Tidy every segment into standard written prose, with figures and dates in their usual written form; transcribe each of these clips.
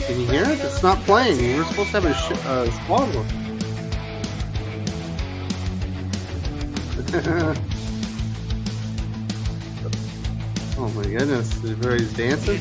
Can you hear it? It's not playing. We're supposed to have a squad one. Oh my goodness, everybody's dancing.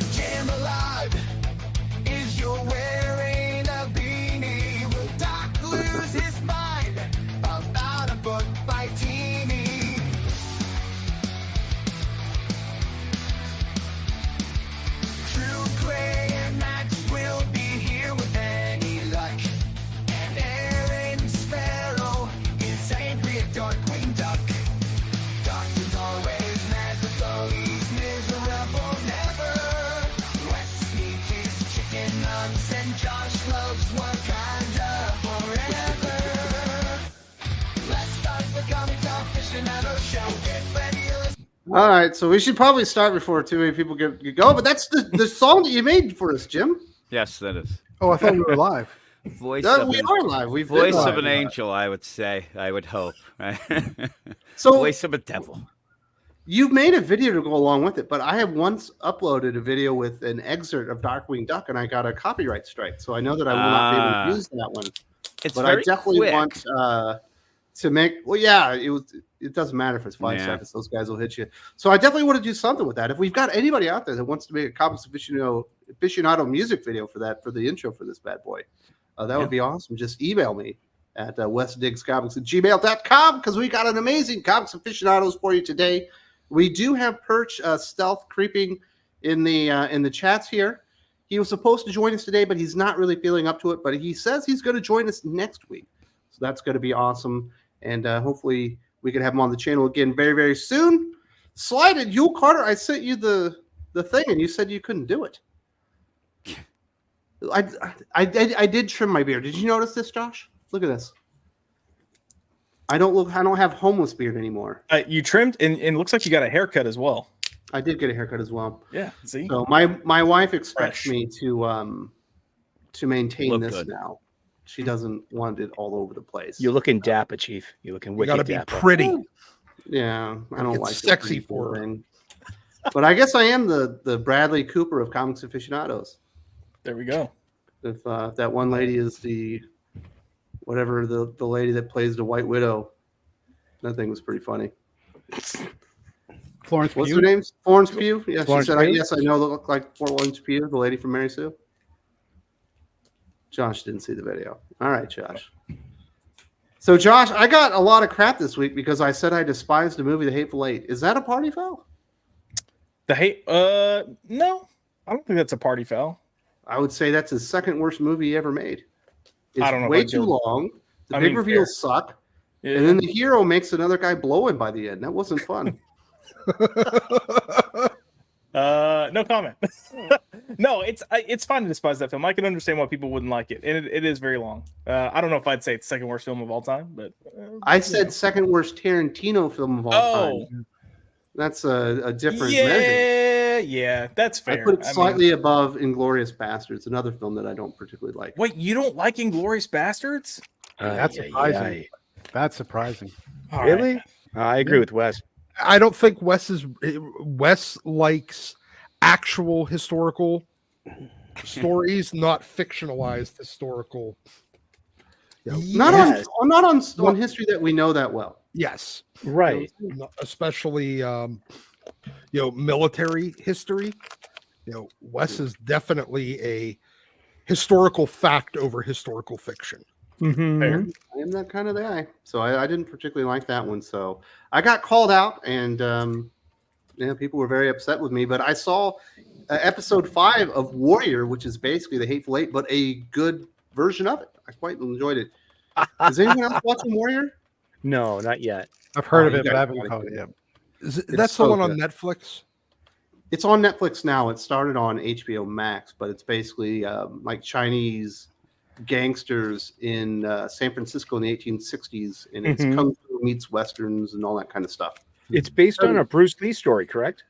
All right, so we should probably start before too many people get go. But that's the song that you made for us, Jim. Yes, that is. Oh, I thought we were live. Voice No, of we an, are live. We've voice been of an live. angel, I would say. I would hope. Right? So Voice of a devil. you've made a video to go along with it, but I have once uploaded a video with an excerpt of Darkwing Duck, and I got a copyright strike. So I know that I will not be able to use that one. It's But very I definitely quick. want to make. Well, yeah, it doesn't matter if it's 5 Yeah. seconds; those guys will hit you. So I definitely want to do something with that. If we've got anybody out there that wants to make a Comics Aficionado music video for that, for the intro for this bad boy, that would be awesome. Just email me at westdiggscomics@gmail.com because we got an amazing Comics Aficionados for you today. We do have Perch stealth creeping in the chats here. He was supposed to join us today, but he's not really feeling up to it. But he says he's going to join us next week. So that's going to be awesome. And hopefully we can have him on the channel again very, very soon. Slided, Yule Carter, I sent you the thing, and you said you couldn't do it. I did trim my beard. Did you notice this, Josh? Look at this. I don't have homeless beard anymore. You trimmed, and it looks like you got a haircut as well. I did get a haircut as well. Yeah, see? So my wife expects Fresh. me to maintain Look this good. now. She doesn't want it all over the place. You're looking dapper, Chief. You're looking You wicked got to be dapper. pretty. Yeah, I don't It's like sexy the for her. thing. But I guess I am the Bradley Cooper of Comics Aficionados. There we go. If that one lady is the whatever the lady that plays the White Widow, that thing was pretty funny. Florence What's Pugh? her name? Florence Pugh. Yeah, Florence she said, Pugh? "Yes, I know. That look like Florence Pugh, the lady from Mary Sue." Josh didn't see the video. All right, Josh. So, Josh, I got a lot of crap this week because I said I despised the movie The Hateful Eight. Is that a party foul? The hate? No, I don't think that's a party foul. I would say that's his second worst movie he ever made. It's I don't know if way I'd too go- long. The I big mean, reveals suck. Yeah. And then the hero makes another guy blow him by the end. That wasn't fun. No comment. No, it's fine to despise that film. I can understand why people wouldn't like it, and it is very long. I don't know if I'd say it's the second worst film of all time, but I said second worst Tarantino film of all time. That's a different measure. Yeah, that's fair. I put it mean, slightly above Inglourious Bastards, another film that I don't particularly like. wait, you don't like Inglourious Bastards? That's surprising. That's surprising. All Really? right. I agree with Wes. I don't think Wes likes actual historical stories, not fictionalized historical. Not on history that we know that well. Yes, Right. especially military history. Wes is definitely a historical fact over historical fiction. Fair. I am that kind of guy. So I didn't particularly like that one. So I got called out, and people were very upset with me. But I saw episode 5 of Warrior, which is basically The Hateful Eight, but a good version of it. I quite enjoyed it. Is anyone else watching Warrior? No, not yet. I've heard of you it, but gotta I haven't watch caught it. it yet. That's so the one on good. Netflix. It's on Netflix now. It started on HBO Max, but it's basically like Chinese gangsters in San Francisco in the 1860s, and it's Mhm. kung fu meets westerns and all that kind of stuff. It's based on a Bruce Lee story, correct?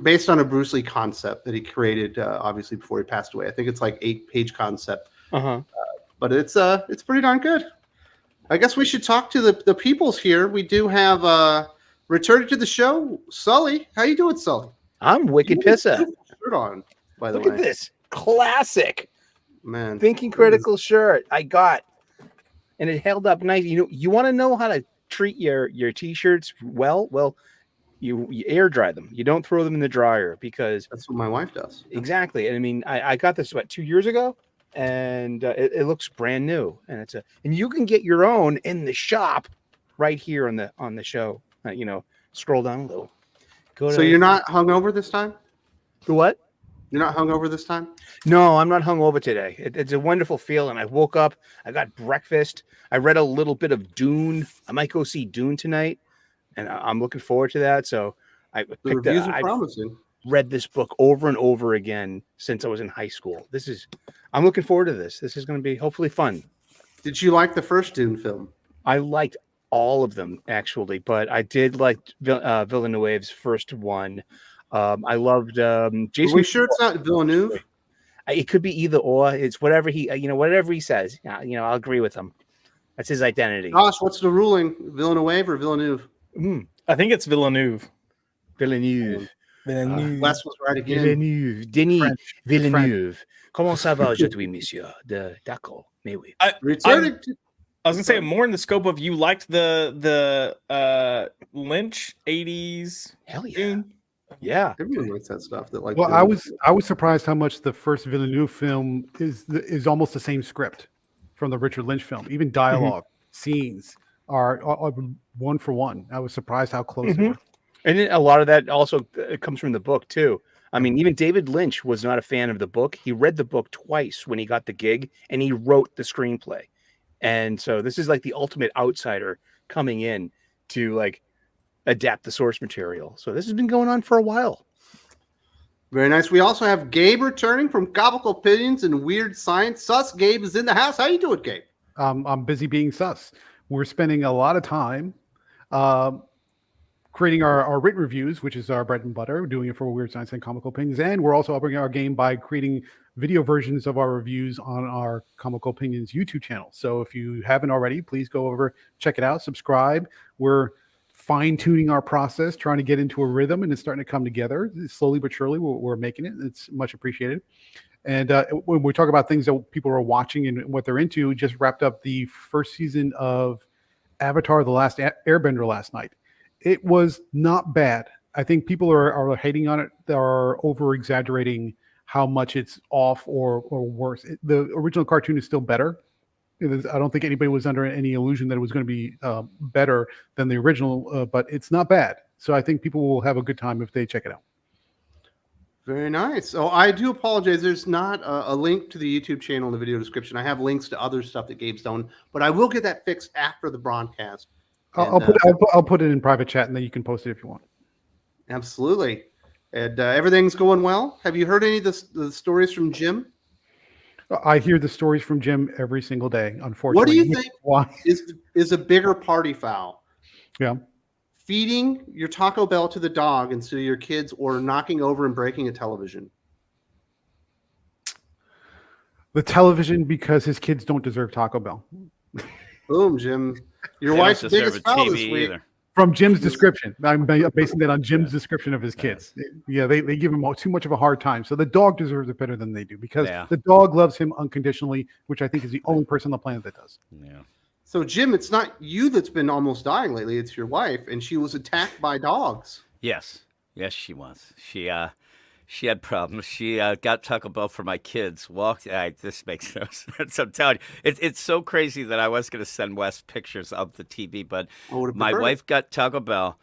Based on a Bruce Lee concept that he created, obviously before he passed away. I think it's like 8-page concept, Uh-huh. but it's pretty darn good. I guess we should talk to the peoples here. We do have returning to the show, Sully. How you doing, Sully? I'm wicked You have a pissa. beautiful shirt on. by the Look way. at this classic Man. Thinking Critical shirt I got, and it held up nice. You want to know how to treat your t-shirts well? Well, you air dry them. You don't throw them in the dryer because That's what my wife does. exactly. And I mean, I got this 2 years ago, and it looks brand new. And and you can get your own in the shop right here on the show. Scroll down a little. So you're not hungover this time? The what? You're not hungover this time? No, I'm not hungover today. It's a wonderful feeling. I woke up, I got breakfast, I read a little bit of Dune. I might go see Dune tonight, and I'm looking forward to that. So I The picked reviews are I've promising. read this book over and over again since I was in high school. I'm looking forward to this. This is going to be hopefully fun. Did you like the first Dune film? I liked all of them actually, but I did like Villeneuve's first one. I loved Jason. Are we sure it's not Villeneuve? It could be either or. It's whatever he says. Yeah, I'll agree with him. That's his identity. Gosh, what's the ruling? Villeneuve or Villeneuve? I think it's Villeneuve. Villeneuve. Les was right again. Villeneuve. Denis French. Villeneuve. Comment ça va aujourd'hui, monsieur? D'accord. Mais oui. Returning to I was gonna say more in the scope of you liked the Lynch 80s Hell yeah. Dune. Yeah. everyone likes that stuff. That like. Well, I was surprised how much the first Villeneuve film is almost the same script from the Richard Lynch film. Even dialogue, scenes are one for one. I was surprised how close they were. And a lot of that also comes from the book too. I mean, even David Lynch was not a fan of the book. He read the book twice when he got the gig, and he wrote the screenplay. And so this is like the ultimate outsider coming in to like adapt the source material. So this has been going on for a while. Very nice. We also have Gabe returning from Comical Opinions and Weird Science. Sus Gabe is in the house. How you doing, Gabe? I'm busy being sus. We're spending a lot of time creating our written reviews, which is our bread and butter. We're doing it for Weird Science and Comical Opinions. And we're also upping our game by creating video versions of our reviews on our Comical Opinions YouTube channel. So if you haven't already, please go over, check it out, subscribe. We're fine-tuning our process, trying to get into a rhythm, and it's starting to come together. Slowly but surely, we're making it. It's much appreciated. And when we talk about things that people are watching and what they're into, we just wrapped up the first season of Avatar: The Last Airbender last night. It was not bad. I think people are hating on it. They are over-exaggerating how much it's off or worse. The original cartoon is still better. I don't think anybody was under any illusion that it was going to be better than the original, but it's not bad. So I think people will have a good time if they check it out. Very nice. Oh, I do apologize. There's not a link to the YouTube channel in the video description. I have links to other stuff that Gabe's done, but I will get that fixed after the broadcast. I'll put it in private chat, and then you can post it if you want. Absolutely. And everything's going well. Have you heard any of the stories from Jim? I hear the stories from Jim every single day, unfortunately. What do you think Why? is a bigger party foul? Yeah. Feeding your Taco Bell to the dog instead of your kids, or knocking over and breaking a television? The television, because his kids don't deserve Taco Bell. Boom, Jim. Your They wife's don't deserve biggest a foul this TV week. either. From Jim's description. I'm basing that on Jim's description of his kids. Yeah, they give him too much of a hard time. So the dog deserves it better than they do, because the dog loves him unconditionally, which I think is the only person on the planet that does. Yeah. So, Jim, it's not you that's been almost dying lately. It's your wife, and she was attacked by dogs. Yes, she was. She had problems. She got Taco Bell for my kids. This makes no sense. I'm telling you, it's so crazy that I was going to send Wes pictures of the TV, but my wife got Taco Bell.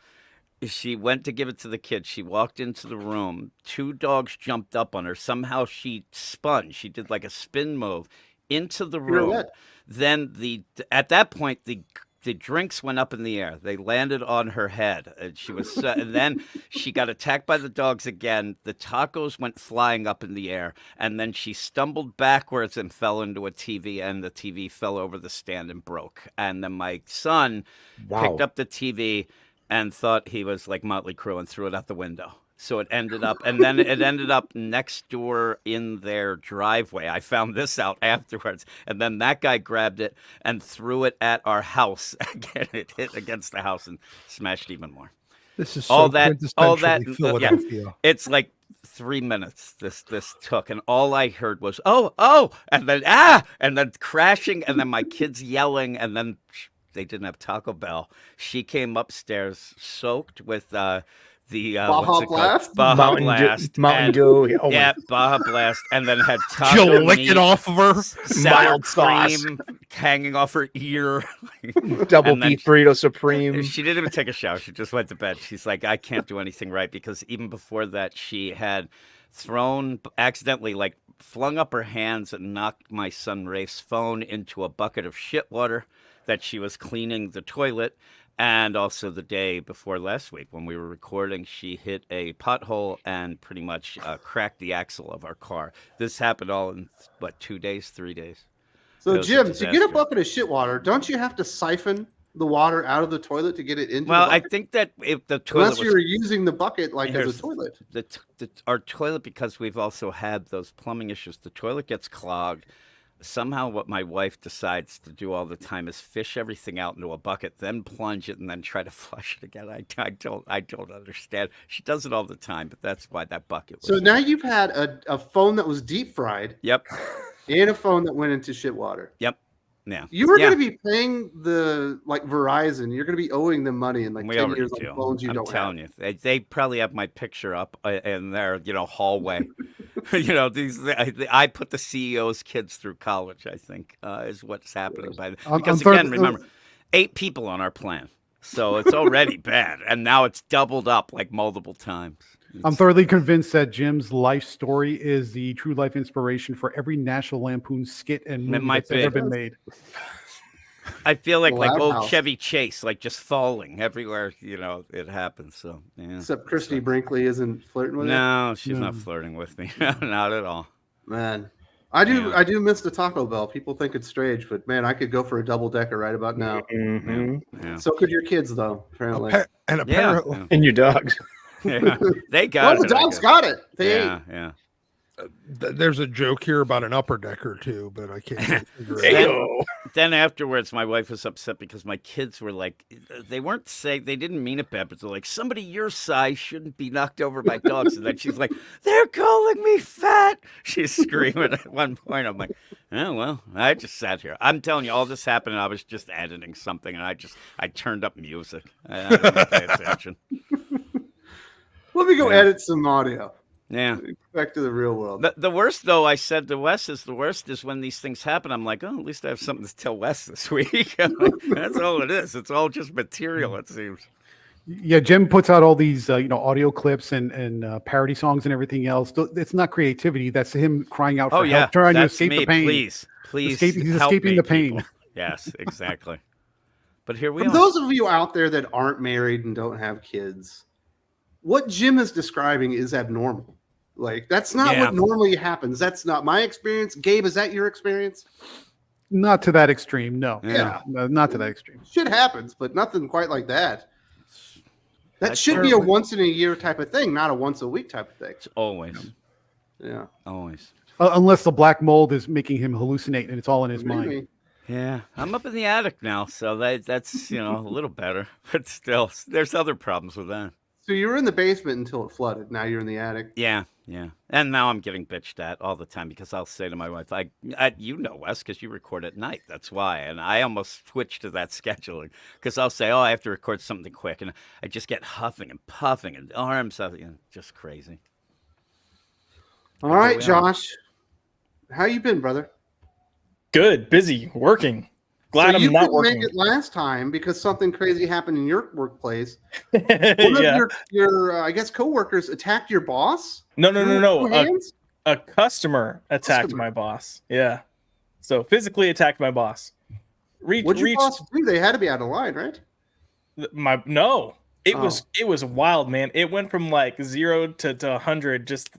She went to give it to the kids. She walked into the room. 2 dogs jumped up on her. Somehow she spun. She did like a spin move into the room. Then at that point the drinks went up in the air. They landed on her head, and she was. And then she got attacked by the dogs again. The tacos went flying up in the air, and then she stumbled backwards and fell into a TV, and the TV fell over the stand and broke. And then my son picked up the TV and thought he was like Motley Crue and threw it out the window. So it ended up, and then it ended up next door in their driveway. I found this out afterwards. And then that guy grabbed it and threw it at our house. Again, it hit against the house and smashed even more. This is all so that, quintessentially yeah, Philadelphia. it's like 3 minutes this took, and all I heard was oh, and then crashing, and then my kids yelling, and then they didn't have Taco Bell. She came upstairs soaked with the Baja what's it Blast? called? Baja Blast, Mountain and- Dew. Oh yeah, my Baja Blast, and then had She'll taco lick meat, it off of her. sour Mild sauce. cream hanging off her ear. double And then beef burrito supreme. She didn't even take a shower. She just went to bed. She's like, I can't do anything right, because even before that, she had accidentally flung up her hands and knocked my son Rafe's phone into a bucket of shit water that she was cleaning the toilet. And also the day before last week when we were recording, she hit a pothole and pretty much cracked the axle of our car. This happened all in, 2 days, 3 days? So It was a Jim, to get a disaster. bucket of shit water, don't you have to siphon the water out of the toilet to get it into Well, the I bucket? think that if the toilet Unless was you're using the bucket as Here's a toilet. our toilet, because we've also had those plumbing issues, the toilet gets clogged. Somehow what my wife decides to do all the time is fish everything out into a bucket, then plunge it, and then try to flush it again. I don't understand. She does it all the time, but that's why that bucket was. So now you've had a phone that was deep fried Yep. and a phone that went into shit water. Yep. Yeah. You were Yeah. going to be paying Verizon. You're going to be owing them money in We 10 already years do. on phones you I'm don't telling have. you, they probably have my picture up in their hallway. I put the CEO's kids through college, I think, is what's happening because again, remember, 8 people on our plan, so it's already bad, and now it's doubled up multiple times. I'm thoroughly convinced that Jim's life story is the true life inspiration for every National Lampoon skit and movie might that's ever be. been made. I feel like Lab old house. Chevy Chase, just falling everywhere. It happens. So yeah. Except Christy Brinkley isn't flirting with it. No, she's not No. flirting with me. Not at all. Man, I do. Yeah. I do miss the Taco Bell. People think it's strange, but man, I could go for a double decker right about now. Mhm. Yeah. So could your kids, though. Apparently, And Yeah. apparently, And your dogs. Yeah. They oh, got the it. I dogs guess. got it. They ate. Yeah, yeah. there's a joke here about an upper decker too, but I can't figure it out. Ayo. Then afterwards, my wife was upset because my kids were they weren't saying, they didn't mean it bad, but they're like, somebody your size shouldn't be knocked over by dogs. And then she's like, they're calling me fat. She's screaming at one point. I'm like, oh, well, I just sat here. I'm telling you, all this happened, and I was just editing something, and I turned up music. I didn't pay attention. Let me go Yeah. edit some audio. Yeah. Back to the real world. The worst, though, I said to Wes, is the worst is when these things happen. I'm like, oh, at least I have something to tell Wes this week. I'm like, that's all it is. It's all just material, it seems. Yeah, Jim puts out all these audio clips and parody songs and everything else. It's not creativity. That's him crying out for Oh, yeah. help, trying That's to escape me. the pain. Please He's help escaping me, the pain. people. Yes, exactly. But here we For are. those of you out there that aren't married and don't have kids, what Jim is describing is abnormal. That's not Yeah. what normally happens. That's not my experience. Gabe, is that your experience? Not to that extreme, no. Yeah. No, not to that extreme. Shit happens, but nothing quite like that. That That's should be a once in a year type of thing, not a once a week type of thing. It's always, Yeah. always. Unless the black mold is making him hallucinate and it's all in his mind. Maybe. Yeah, I'm up in the attic now, so that's a little better. But still, there's other problems with that. So you were in the basement until it flooded. Now you're in the attic. Yeah, yeah. And now I'm getting bitched at all the time because I'll say to my wife, Wes, because you record at night. That's why. And I almost switched to that scheduling because I'll say, I have to record something quick. And I just get huffing and puffing and arms up, just crazy. All right, we are. Josh. How you been, brother? Good, busy, working. Glad so you I'm not couldn't working. make it last time because something crazy happened in your workplace. One of Yeah. your I guess coworkers attacked your boss. No. Two hands? A customer attacked Customer. my boss. Yeah. So physically attacked my boss. What'd your boss do? They had to be out of line, right? No. It Oh. was wild, man. It went from 0 to 100 just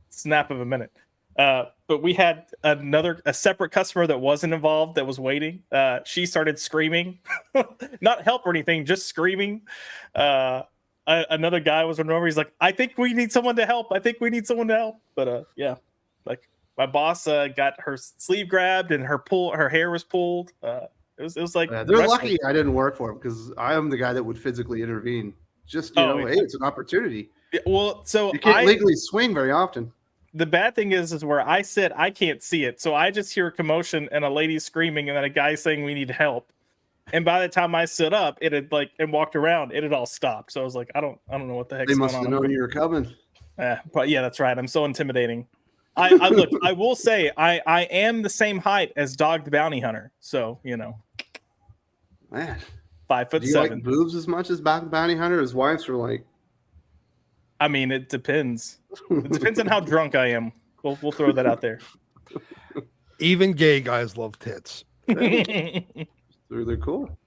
snap of a minute. But we had a separate customer that wasn't involved that was waiting. She started screaming, not help or anything, just screaming. Another guy was running over. He's like, "I think we need someone to help. I think we need someone to help." But yeah, my boss got her sleeve grabbed and her hair was pulled. It was like They're wrestling. lucky I didn't work for them because I am the guy that would physically intervene. Just Oh, hey, it's an opportunity. Yeah, well, so You can't legally swing very often. The bad thing is where I sit, I can't see it. So I just hear a commotion and a lady screaming and then a guy saying we need help. And by the time I stood up, it had and walked around, it had all stopped. So I was like, I don't know what the heck's They going must on. have known you were coming. But yeah, that's right. I'm so intimidating. I look, I will say I am the same height as Dog the Bounty Hunter. So, Man. 5'7". Do you like boobs as much as Dog the Bounty Hunter? His wives are like. I mean, it depends. It depends on how drunk I am. We'll throw that out there. Even gay guys love tits. They're cool.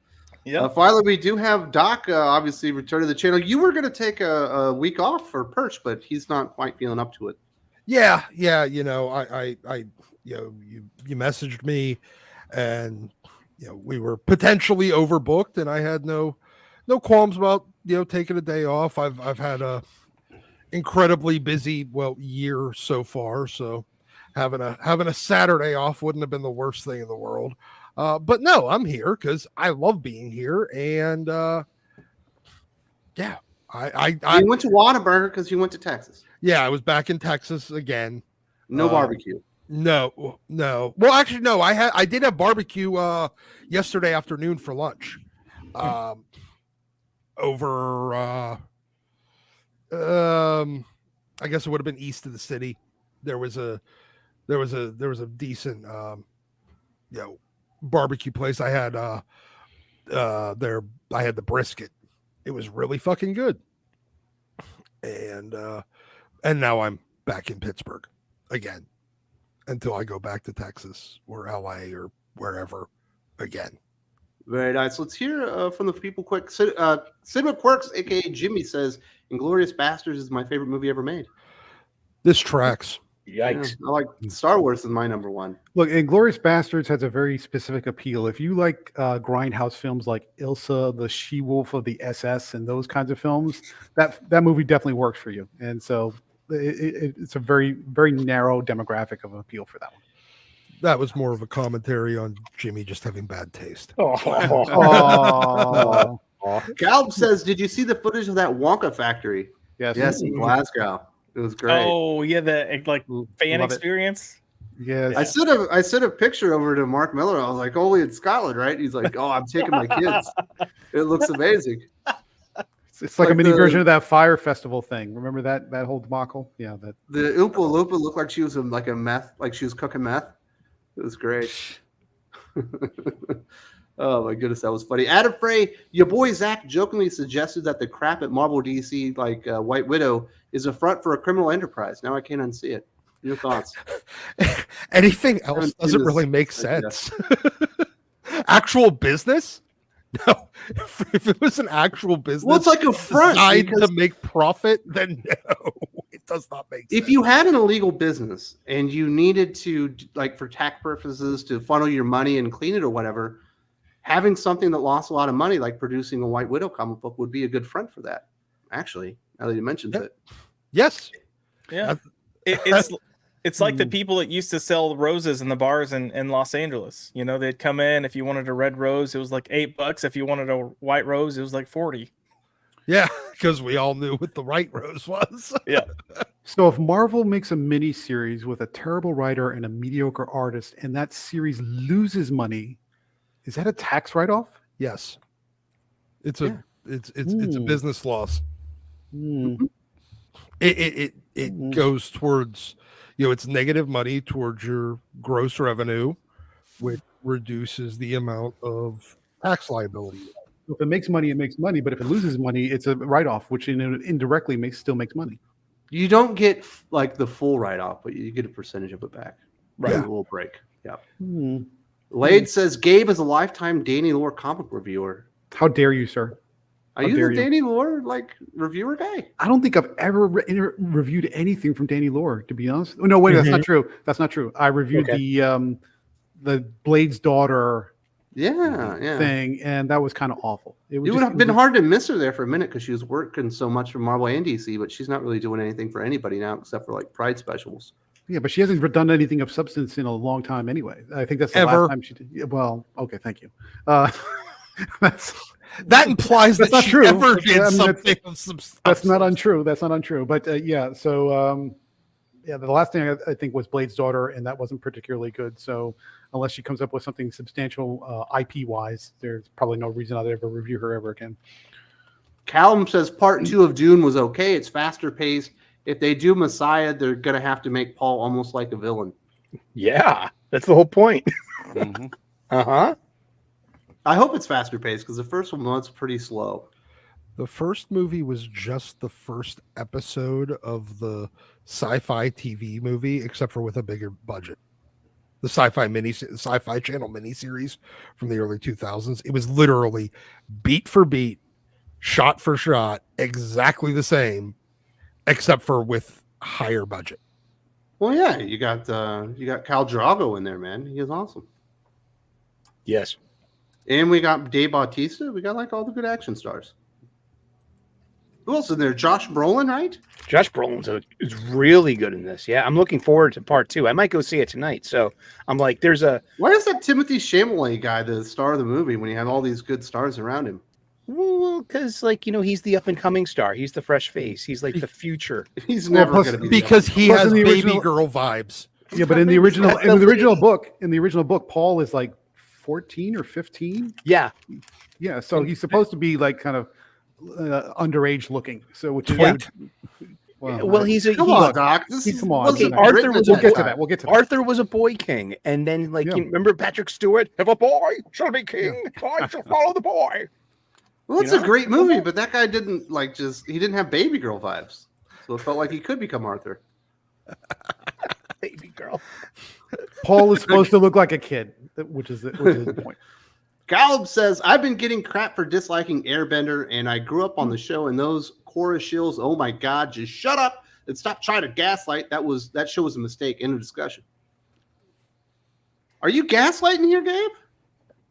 Yeah. Finally, we do have Doc obviously return to the channel. You were going to take a week off for Perch, but he's not quite feeling up to it. Yeah. You messaged me, and we were potentially overbooked, and I had no qualms about taking a day off. I've had a incredibly busy year so far, so having a Saturday off wouldn't have been the worst thing in the world. But no, I'm here because I love being here, and I went to Whataburger because you went to Texas. Yeah, I was back in Texas again. No barbecue. No. Well, actually, no. I did have barbecue yesterday afternoon for lunch. Over I guess it would have been east of the city. There was a decent barbecue place. I had there I had the brisket. It was really fucking good. And now I'm back in Pittsburgh again until I go back to Texas or LA or wherever again. Very nice. Let's hear from the people quick. Cinema Quirks, aka Jimmy, says Inglourious Basterds is my favorite movie ever made. This tracks. Yikes. Yeah, I like Star Wars is my number one. Look, Inglourious Basterds has a very specific appeal. If you like grindhouse films like Ilsa, the She-Wolf of the SS, and those kinds of films, that movie definitely works for you. And so it's a very, very narrow demographic of appeal for that one. That was more of a commentary on Jimmy just having bad taste. Oh. Galb says, did you see the footage of that Wonka Factory? Yes, in Glasgow. It was great. Oh yeah, the fan Love it. experience. Yes. I sent a picture over to Mark Miller. I was like, "Only in Scotland, right?" He's like, "Oh, I'm taking my kids. It looks amazing." It's like a mini version of that Fire Festival thing. Remember that whole debacle? Yeah, that The Oompa Loompa looked like she was like she was cooking meth. It was great. Oh my goodness, that was funny. Adam Frey, your boy Zach jokingly suggested that the crap at Marvel DC, like White Widow, is a front for a criminal enterprise. Now I can't unsee it. Your thoughts? Anything else doesn't really make sense. Actual business? No. If it was an actual business, Well, it's like a front to make profit, then no, it does not make sense. If you had an illegal business and you needed to, like for tax purposes, to funnel your money and clean it or whatever, having something that lost a lot of money, like producing a White Widow comic book, would be a good front for that. Actually, now that you mentioned it. Yes. Yeah. It's like the people that used to sell roses in the bars in Los Angeles. They'd come in. If you wanted a red rose, it was like $8. If you wanted a white rose, it was like 40. Yeah, because we all knew what the right rose was. Yeah. So if Marvel makes a mini series with a terrible writer and a mediocre artist, and that series loses money, is that a tax write-off? Yes. It's a business loss. Mm. It goes towards, it's negative money towards your gross revenue, which reduces the amount of tax liability. If it makes money, it makes money. But if it loses money, it's a write-off, which indirectly still makes money. You don't get like the full write-off, but you get a percentage of it back. Right, Yeah. a little break. Yeah. Hmm. Lade says Gabe is a lifetime Danny Lore comic reviewer. How dare you, sir? Are How you dare the you. Danny Lore reviewer guy? I don't think I've ever reviewed anything from Danny Lore, to be honest. No, wait, that's not true. That's not true. I reviewed the Blade's Daughter thing, and that was kind of awful. It would have been hard to miss her there for a minute because she was working so much for Marvel and DC, but she's not really doing anything for anybody now except for like Pride specials. Yeah, but she hasn't done anything of substance in a long time anyway. I think that's the last time she did. Yeah, well, okay, thank you. That implies That's that not she true. ever I did mean, something of substance. That's not untrue. That's not untrue. But yeah, so yeah, the last thing I think was Blade's Daughter, and that wasn't particularly good. So unless she comes up with something substantial IP wise, there's probably no reason I'd ever review her ever again. Callum says part 2 of Dune was okay. It's faster paced. If they do Messiah, they're gonna have to make Paul almost like a villain. Yeah, that's the whole point. Mhm. Uh-huh. I hope it's faster paced because the first one was pretty slow. The first movie was just the first episode of the sci-fi TV movie, except for with a bigger budget. The sci-fi channel miniseries from the early 2000s. It was literally beat for beat, shot for shot, exactly the same, except for with higher budget. Well, yeah, you got Khal Drogo in there, man. He is awesome. Yes. And we got Dave Bautista. We got like all the good action stars. Who else in there? Josh Brolin, right? Josh Brolin is really good in this. Yeah, I'm looking forward to part 2. I might go see it tonight. So I'm like, Why is that Timothy Chalamet guy the star of the movie when you have all these good stars around him? well, because like, he's the up and coming star. He's the fresh face. He's like the future. He's never plus- going to be Because he Plus, has in the baby original- girl vibes. Yeah, but in the original book, Paul is like 14 or 15. Yeah. Yeah, so he's supposed to be like kind of underage looking. So which is Twit. well, he's Come on, Doc. come on. wasn't Arthur written was- at we'll get to time. that. We'll get to that. Arthur was a boy king, and then like Yeah. you remember Patrick Stewart? If a boy shall be king, I shall follow the boy. Well, it's You a know? great movie, but that guy didn't he didn't have baby girl vibes. So it felt like he could become Arthur. Baby girl. Paul is supposed to look like a kid, which is the point. Gallup says, I've been getting crap for disliking Airbender, and I grew up on the show, and those Korra shills, oh my God, just shut up and stop trying to gaslight. That show was a mistake. End of discussion. Are you gaslighting here, Gabe?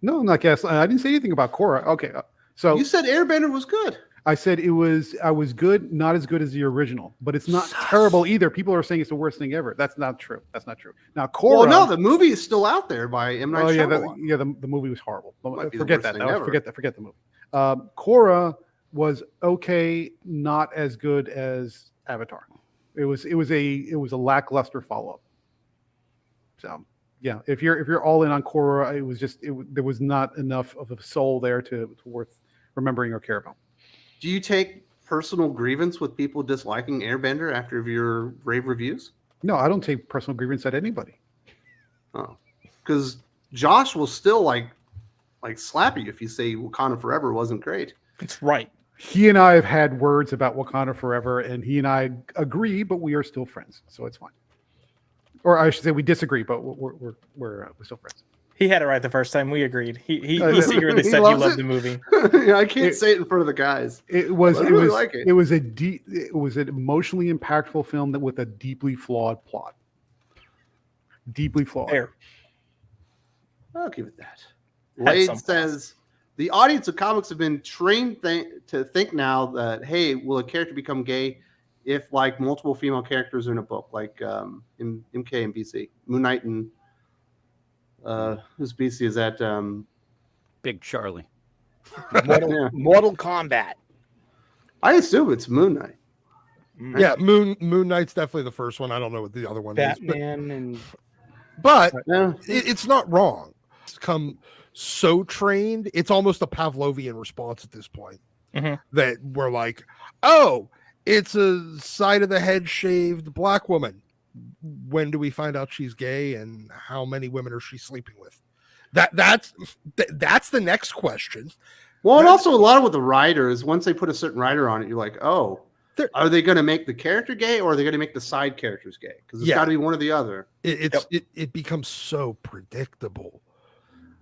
No, I'm not gaslighting. I didn't say anything about Korra. Okay, so You said Airbender was good. I said I was good, not as good as the original, but it's not terrible either. People are saying it's the worst thing ever. That's not true. That's not true. Now Korra. Well, no, the movie is still out there by M. Night Oh yeah, Shyamalan. the movie was horrible. Might be the Forget worst that. thing ever. Forget the movie. Korra was okay, not as good as Avatar. It was a lackluster follow up. So yeah, if you're all in on Korra, it was just there was not enough of a soul there to worth remembering or care about. Do you take personal grievance with people disliking Airbender after your rave reviews? No, I don't take personal grievance at anybody. Oh, because Josh will still like slap you if you say Wakanda Forever wasn't great. It's right. He and I have had words about Wakanda Forever, and he and I agree, but we are still friends, so it's fine. Or I should say, we disagree, but we're still friends. He had it right the first time. We agreed. He He secretly said he loves loved it. the movie. Yeah, I can't say it in front of the guys. It was I it really was like it. it was an emotionally impactful film that with a deeply flawed plot. Deeply flawed. Fair. I'll give it that. Had Wade some says the audience of comics have been trained to think now that, hey, will a character become gay if like multiple female characters are in a book, like in MK and BC, Moon Knight and whose BC is that? Big Charlie. Yeah. Mortal Kombat. I assume it's Moon Knight. Yeah, Moon Knight's definitely the first one. I don't know what the other one is, Batman and but Yeah. it's not wrong. It's come so trained, it's almost a Pavlovian response at this point. Mhm. That we're like, oh, it's a side of the head shaved black woman. When do we find out she's gay, and how many women are she sleeping with? That's the next question. Well, and also a lot of with the writers, once they put a certain writer on it, you're like, oh, are they going to make the character gay, or are they going to make the side characters gay? Because it's Yeah. got to be one or the other. It becomes so predictable.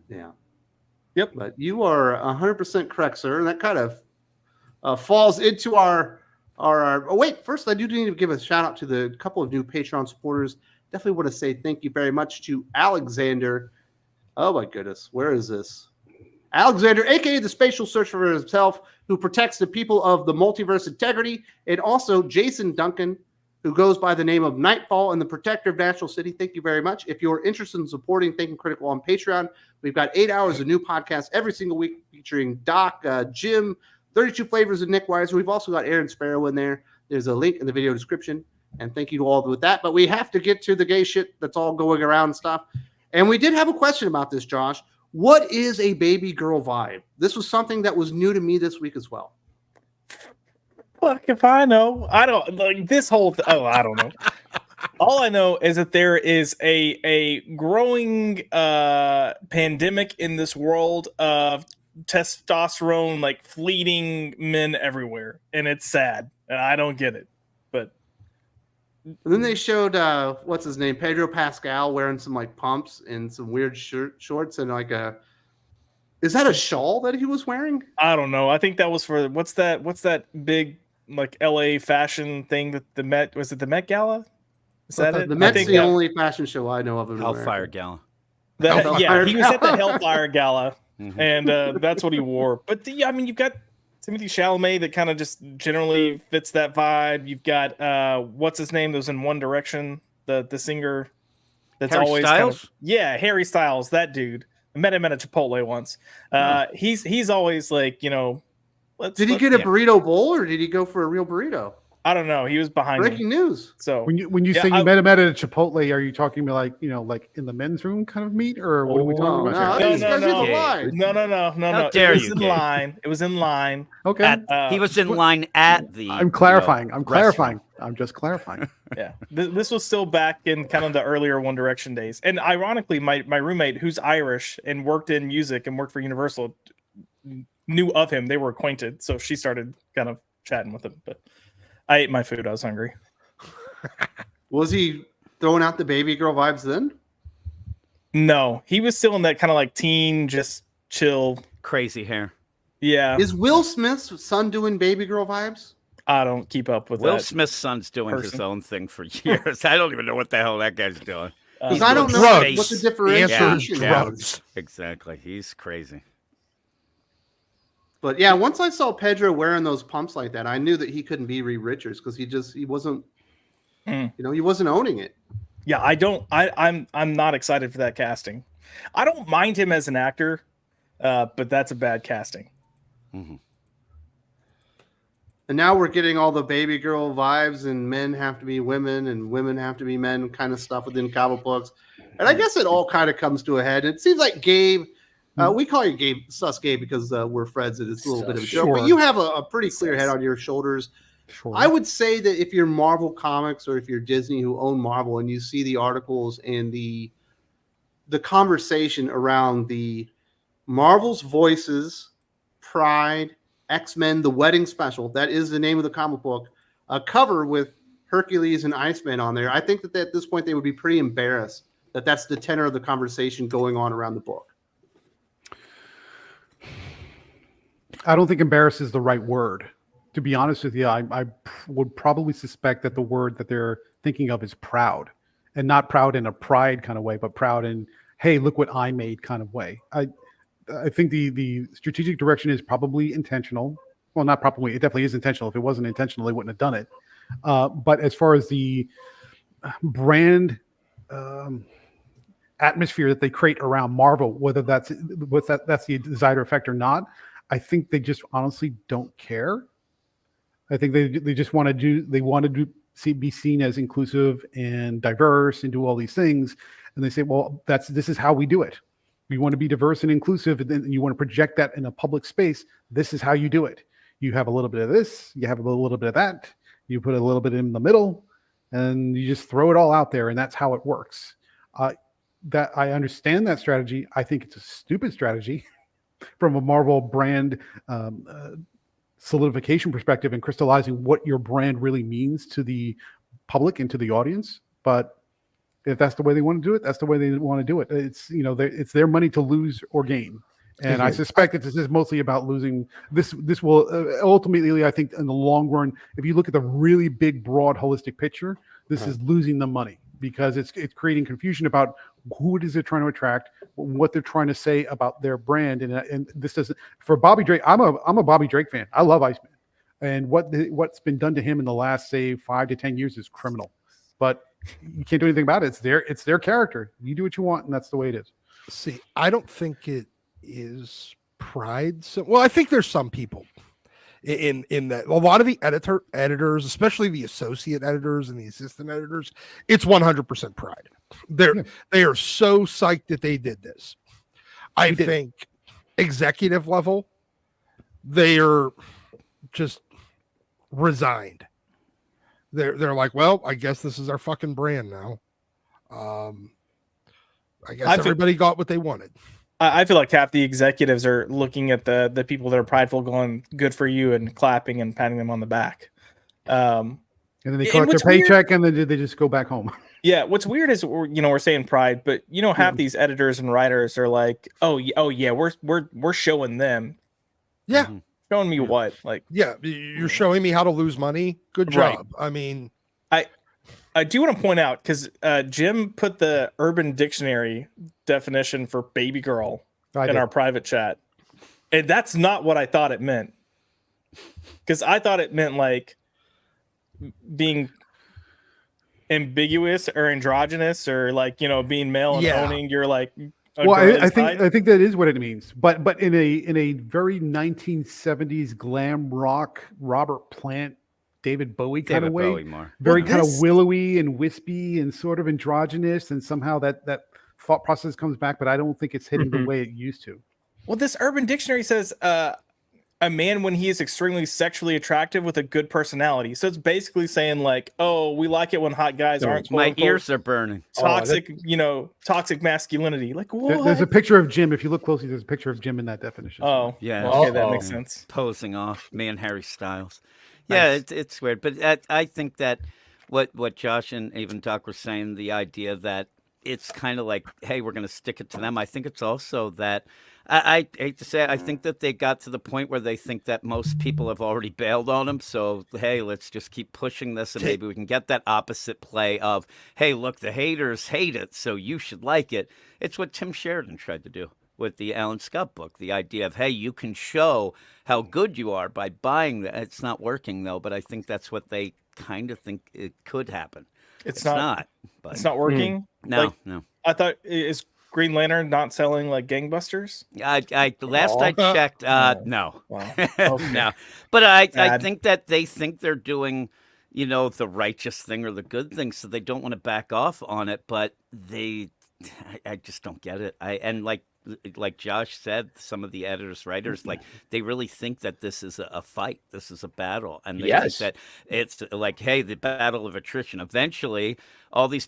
Yeah. Yep. But you are 100% correct, sir. And that kind of falls into our. Oh, wait. First, I do need to give a shout out to the couple of new Patreon supporters. Definitely want to say thank you very much to Alexander. Oh, my goodness. Where is this? Alexander, a.k.a. the spatial searcher himself, who protects the people of the multiverse integrity. And also Jason Duncan, who goes by the name of Nightfall and the Protector of Natural City. Thank you very much. If you're interested in supporting Thinking Critical on Patreon, we've got 8 hours of new podcasts every single week featuring Doc, Jim, 32 Flavors, and Nick Weiser. We've also got Aaron Sparrow in there. There's a link in the video description. And thank you to all with that. But we have to get to the gay shit that's all going around and stuff. And we did have a question about this, Josh. What is a baby girl vibe? This was something that was new to me this week as well. Fuck if I know. I don't like this whole. I don't know. All I know is that there is a growing pandemic in this world of testosterone, like fleeting men everywhere, and it's sad, and I don't get it. But and then they showed what's his name, Pedro Pascal, wearing some like pumps and some weird shorts and like a. Is that a shawl that he was wearing? I don't know. I think that was for what's that big like LA fashion thing that the Met was it the Met Gala? Is that it? The Met's the only fashion show I know of in Hellfire America. Gala. Yeah, he was at the Hellfire Gala, and that's what he wore. But I mean, you've got Timothée Chalamet that kind of just generally fits that vibe. You've got what's his name that was in One Direction, the singer that's Harry always Styles? Harry Styles, that dude. I met him at a Chipotle once. He's always like, you know, did he get a burrito bowl or did he go for a real burrito? I don't know. He was behind me. Breaking news. So when you say you met him at a Chipotle, are you talking about like, you know, like in the men's room kind of meet, or what are we talking about? No. Dare It was you, in Gabe. line. It was in line. Okay. He was in line at the. I'm clarifying. restaurant. I'm just clarifying. Yeah. This was still back in kind of the earlier One Direction days. And ironically, my roommate, who's Irish and worked in music and worked for Universal, knew of him. They were acquainted. So she started kind of chatting with him. But I ate my food. I was hungry. Was he throwing out the baby girl vibes then? No, he was still in that kind of like teen, just chill. Crazy hair. Yeah. Is Will Smith's son doing baby girl vibes? I don't keep up with Will that. Smith's son's doing his person. own thing for years. I don't even know what the hell that guy's doing. Because I don't know drugs. what the The differentiation answer is was. drugs. Exactly. He's crazy. But yeah, once I saw Pedro wearing those pumps like that, I knew that he couldn't be Reed Richards because he wasn't, you know, he wasn't owning it. Yeah, I'm not excited for that casting. I don't mind him as an actor, but that's a bad casting. Mm-hmm. And now we're getting all the baby girl vibes, and men have to be women, and women have to be men, kind of stuff within comic books. And I guess it all kind of comes to a head. It seems like Gabe. We call you Gabe, Sus Gabe, because we're friends, and it's a little bit of a joke. Sure. But you have a pretty clear head on your shoulders. Sure. I would say that if you're Marvel Comics or if you're Disney who own Marvel, and you see the articles and the conversation around the Marvel's Voices, Pride, X-Men, The Wedding Special, that is the name of the comic book, a cover with Hercules and Iceman on there, I think that at this point they would be pretty embarrassed that that's the tenor of the conversation going on around the book. I don't think embarrassed is the right word. To be honest with you, I would probably suspect that the word that they're thinking of is proud, and not proud in a pride kind of way, but proud in, hey, look what I made kind of way. I think the strategic direction is probably intentional. Well, not probably. It definitely is intentional. If it wasn't intentional, they wouldn't have done it. But as far as the brand atmosphere that they create around Marvel, whether that's the desired effect or not, I think they just honestly don't care. I think they just want to be seen as inclusive and diverse and do all these things. And they say, well, this is how we do it. We want to be diverse and inclusive, and then you want to project that in a public space. This is how you do it. You have a little bit of this, you have a little bit of that, you put a little bit in the middle, and you just throw it all out there, and that's how it works. That I understand that strategy. I think it's a stupid strategy from a Marvel brand solidification perspective and crystallizing what your brand really means to the public and to the audience. But if that's the way they want to do it, that's the way they want to do it. It's, you know, it's their money to lose or gain. And I suspect that this is mostly about losing. This will ultimately, I think, in the long run, if you look at the really big, broad, holistic picture, this is losing the money, because it's creating confusion about who it is they're trying to attract, what they're trying to say about their brand. And this doesn't, for Bobby Drake. I'm a Bobby Drake fan. I love Iceman. And what's been done to him in the last, say, 5 to 10 years is criminal. But you can't do anything about it. It's their character. You do what you want, and that's the way it is. See, I don't think it is pride. So, well, I think there's some people in that a lot of the editors, especially the associate editors and the assistant editors, it's 100% pride. They are so psyched that they did this. I think executive level, they are just resigned. They're like, well, I guess this is our fucking brand now. I guess everybody got what they wanted. I feel like half the executives are looking at the people that are prideful, going "good for you" and clapping and patting them on the back. And then they collect their paycheck, and then they just go back home. Yeah, what's weird is we're saying pride, but half these editors and writers are like, oh yeah, we're showing them. Yeah. Showing me what? Like, yeah, you're showing me how to lose money. Good job. Right. I mean, I do want to point out, because Jim put the Urban Dictionary definition for Babygirl in our private chat, and that's not what I thought it meant. Because I thought it meant like being ambiguous or androgynous, or like being male and owning your like. Well, I think that is what it means, but in a very 1970s glam rock Robert Plant, David Bowie kind of way, very kind of willowy and wispy and sort of androgynous, and somehow that thought process comes back, but I don't think it's hitting the way it used to. Well, this Urban Dictionary says a man when he is extremely sexually attractive with a good personality. So it's basically saying like, oh, we like it when hot guys aren't. My ears are burning. Toxic, toxic masculinity. Like, what? There's a picture of Jim. If you look closely, there's a picture of Jim in that definition. Oh, yeah. Well, okay, that makes sense. Posing off, me and Harry Styles. Yeah, nice. It's weird, but I think that what Josh and even Doc were saying, the idea that it's kind of like, hey, we're going to stick it to them. I think it's also that. I hate to say it, I think that they got to the point where they think that most people have already bailed on them. So, hey, let's just keep pushing this, and maybe we can get that opposite play of, hey, look, the haters hate it, so you should like it. It's what Tim Sheridan tried to do with the Alan Scott book. The idea of, hey, you can show how good you are by buying that. It's not working, though, but I think that's what they kind of think it could happen. It's not. But it's not working? No, no. I thought is Green Lantern not selling like gangbusters? I checked, no. Wow. Okay. No. But I think that they think they're doing, the righteous thing or the good thing, so they don't want to back off on it, but I just don't get it. And like Josh said, some of the editors, writers, like they really think that this is a fight, this is a battle, and they think that it's like, hey, the battle of attrition. Eventually, all these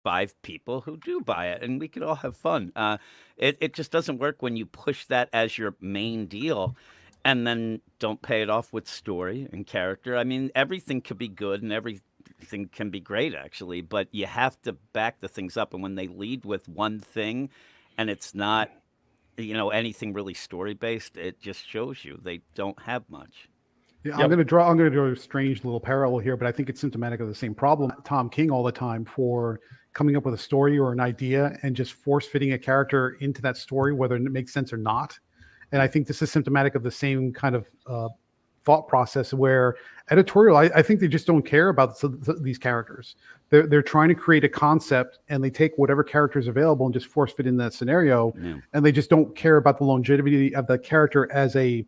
5 people who do buy it, and we could all have fun. It just doesn't work when you push that as your main deal, and then don't pay it off with story and character. I mean, everything could be good, and everything can be great, actually, but you have to back the things up. And when they lead with one thing, and it's not, anything really story based, it just shows you they don't have much. Yeah, I'm going to draw a strange little parallel here, but I think it's symptomatic of the same problem. Tom King all the time for coming up with a story or an idea and just force fitting a character into that story, whether it makes sense or not. And I think this is symptomatic of the same kind of thought process where Editorial, I think they just don't care about these characters. They're trying to create a concept, and they take whatever character is available and just force fit in that scenario. Yeah. And they just don't care about the longevity of the character as an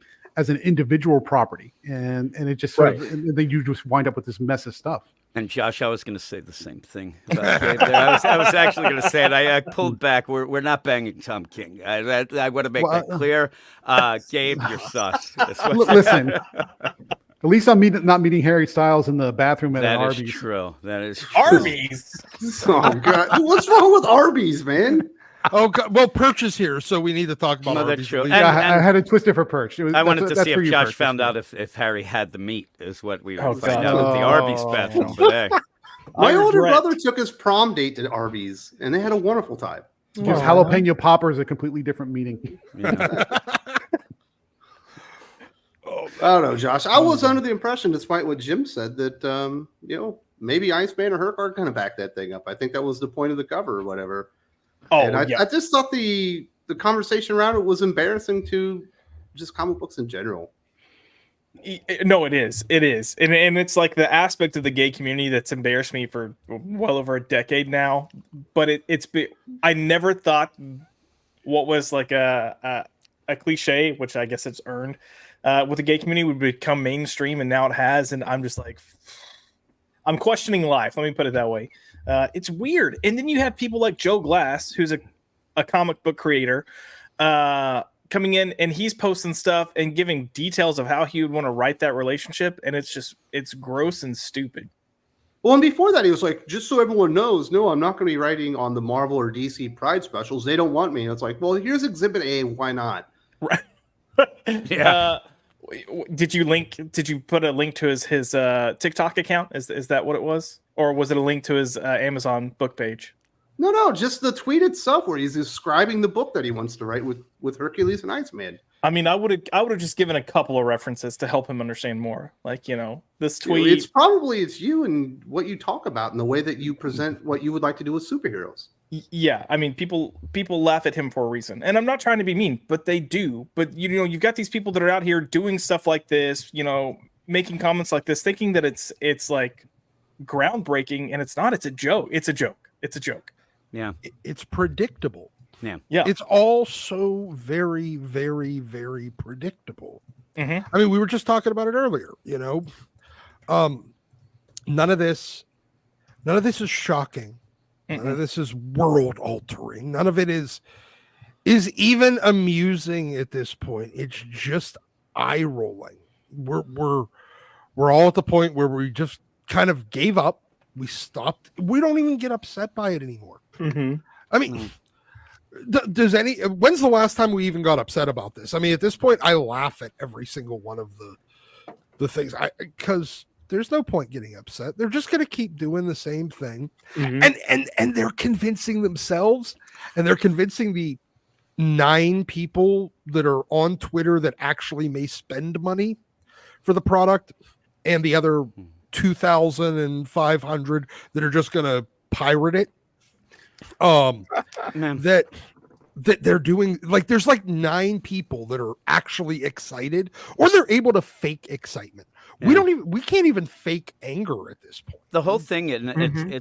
individual property. And it just you just wind up with this mess of stuff. And Josh, I was going to say the same thing about Gabe there. I was actually going to say it. I pulled back. We're not banging Tom King. I want to make that clear. Gabe, you're sus. Listen, at least I'm not meeting Harry Styles in the bathroom at an Arby's. That is true. That is true. Arby's? Oh, God. What's wrong with Arby's, man? Oh, God. Well, Perch is here, so we need to talk about Arby's. True. And I had to twist it for Perch. I wanted to see if Josh found out if Harry had the meat, is what we would find out at the Arby's bathroom today. My older brother took his prom date to Arby's, and they had a wonderful time. Because jalapeno popper is a completely different meaning. Yeah. I don't know, Josh. I was under the impression, despite what Jim said, that maybe Iceman or Herc are going to back that thing up. I think that was the point of the cover or whatever. Oh, and I just thought the conversation around it was embarrassing to just comic books in general. No, it is. And it's like the aspect of the gay community that's embarrassed me for well over a decade now. But I never thought what was like a cliche, which I guess it's earned, with the gay community would become mainstream, and now it has. And I'm just like, I'm questioning life. Let me put it that way. It's weird. And then you have people like Joe Glass, who's a comic book creator, coming in, and he's posting stuff and giving details of how he would want to write that relationship. And it's gross and stupid. Well, and before that, he was like, just so everyone knows, no, I'm not going to be writing on the Marvel or DC Pride specials. They don't want me. And it's like, well, here's Exhibit A. Why not? Right. Yeah. Did you put a link to his TikTok account? Is that what it was? Or was it a link to his Amazon book page? No, just the tweet itself where he's describing the book that he wants to write with Hercules and Iceman. I mean, I would have just given a couple of references to help him understand more. Like, this tweet. It's you and what you talk about and the way that you present what you would like to do with superheroes. Yeah, I mean, people laugh at him for a reason, and I'm not trying to be mean, but they do. But you've got these people that are out here doing stuff like this, making comments like this, thinking that it's like groundbreaking, and it's not. It's a joke. It's a joke. Yeah, It's predictable. Yeah. It's all so very, very, very predictable. Mm-hmm. I mean, we were just talking about it earlier, none of this is shocking. None of this is world altering. None of it is even amusing at this point. It's just eye rolling. We're all at the point where we just kind of gave up. We stopped. We don't even get upset by it anymore. Mm-hmm. I mean, when's the last time we even got upset about this? I mean, at this point, I laugh at every single one of the things because there's no point getting upset. They're just going to keep doing the same thing. Mm-hmm. And they're convincing themselves, and they're convincing the 9 people that are on Twitter that actually may spend money for the product, and the other 2,500 that are just going to pirate it. That they're doing, like, there's like 9 people that are actually excited, or they're able to fake excitement. Yeah. We can't even fake anger at this point. The whole thing, and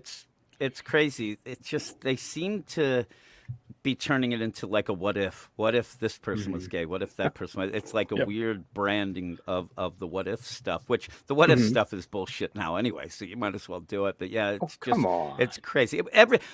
it's crazy. It's just they seem to be turning it into like a what if this person was gay, what if that person was, it's like a weird branding of the what if stuff, which the what if stuff is bullshit now anyway, so you might as well do it. But yeah, it's crazy.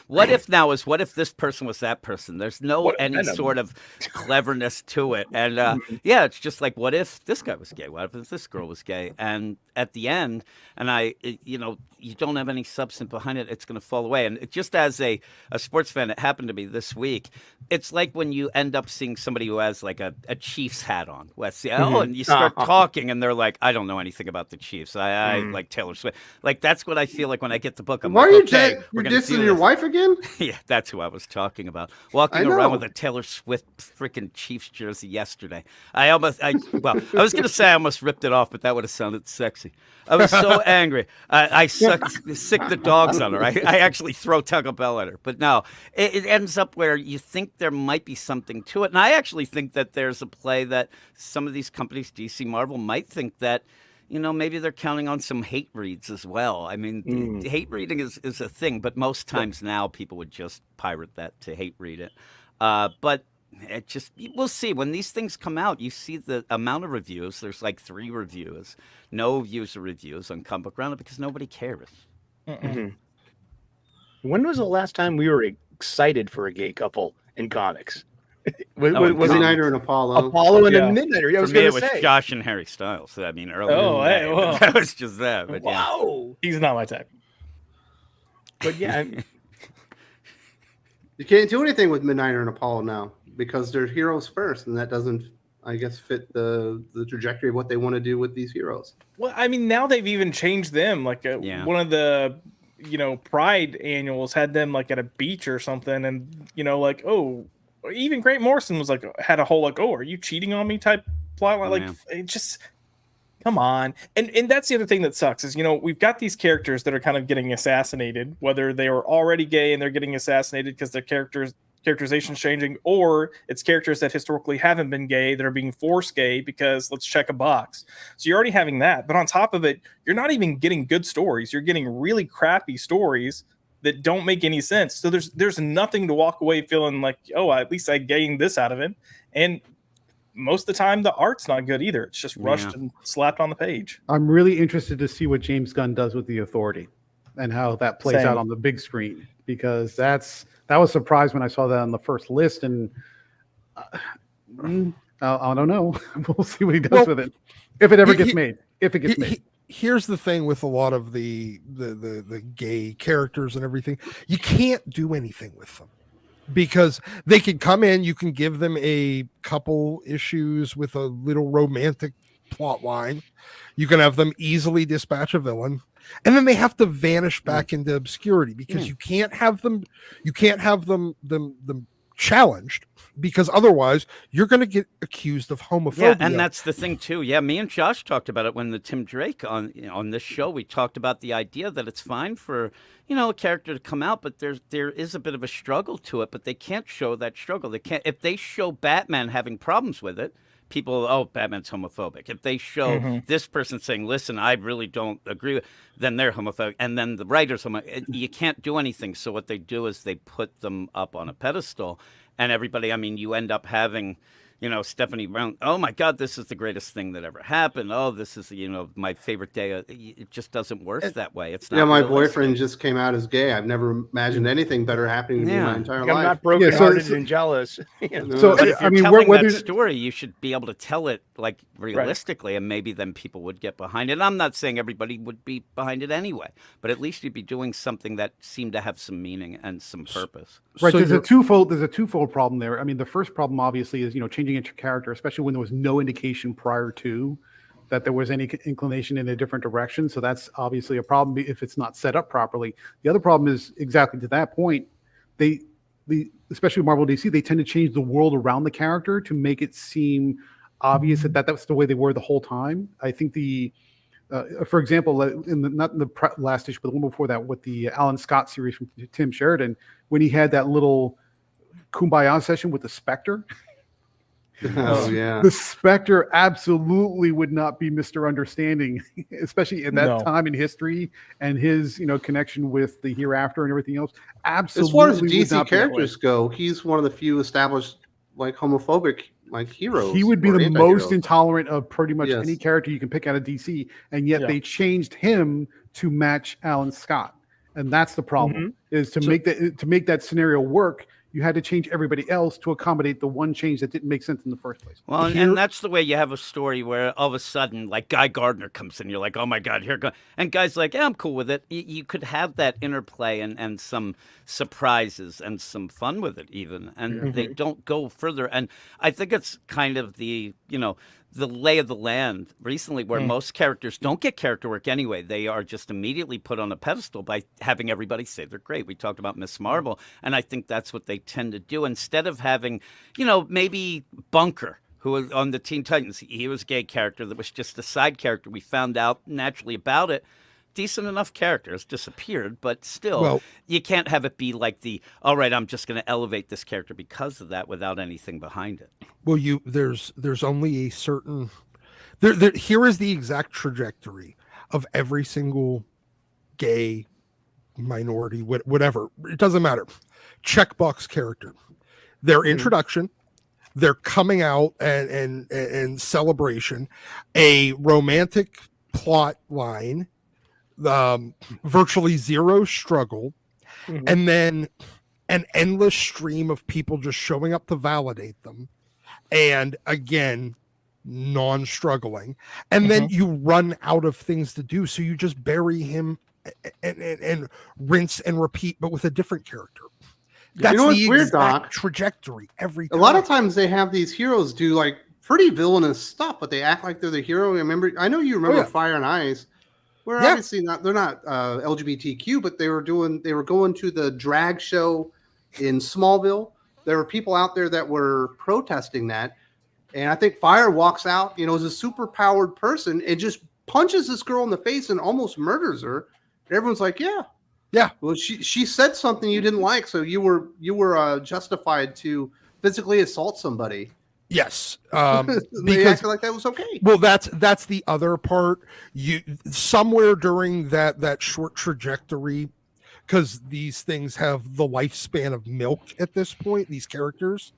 What if now is what if this person was that person. There's no any sort of cleverness to it. And yeah, it's just like, what if this guy was gay, what if this girl was gay, and at the end, and you don't have any substance behind it, it's going to fall away. And it, just as a sports fan, it happened to me this week. It's like when you end up seeing somebody who has like a Chiefs hat on, and you start talking, and they're like, I don't know anything about the Chiefs. I like Taylor Swift. Like, that's what I feel like when I get the book. Why are you you're dissing your wife again? Yeah, that's who I was talking about. Walking around with a Taylor Swift freaking Chiefs jersey yesterday. I was going to say I almost ripped it off, but that would have sounded sexy. I was so angry. I sick the dogs on her. I actually throw Taco Bell at her. But no, it ends up where you think there might be something to it. And I actually think that there's a play that some of these companies, DC, Marvel, might think that, maybe they're counting on some hate reads as well. I mean, hate reading is a thing, but most times now people would just pirate that to hate read it. But we'll see. When these things come out, you see the amount of reviews. There's like 3 reviews, no user reviews on Comic Book Round-Up because nobody cares. Mm-hmm. When was the last time we were excited for a gay couple in comics? Was it Midnighter and Apollo? Apollo and a Midnighter. Yeah, for me, it was Josh and Harry Styles. I mean, earlier. Oh, hey, well. That was just that. But wow, he's not my type. But yeah, you can't do anything with Midnighter and Apollo now because they're heroes first, and that doesn't, I guess, fit the trajectory of what they want to do with these heroes. Well, I mean, now they've even changed them. Like one of the Pride annuals had them like at a beach or something, and even Grant Morrison was like, had a whole like, oh, are you cheating on me type plot line. Like, it just, come on. And that's the other thing that sucks is, we've got these characters that are kind of getting assassinated, whether they were already gay and they're getting assassinated because their characters characterization's changing, or it's characters that historically haven't been gay that are being forced gay because let's check a box. So you're already having that, but on top of it, you're not even getting good stories. You're getting really crappy stories that don't make any sense. So there's nothing to walk away feeling like, oh, at least I gained this out of it. And most of the time, the art's not good either. It's just rushed and slapped on the page. I'm really interested to see what James Gunn does with The Authority and how that plays Same. out on the big screen, because that was surprised when I saw that on the first list, and I don't know. We'll see what he does with it if it ever gets made. If it gets made. Here's the thing with a lot of the gay characters and everything, you can't do anything with them because they can come in, you can give them a couple issues with a little romantic plot line, you can have them easily dispatch a villain, and then they have to vanish back into obscurity because you can't have them challenged, because otherwise you're going to get accused of homophobia. Yeah, and that's the thing too. Yeah, me and Josh talked about it when the Tim Drake on this show. We talked about the idea that it's fine for a character to come out, but there is a bit of a struggle to it. But they can't show that struggle. They can't if they show Batman having problems with it. People, oh, Batman's homophobic. If they show this person saying, "Listen, I really don't agree," then they're homophobic, and then the writer's homophobic. You can't do anything. So what they do is they put them up on a pedestal, and everybody. I mean, you end up having, Stephanie Brown. Oh my God, this is the greatest thing that ever happened. Oh, this is my favorite day. It just doesn't work that way. It's not. Yeah, my realistic. boyfriend just came out as gay. I've never imagined anything better happening to me in my entire I'm life. not broken-hearted and jealous. So But if you're telling that story, you should be able to tell it like realistically, and maybe then people would get behind it. And I'm not saying everybody would be behind it anyway, but at least you'd be doing something that seemed to have some meaning and some purpose. Right. So There's a twofold problem there. I mean, the first problem obviously is changing into character, especially when there was no indication prior to that there was any inclination in a different direction. So that's obviously a problem if it's not set up properly. The other problem is exactly to that point. Especially Marvel DC, they tend to change the world around the character to make it seem obvious that was the way they were the whole time. I think for example, not in the last issue, but the one before that with the Alan Scott series from Tim Sheridan, when he had that little kumbaya session with the Spectre. Oh yeah, The Spectre absolutely would not be Mr. Understanding, especially in that time in history and his connection with the hereafter and everything else. Absolutely. as far as DC characters go, he's one of the few established homophobic heroes. He would be or the anti-heroes. most intolerant of pretty much Yes. any character you can pick out of DC, and yet they changed him to match Alan Scott, and that's the problem. Is to make that scenario work, you had to change everybody else to accommodate the one change that didn't make sense in the first place. Well, and that's the way you have a story where all of a sudden, like Guy Gardner comes in, you're like, oh my God, here goes. And Guy's like, yeah, I'm cool with it. You could have that interplay and some surprises and some fun with it even. And they don't go further. And I think it's kind of the lay of the land recently where most characters don't get character work anyway. They are just immediately put on a pedestal by having everybody say they're great. We talked about Miss Marvel, and I think that's what they tend to do. Instead of having, maybe Bunker, who was on the Teen Titans, he was a gay character that was just a side character. We found out naturally about it. Decent enough character has disappeared, but still, you can't have it be like all right, I'm just going to elevate this character because of that without anything behind it. Well, there's only a certain here is the exact trajectory of every single gay minority, whatever, it doesn't matter, checkbox character, their introduction, their coming out and celebration, a romantic plot line, virtually zero struggle, and then an endless stream of people just showing up to validate them, and again non-struggling, and then you run out of things to do, so you just bury him and rinse and repeat, but with a different character. That's the weird, exact Doc? trajectory every time. A lot of times they have these heroes do pretty villainous stuff, but they act like they're the hero. I know you remember Fire and Ice. We're obviously they're not LGBTQ, but they were going to the drag show in Smallville. There were people out there that were protesting that. And I think Fire walks out, as a super powered person and just punches this girl in the face and almost murders her. And everyone's like, yeah, Yeah. Well, she said something you didn't like, so you were justified to physically assault somebody. Yes. They Because acted like that was okay. well, that's the other part. You somewhere during that short trajectory, because these things have the lifespan of milk at this point, these characters.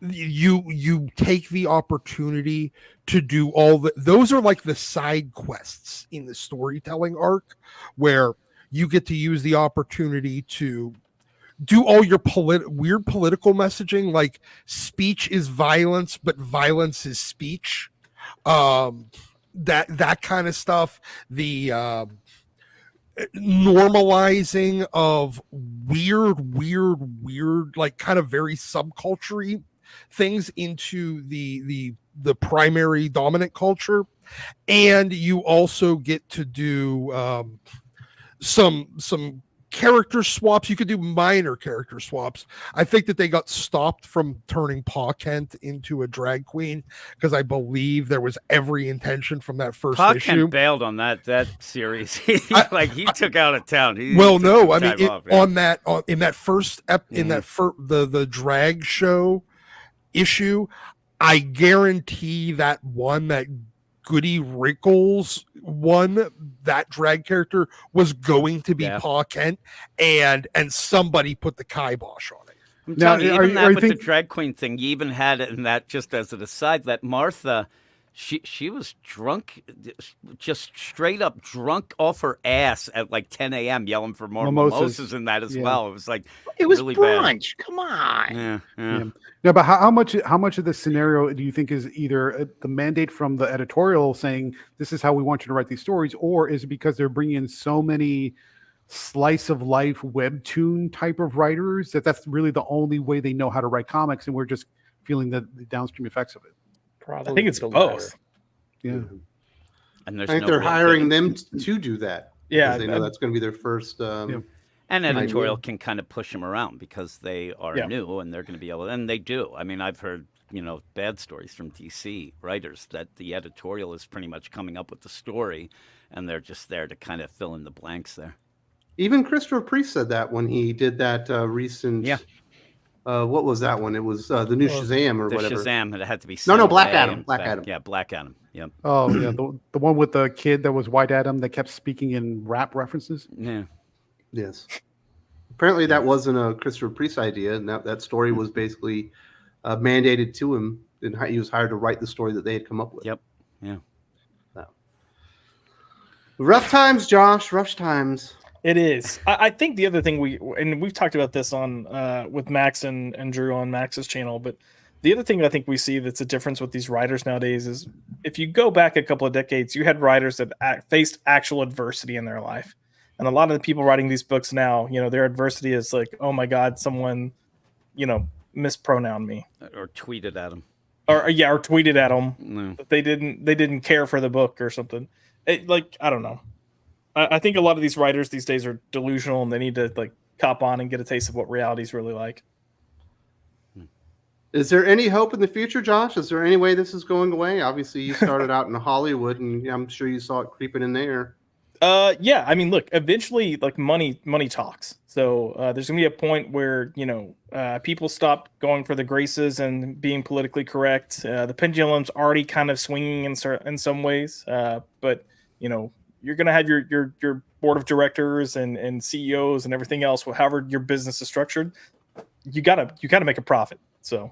You take the opportunity to do those are like the side quests in the storytelling arc, where you get to use the opportunity to do all your weird political messaging, like speech is violence but violence is speech, that kind of stuff. The normalizing of weird, like kind of very subculture things into the primary dominant culture. And you also get to do some character swaps. You could do minor character swaps. I think that they got stopped from turning Pa Kent into a drag queen because I believe there was every intention from that first Pa issue. Kent bailed on that series. He took out of town. In that first the drag show issue, I guarantee that Goody Wrinkles one, that drag character was going to be Pa Kent, and somebody put the kibosh on it. I'm telling you, even that with the drag queen thing, you even had it in that, just as an aside, that Martha, she was drunk, just straight up drunk off her ass at like 10 a.m. yelling for more mimosas in that as well. It was like, it was really brunch. Bad. Come on. Yeah. No, but how much of this scenario do you think is either the mandate from the editorial saying this is how we want you to write these stories, or is it because they're bringing in so many slice of life webtoon type of writers that's really the only way they know how to write comics, and we're just feeling the downstream effects of it? Probably. I think it's both. Yeah. And I think they're hiring them to do that. Yeah. They know that's going to be their first. And Editorial can kind of push them around because they are new and they're going to be able, and they do. I mean, I've heard, bad stories from DC writers that the Editorial is pretty much coming up with the story and they're just there to kind of fill in the blanks there. Even Christopher Priest said that when he did that recent. Yeah. What was that one? It was the new Shazam or whatever. Shazam. It had to be. Black Adam. Black Adam. Yeah, Black Adam. Yep. Oh, yeah. The one with the kid that was White Adam that kept speaking in rap references. Yeah. Yes. Apparently, that wasn't a Christopher Priest idea, and that story was basically mandated to him, and he was hired to write the story that they had come up with. Yep. Yeah. So. Rough times, Josh. Rough times. It is. I think the other thing we've talked about this on with Max and Drew on Max's channel, but the other thing I think we see that's a difference with these writers nowadays is if you go back a couple of decades, you had writers that faced actual adversity in their life. And a lot of the people writing these books now, their adversity is like, oh my God, someone, mispronounced me. Or tweeted at them. Or tweeted at them. No. But they didn't care for the book or something. I don't know. I think a lot of these writers these days are delusional and they need to cop on and get a taste of what reality is really like. Is there any hope in the future, Josh? Is there any way this is going away? Obviously, you started out in Hollywood, and I'm sure you saw it creeping in there. Yeah. I mean, look, eventually, money talks. So there's gonna be a point where people stop going for the graces and being politically correct. The pendulum's already kind of swinging in some ways, but you're gonna have your board of directors and CEOs and everything else. However your business is structured, you gotta make a profit. So.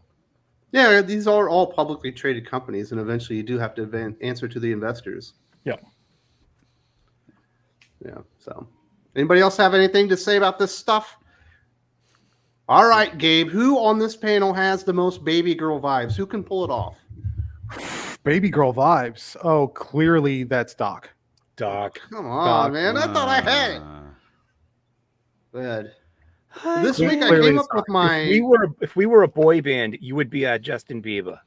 Yeah, these are all publicly traded companies, and eventually you do have to answer to the investors. Yeah. Yeah. So, anybody else have anything to say about this stuff? All right, Gabe. Who on this panel has the most Babygirl vibes? Who can pull it off? Babygirl vibes. Oh, clearly that's Doc. Doc. Come on, man. I thought I had it. Good. This week I came up with my. If we were a boy band, you would be Justin Bieber.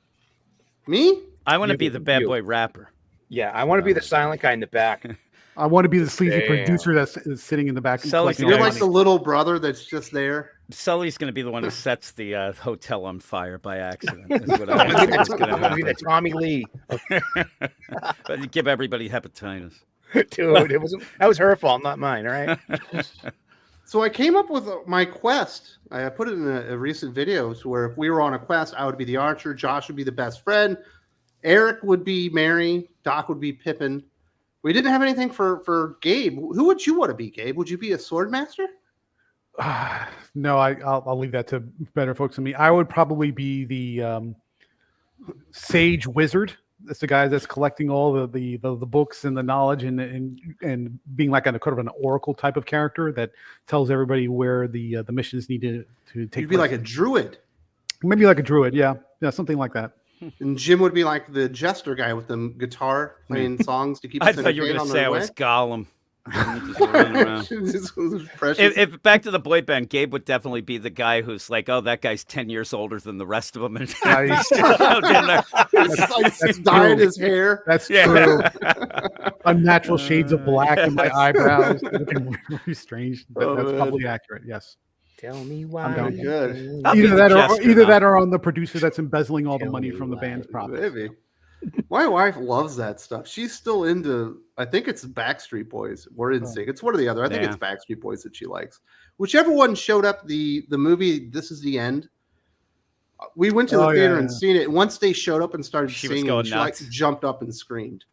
Me? I want to be the bad boy rapper. Yeah, I want to be the silent guy in the back. I want to be the sleazy producer that's sitting in the back. You're like the little brother that's just there. Sully's going to be the one who sets the hotel on fire by accident. Is what I think is going to happen. Be the Tommy Lee. But you give everybody hepatitis. Dude, that was her fault, not mine. All right. So I came up with my quest. I put it in a recent video where if we were on a quest, I would be the archer, Josh would be the best friend, Eric would be Mary, Doc would be Pippin. We didn't have anything for Gabe. Who would you want to be, Gabe? Would you be a sword master? No, I'll leave that to better folks than me. I would probably be the sage wizard. That's the guy that's collecting all the books and the knowledge and being like a kind of an oracle type of character that tells everybody where the missions need to take. You'd be place. like a druid. Maybe like a druid, yeah, something like that. And Jim would be like the jester guy with the guitar playing songs to keep us I thought you were entertained going to on say their I way. was Gollum. Just running around. If back to the boy band, Gabe would definitely be the guy who's like, "Oh, that guy's 10 years older than the rest of them," and Nice. He's dying his hair. That's Yeah. true. Unnatural shades of black in my eyebrows. Looking really strange. But that's man. probably accurate. Yes. Tell me why. I'm down. Good. I'll be Either the that, jester either now. that, or on the producer that's embezzling all the Tell money me from the why. band's profits. Maybe. My wife loves that stuff. She's still into, I think it's Backstreet Boys or NSYNC. It's one or the other. I think Yeah. it's Backstreet Boys that she likes. Whichever one showed up, the movie This Is the End. We went to the theater and seen it. Once they showed up and started She was singing, going she nuts. like jumped up and screamed.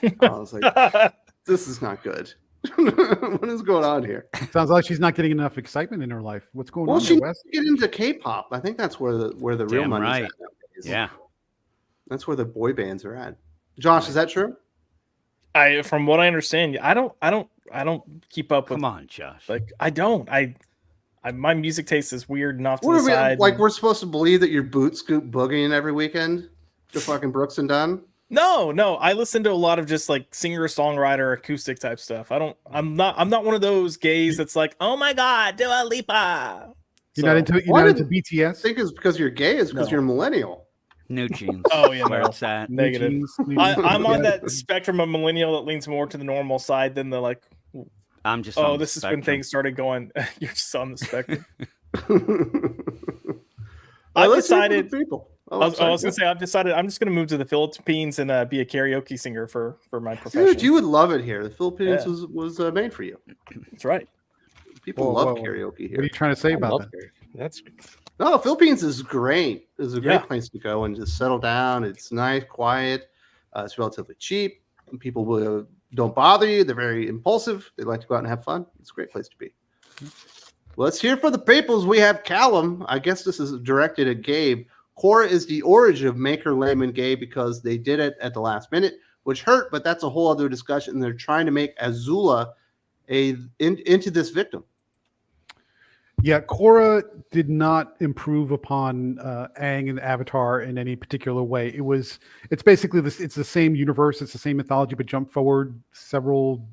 I was like, this is not good. What is going on here? Sounds like she's not getting enough excitement in her life. What's going Well, on she there, needs Wes? to get into K-pop. I think that's where the real Damn money's right. at nowadays. Yeah. That's where the boy bands are at. Josh, is that true? From what I understand, I don't keep up with. Come on, Josh. Like I don't. I my music taste is weird enough to What the are we, side. like we're supposed to believe that you're boot scoop boogieing every weekend to fucking Brooks and Dunn? No. I listen to a lot of just like singer songwriter acoustic type stuff. I'm not one of those gays that's like, oh my god, Dua Lipa. You're not into Why BTS? I think it's because you're gay. It's because No. you're a millennial. New jeans. Oh yeah, Where no. it's at. Negative. New I'm on jeans. that spectrum of millennial that leans more to the normal side than the like. I'm just. Oh, on the this is when spectrum. things started going. You're just on the spectrum. Well, I've let's hear from decided. the people. I was gonna say I've decided I'm just gonna move to the Philippines and be a karaoke singer for my profession. Dude, you would love it here. The Philippines Yeah. was made for you. That's right. People Whoa, love whoa. karaoke What are you here. trying to say about that? That's No, Philippines is great. It's a great Yeah. place to go and just settle down. It's nice, quiet. It's relatively cheap. And people don't bother you. They're very impulsive. They like to go out and have fun. It's a great place to be. Let's hear for the peoples. We have Callum. I guess this is directed at Gabe. Korra is the origin of Maker, Lame, and Gay because they did it at the last minute, which hurt, but that's a whole other discussion. They're trying to make Azula into this victim. Yeah, Korra did not improve upon Aang and Avatar in any particular way. It's basically this. It's the same universe. It's the same mythology, but jump forward several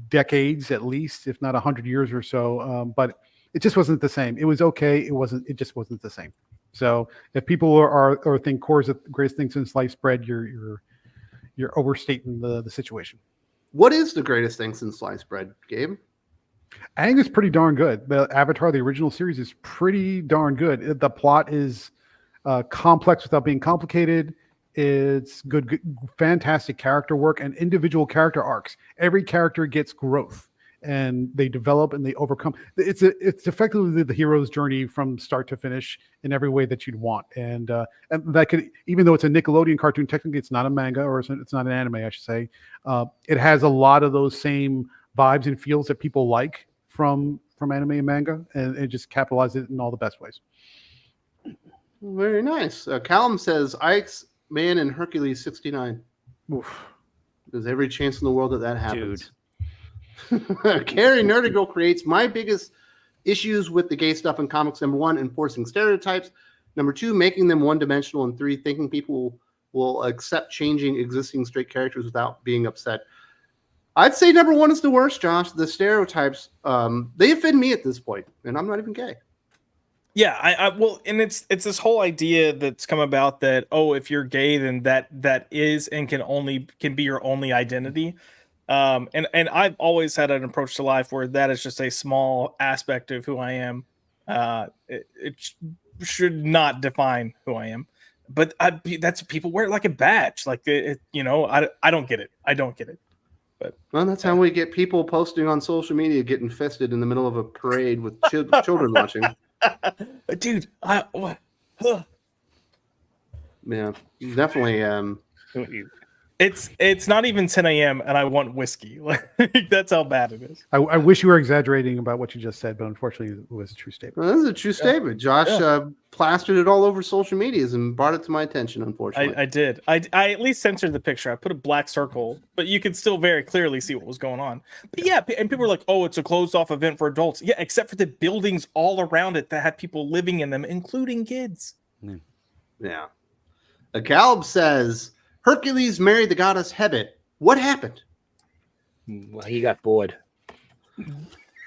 decades at least, if not 100 years or so. But it just wasn't the same. It was okay. It just wasn't the same. So if people are think Korra's the greatest thing since sliced bread, you're overstating the situation. What is the greatest thing since sliced bread, Gabe? Aang is pretty darn good. The Avatar, the original series, is pretty darn good. The plot is complex without being complicated. It's good, fantastic character work and individual character arcs. Every character gets growth, and they develop and they overcome. It's effectively the hero's journey from start to finish in every way that you'd want. And that could, even though it's a Nickelodeon cartoon, technically it's not a manga or it's not an anime, I should say. It has a lot of those same vibes and feels that people like from anime and manga, and it just capitalizes it in all the best ways. Very nice. Callum says Ike's Man and Hercules 69. Oof. There's every chance in the world that happens. Carrie Nerdigirl creates my biggest issues with the gay stuff in comics. Number 1, enforcing stereotypes. Number 2, making them one-dimensional. And 3, thinking people will accept changing existing straight characters without being upset. I'd say number 1 is the worst, Josh. The stereotypes, they offend me at this point, and I'm not even gay. Yeah, I well, and it's this whole idea that's come about that, oh, if you're gay, then that is and can be your only identity. And I've always had an approach to life where that is just a small aspect of who I am. It should not define who I am. But that's people wear it like a badge. Like I don't get it. I don't get it. But Well, that's how we get people posting on social media getting fisted in the middle of a parade with children watching. dude, what? Yeah, definitely. It's not even 10 a.m. and I want whiskey. Like, that's how bad it is. I wish you were exaggerating about what you just said, but unfortunately, it was a true statement. Well, this is a true statement. Josh plastered it all over social medias and brought it to my attention. Unfortunately, I did. I at least censored the picture. I put a black circle, but you could still very clearly see what was going on. But yeah, and people were like, "Oh, it's a closed-off event for adults." Yeah, except for the buildings all around it that had people living in them, including kids. Yeah. Galb says Hercules married the goddess Hebet. What happened? Well, he got bored.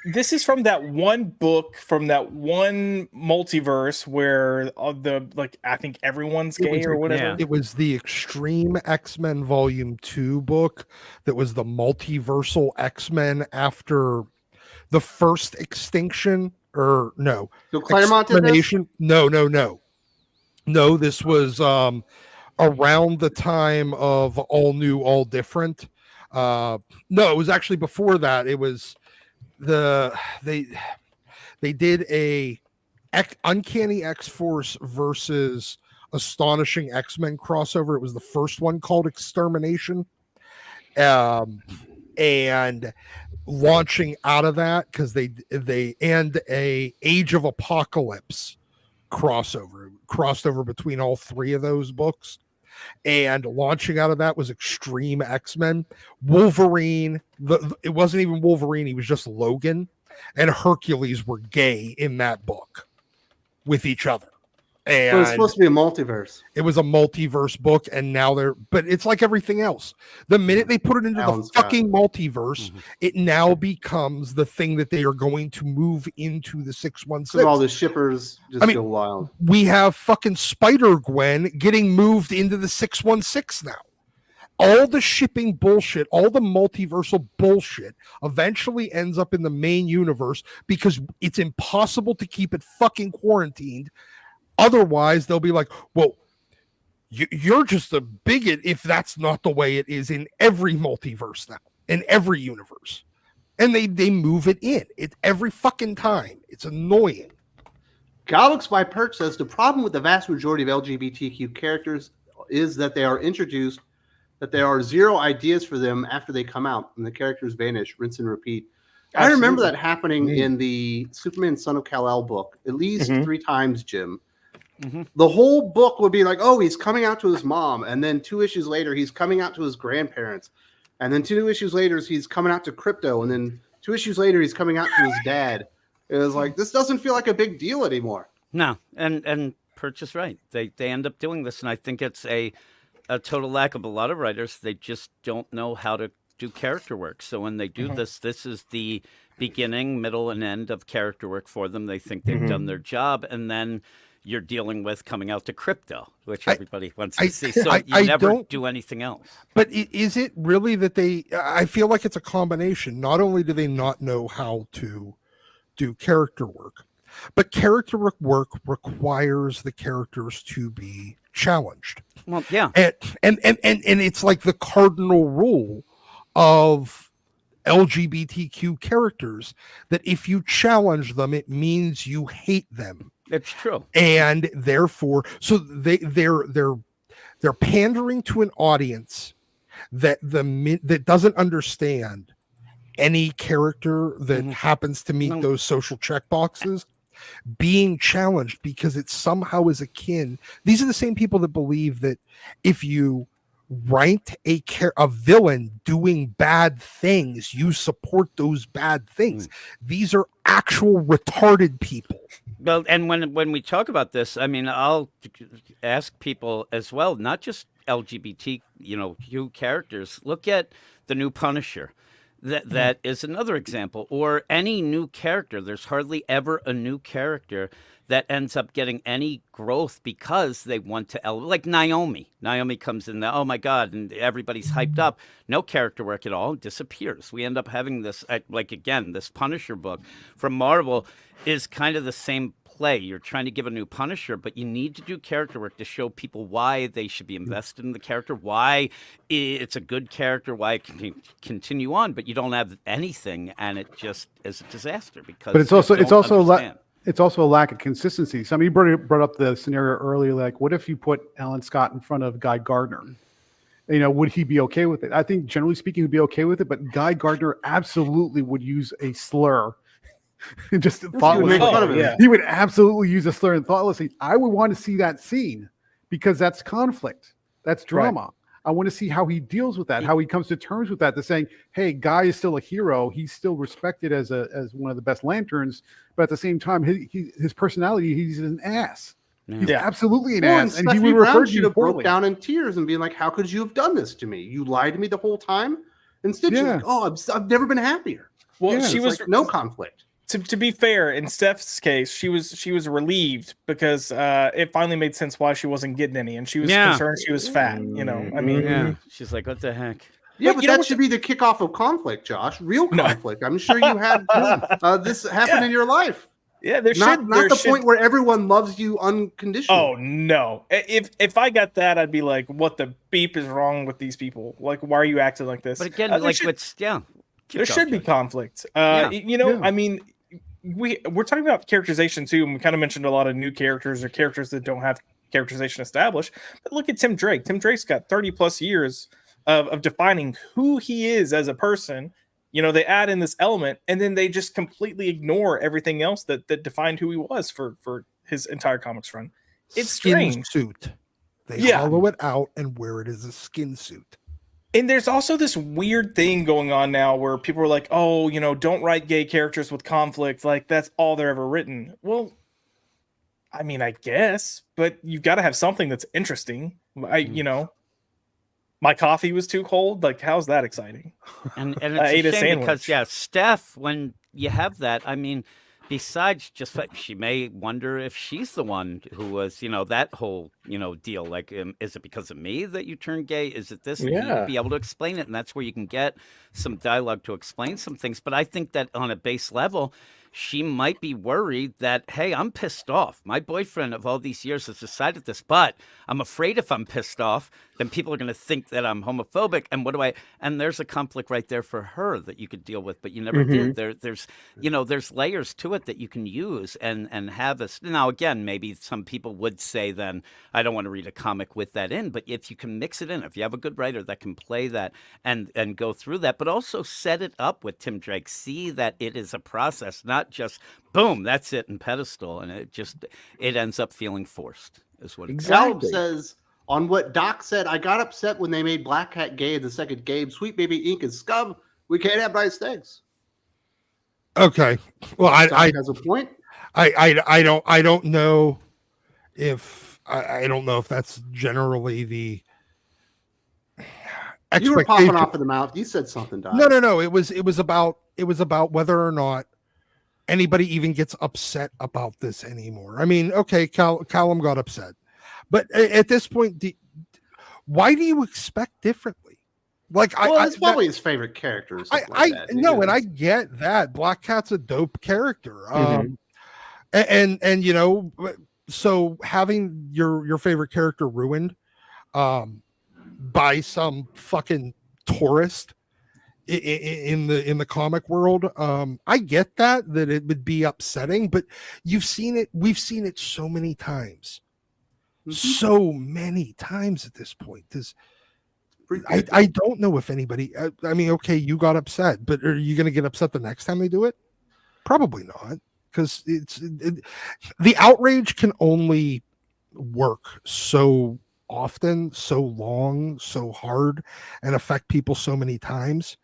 This is from that one book from that one multiverse where I think everyone's gay or whatever. Yeah. It was the Extreme X-Men Volume 2 book that was the multiversal X-Men after the first extinction, or no. So Claremont did this? Extermination. No, this was around the time of All New, All Different. No, it was actually before that. It was they did a Uncanny X-Force versus Astonishing X-Men crossover. It was the first one called Extermination. And launching out of that, because they and a Age of Apocalypse crossed over between all three of those books, and launching out of that was Extreme X-Men. Wolverine, it wasn't even Wolverine, he was just Logan, and Hercules were gay in that book with each other. And So it's supposed to be a multiverse. it was a multiverse book, and now but it's like everything else. The minute they put it into Alan the Scott. fucking multiverse, it now becomes the thing that they are going to move into the 616. So all the shippers just I mean, go wild. We have fucking Spider-Gwen getting moved into the 616 now. All the shipping bullshit, all the multiversal bullshit eventually ends up in the main universe because it's impossible to keep it fucking quarantined. Otherwise, they'll be like, well, you're just a bigot if that's not the way it is in every multiverse now, in every universe. And they move it in. It's every fucking time. It's annoying. Galax by Perch says the problem with the vast majority of LGBTQ characters is that they are introduced, that there are zero ideas for them after they come out, and the characters vanish, rinse and repeat. I remember that happening in the Superman Son of Kal-El book at least 3 times, Jim. The whole book would be like, oh, he's coming out to his mom, and then 2 issues later, he's coming out to his grandparents, and then 2 issues later, he's coming out to Crypto, and then 2 issues later, he's coming out to his dad. It was like, this doesn't feel like a big deal anymore. No, and Perch is right. They end up doing this, and I think it's a total lack of a lot of writers. They just don't know how to do character work. So when they do this is the beginning, middle, and end of character work for them. They think they've done their job, and then you're dealing with coming out to Crypto, which everybody wants to see. So you never do anything else. But is it really that I feel like it's a combination. Not only do they not know how to do character work, but character work requires the characters to be challenged. Well, yeah. And it's like the cardinal rule of LGBTQ characters that if you challenge them, it means you hate them. It's true. And therefore, so they're pandering to an audience that that doesn't understand any character that happens to meet those social check boxes being challenged because it somehow is akin. These are the same people that believe that if you ranked a villain doing bad things, you support those bad things. These are actual retarded people. Well, and when we talk about this, I mean, I'll ask people as well, not just LGBT, characters. Look at the new Punisher. That is another example. Or any new character. There's hardly ever a new character that ends up getting any growth because they want to like Naomi. Naomi comes in there, oh my God, and everybody's hyped up. No character work at all, disappears. We end up having this, this Punisher book from Marvel is kind of the same play. You're trying to give a new Punisher, but you need to do character work to show people why they should be invested in the character, why it's a good character, why it can continue on. But you don't have anything, and it just is a disaster because. But it's you also don't understand. it's also a lack of consistency. Somebody brought up the scenario earlier, like what if you put Alan Scott in front of Guy Gardner? Would he be okay with it? I think generally speaking, he'd be okay with it, but Guy Gardner absolutely would use a slur. Just thoughtlessly. He would absolutely use a slur and thoughtlessly. I would want to see that scene because that's conflict. That's drama. Right. I want to see how he deals with that, how he comes to terms with that. To saying, hey, Guy is still a hero. He's still respected as one of the best Lanterns, but at the same time, his personality, he's an ass. He's absolutely an ass, and he would refer to you broke down in tears and being like, "How could you have done this to me? You lied to me the whole time." Instead, she's like, "Oh, I've never been happier." Well, she was like, no conflict. To be fair, in Steph's case, she was relieved because it finally made sense why she wasn't getting any, and she was concerned she was fat. I mean, she's like, "What the heck." Yeah, but that should be the kickoff of conflict, Josh. Real conflict. I'm sure you had this happen in your life. Yeah, there not should not the point where everyone loves you unconditionally. Oh no! If I got that, I'd be like, "What the beep is wrong with these people? Like, why are you acting like this?" But again, there should be conflict. I mean, we're talking about characterization too, and we kind of mentioned a lot of new characters or characters that don't have characterization established. But look at Tim Drake. Tim Drake's got 30+ years of defining who he is as a person. They add in this element, and then they just completely ignore everything else that defined who he was for his entire comics run. It's strange. Suit. They hollow it out and wear it as a skin suit. And there's also this weird thing going on now where people are like, "Oh, don't write gay characters with conflict. Like that's all they're ever written." Well, I mean, I guess, but you've got to have something that's interesting. My coffee was too cold. Like, how's that exciting? And it's a shame because Steph, when you have that, I mean, besides just like she may wonder if she's the one who was, that whole, deal. Like, is it because of me that you turned gay? Is it this? Yeah. You'd be able to explain it, and that's where you can get some dialogue to explain some things. But I think that on a base level, she might be worried that, hey, I'm pissed off. My boyfriend of all these years has decided this, but I'm afraid if I'm pissed off, then people are going to think that I'm homophobic. And and there's a conflict right there for her that you could deal with, but you never did. There's layers to it that you can use and have this. Now, again, maybe some people would say then, I don't want to read a comic with that in, but if you can mix it in, if you have a good writer that can play that and go through that, but also set it up with Tim Drake, see that it is a process, not just boom, that's it and pedestal, and it ends up feeling forced is what Exactly. Says on what Doc said, I got upset when they made Black Cat gay in the second Gabe. Sweet Baby Inc. is scum. We can't have nice things. Okay. Well, I has a point. I don't know if that's generally the expectation. You were popping off in the mouth. You said something, Doc. No. It was about whether or not anybody even gets upset about this anymore. I mean, okay, Callum got upset, but at this point, why do you expect differently? Like, it's probably his favorite character. I get that Black Cat's a dope character. And so having your favorite character ruined, by some fucking tourist in the comic world, I get that it would be upsetting, but we've seen it so many times. So many times at this point. I don't know if anybody, I mean, okay, you got upset, but are you going to get upset the next time they do it? Probably not, because the outrage can only work so often, so long, so hard, and affect people so many times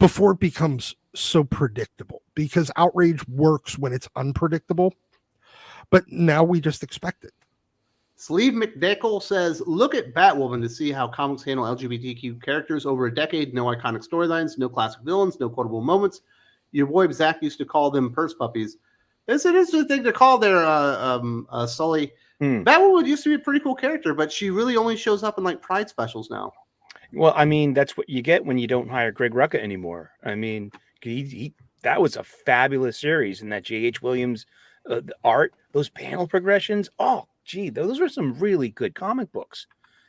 before it becomes so predictable, because outrage works when it's unpredictable, but now we just expect it. Sleeve McDackle says, look at Batwoman to see how comics handle LGBTQ characters over a decade. No iconic storylines, no classic villains, no quotable moments. Your boy Zach used to call them purse puppies. It's an interesting thing to call their Sully. Batwoman used to be a pretty cool character, but she really only shows up in like Pride specials now. Well, I mean, that's what you get when you don't hire Greg Rucka anymore. I mean, that was a fabulous series in that J.H. Williams the art, those panel progressions. Oh, gee, those were some really good comic books.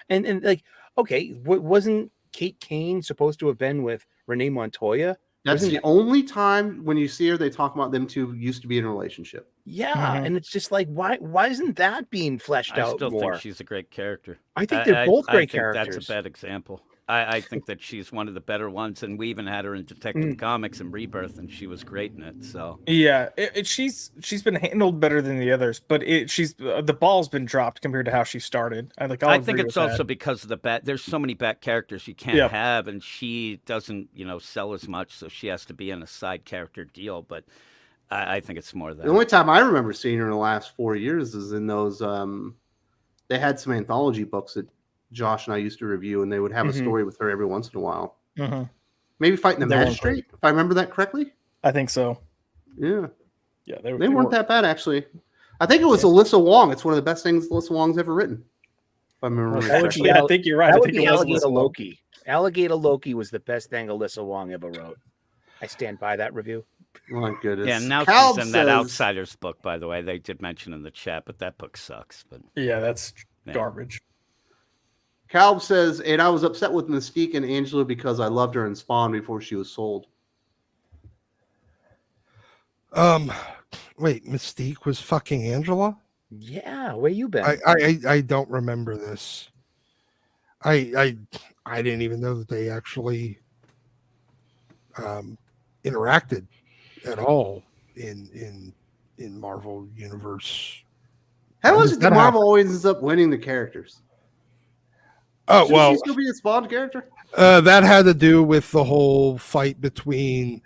And like, okay, wasn't Kate Kane supposed to have been with Renee Montoya? That's Wasn't the only time when you see her, they talk about them two used to be in a relationship. Yeah, and it's just like, why isn't that being fleshed I out still more? think she's a great character. I think they're both great think characters. That's a bad example. I think that she's one of the better ones, and we even had her in Detective Comics and Rebirth, and she was great in it. So Yeah, she's been handled better than the others, but the ball's been dropped compared to how she started. I think it's also because of the bat. There's so many bat characters you can't have, and she doesn't, sell as much, so she has to be in a side character deal. But I think it's more that. The only time I remember seeing her in the last 4 years is in those. They had some anthology books that Josh and I used to review, and they would have a story with her every once in a while. Maybe Fighting the Magistrate, if I remember that correctly. I think so. Yeah. Yeah, they weren't that bad, actually. I think it was Alyssa Wong. It's one of the best things Alyssa Wong's ever written. If I remember correctly. I think you're right. That I would think be it was Alligator Alyssa Wong. Loki. Alligator Loki was the best thing Alyssa Wong ever wrote. I stand by that review. My goodness. Yeah, now Calb she's in that says- Outsiders book, by the way. They did mention in the chat, but that book sucks. But Yeah, that's garbage. Calb says, and I was upset with Mystique and Angela because I loved her in Spawn before she was sold. Wait, Mystique was fucking Angela? Yeah, where you been? I don't remember this. I didn't even know that they actually interacted at all in Marvel Universe. How When is does it that that Marvel always ends up winning the characters? Oh, Shouldn't well, she still be a Spawn character? that had to do with the whole fight between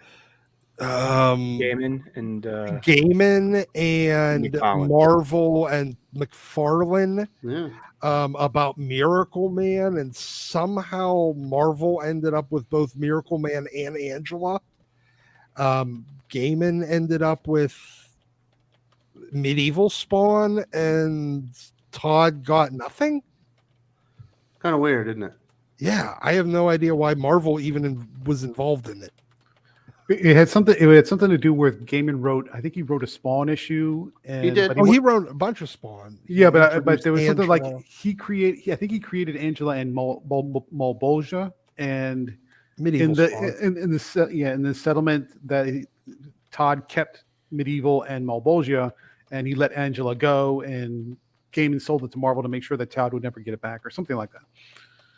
Gaiman and Gaiman and McFarlane. Marvel and McFarlane Yeah. about Miracle Man, and somehow Marvel ended up with both Miracle Man and Angela. Gaiman ended up with Medieval Spawn, and Todd got nothing. Kind of weird, isn't it? Yeah, I have no idea why Marvel even was involved in it. It had something. It had something to do with Gaiman wrote. I think he wrote a Spawn issue. And, He did. but Oh, he wrote a bunch of Spawn. Yeah, but introduced there was something like Angela. he created. I think he created Angela and Malbolgia, and Medieval in the Spawn. in the settlement that Todd kept Medieval and Malbolgia, and he let Angela go, and Gaiman sold it to Marvel to make sure that Todd would never get it back, or something like that.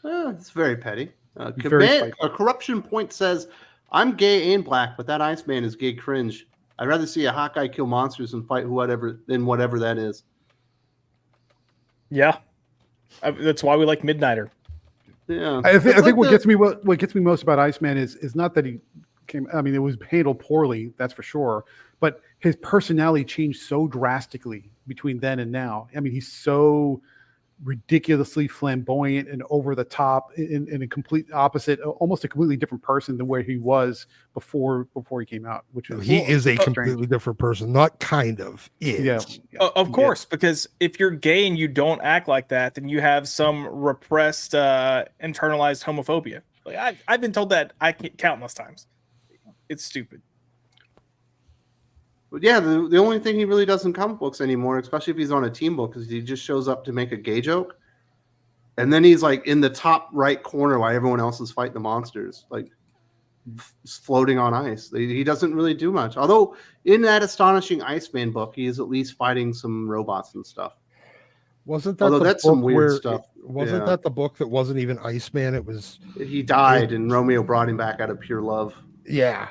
Well, it's very petty. Very spiteful. A corruption point says, I'm gay and black, but that Iceman is gay cringe. I'd rather see a Hawkeye kill monsters and fight whatever that is. Yeah, that's why we like Midnighter. Yeah, I think like what gets me most about Iceman is not that he came. I mean, it was handled poorly, that's for sure. But his personality changed so drastically between then and now. I mean, he's so ridiculously flamboyant and over the top in a complete opposite, almost a completely different person than where he was before he came out. Which is He is a strange. completely different person, not kind of. Is. Yeah. Of course, because if you're gay and you don't act like that, then you have some repressed, internalized homophobia. Like I've been told that countless times. It's stupid. But yeah, the only thing he really does in comic books anymore, especially if he's on a team book, is he just shows up to make a gay joke. And then he's like in the top right corner while everyone else is fighting the monsters, like floating on ice. He doesn't really do much. Although in that Astonishing Iceman book, he is at least fighting some robots and stuff. Wasn't that Although the that's book some weird where stuff. Wasn't Yeah. that the book that wasn't even Iceman? It was. He died and Romeo brought him back out of pure love. Yeah.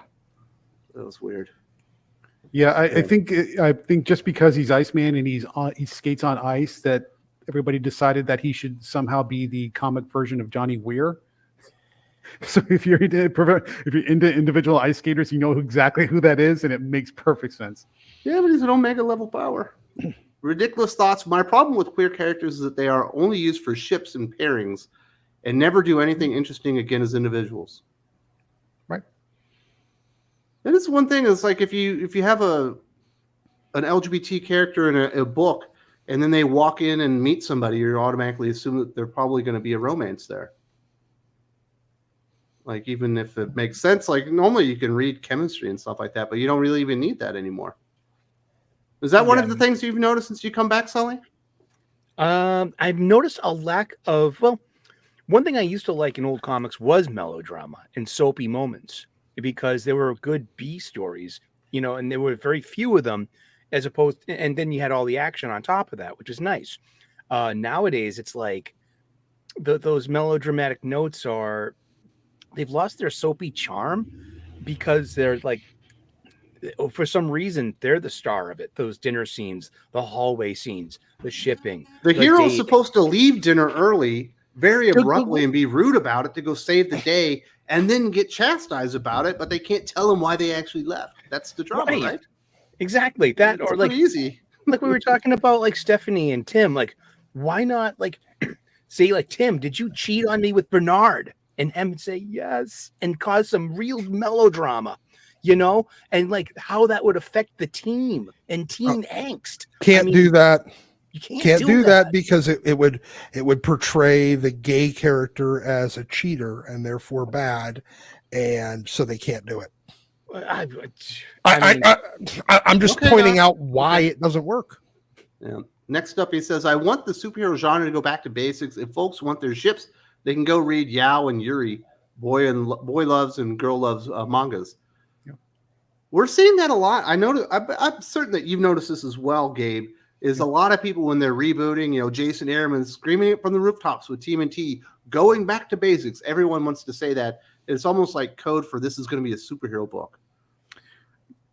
That was weird. Yeah, I think just because he's Iceman and he skates on ice, that everybody decided that he should somehow be the comic version of Johnny Weir. So if you're into individual ice skaters, you know exactly who that is, and it makes perfect sense. Yeah, but he's an Omega level power. Ridiculous thoughts. My problem with queer characters is that they are only used for ships and pairings and never do anything interesting again as individuals. Right. That is one thing. It's like if you have an LGBT character in a book and then they walk in and meet somebody, you automatically assume that they're probably going to be a romance there. Like even if it makes sense, like normally you can read chemistry and stuff like that, but you don't really even need that anymore. Is that one Yeah. of the things you've noticed since you come back, Sully? I've noticed a lack of, well, one thing I used to like in old comics was melodrama and soapy moments because there were good B stories, you know, and there were very few of them as opposed, and then you had all the action on top of that, which is nice. Nowadays, it's like those melodramatic notes they've lost their soapy charm because they're like, for some reason, they're the star of it. Those dinner scenes, the hallway scenes, the shipping. The hero's dating. supposed to leave dinner early, very abruptly, and be rude about it to go save the day, and then get chastised about it, but they can't tell him why they actually left. That's the drama, right? Exactly. That, It's or like easy. like we were talking about, like Stephanie and Tim. Like, why not like say like, Tim, did you cheat on me with Bernard? And him say yes, and cause some real melodrama, you know, and like how that would affect the team and teen angst. Can't do that. You Can't do that because it would portray the gay character as a cheater and therefore bad, and so they can't do it. I'm just pointing out why it doesn't work. Yeah. Next up, he says, I want the superhero genre to go back to basics. If folks want their ships, they can go read Yao and Yuri, boy loves and girl loves mangas. Yeah. We're seeing that a lot. I'm certain that you've noticed this as well, Gabe. Is a lot of people when they're rebooting, you know, Jason Aaronman screaming it from the rooftops with TMNT, going back to basics. Everyone wants to say that. It's almost like code for this is going to be a superhero book.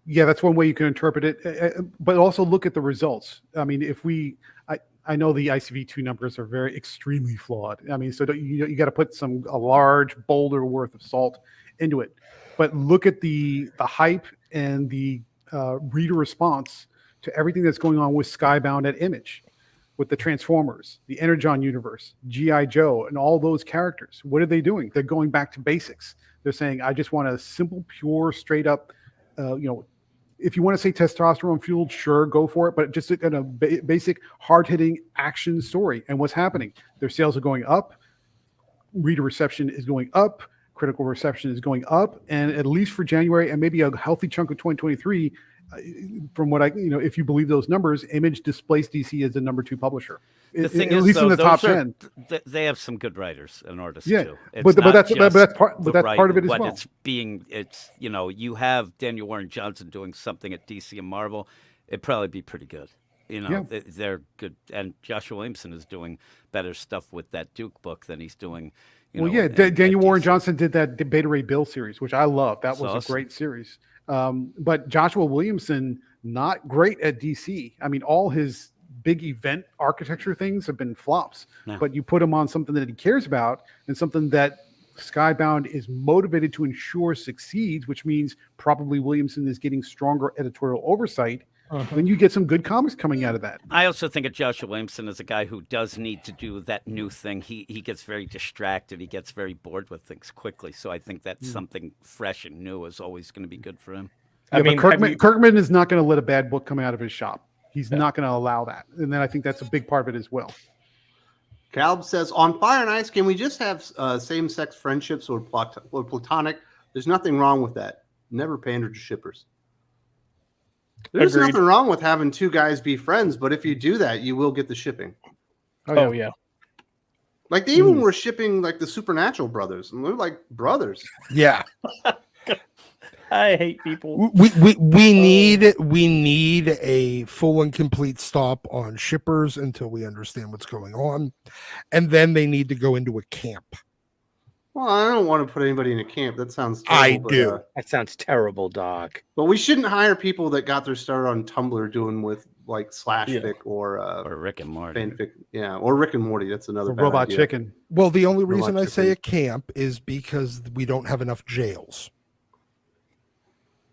Yeah, that's one way you can interpret it, but also look at the results. I mean, I know the ICV2 numbers are extremely flawed. I mean, so you got to put a large boulder worth of salt into it. But look at the hype and the reader response to everything that's going on with Skybound at Image, with the Transformers, the Energon universe, G.I. Joe, and all those characters. What are they doing? They're going back to basics. They're saying, I just want a simple, pure, straight up, if you want to say testosterone fueled, sure, go for it. But just a basic, hard hitting action story. And what's happening? Their sales are going up. Reader reception is going up. Critical reception is going up. And at least for January and maybe a healthy chunk of 2023, from what if you believe those numbers, Image displaced DC as the number 2 publisher. The thing at is, least in the top 10. They have some good writers and artists too. But that's part of it as well. It's you have Daniel Warren Johnson doing something at DC and Marvel, it'd probably be pretty good. They're good, and Joshua Williamson is doing better stuff with that Duke book than he's doing. Daniel Warren Johnson did that Beta Ray Bill series, which I love. That was awesome. A great series. But Joshua Williamson, not great at DC. I mean, all his big event architecture things have been flops. No. But you put him on something that he cares about and something that Skybound is motivated to ensure succeeds, which means probably Williamson is getting stronger editorial oversight. Then you get some good comics coming out of that. I also think of Joshua Williamson as a guy who does need to do that new thing. He gets very distracted. He gets very bored with things quickly. So I think that something fresh and new is always going to be good for him. Yeah, I mean, Kirkman is not going to let a bad book come out of his shop. He's not going to allow that. And then I think that's a big part of it as well. Caleb says, on Fire and Ice, can we just have same-sex friendships or platonic? There's nothing wrong with that. Never pander to shippers. There's nothing wrong with having 2 guys be friends, but if you do that, you will get the shipping. Oh yeah. Like they even were shipping like the Supernatural brothers, and they're like brothers. Yeah. I hate people. We need a full and complete stop on shippers until we understand what's going on, and then they need to go into a camp. Well, I don't want to put anybody in a camp. That sounds terrible. I do. That sounds terrible, Doc. But we shouldn't hire people that got their start on Tumblr doing with like /fic or Rick and Morty. Fanfic. Yeah, or Rick and Morty. That's another bad Robot idea. Chicken. Well, the only reason I say a camp is because we don't have enough jails.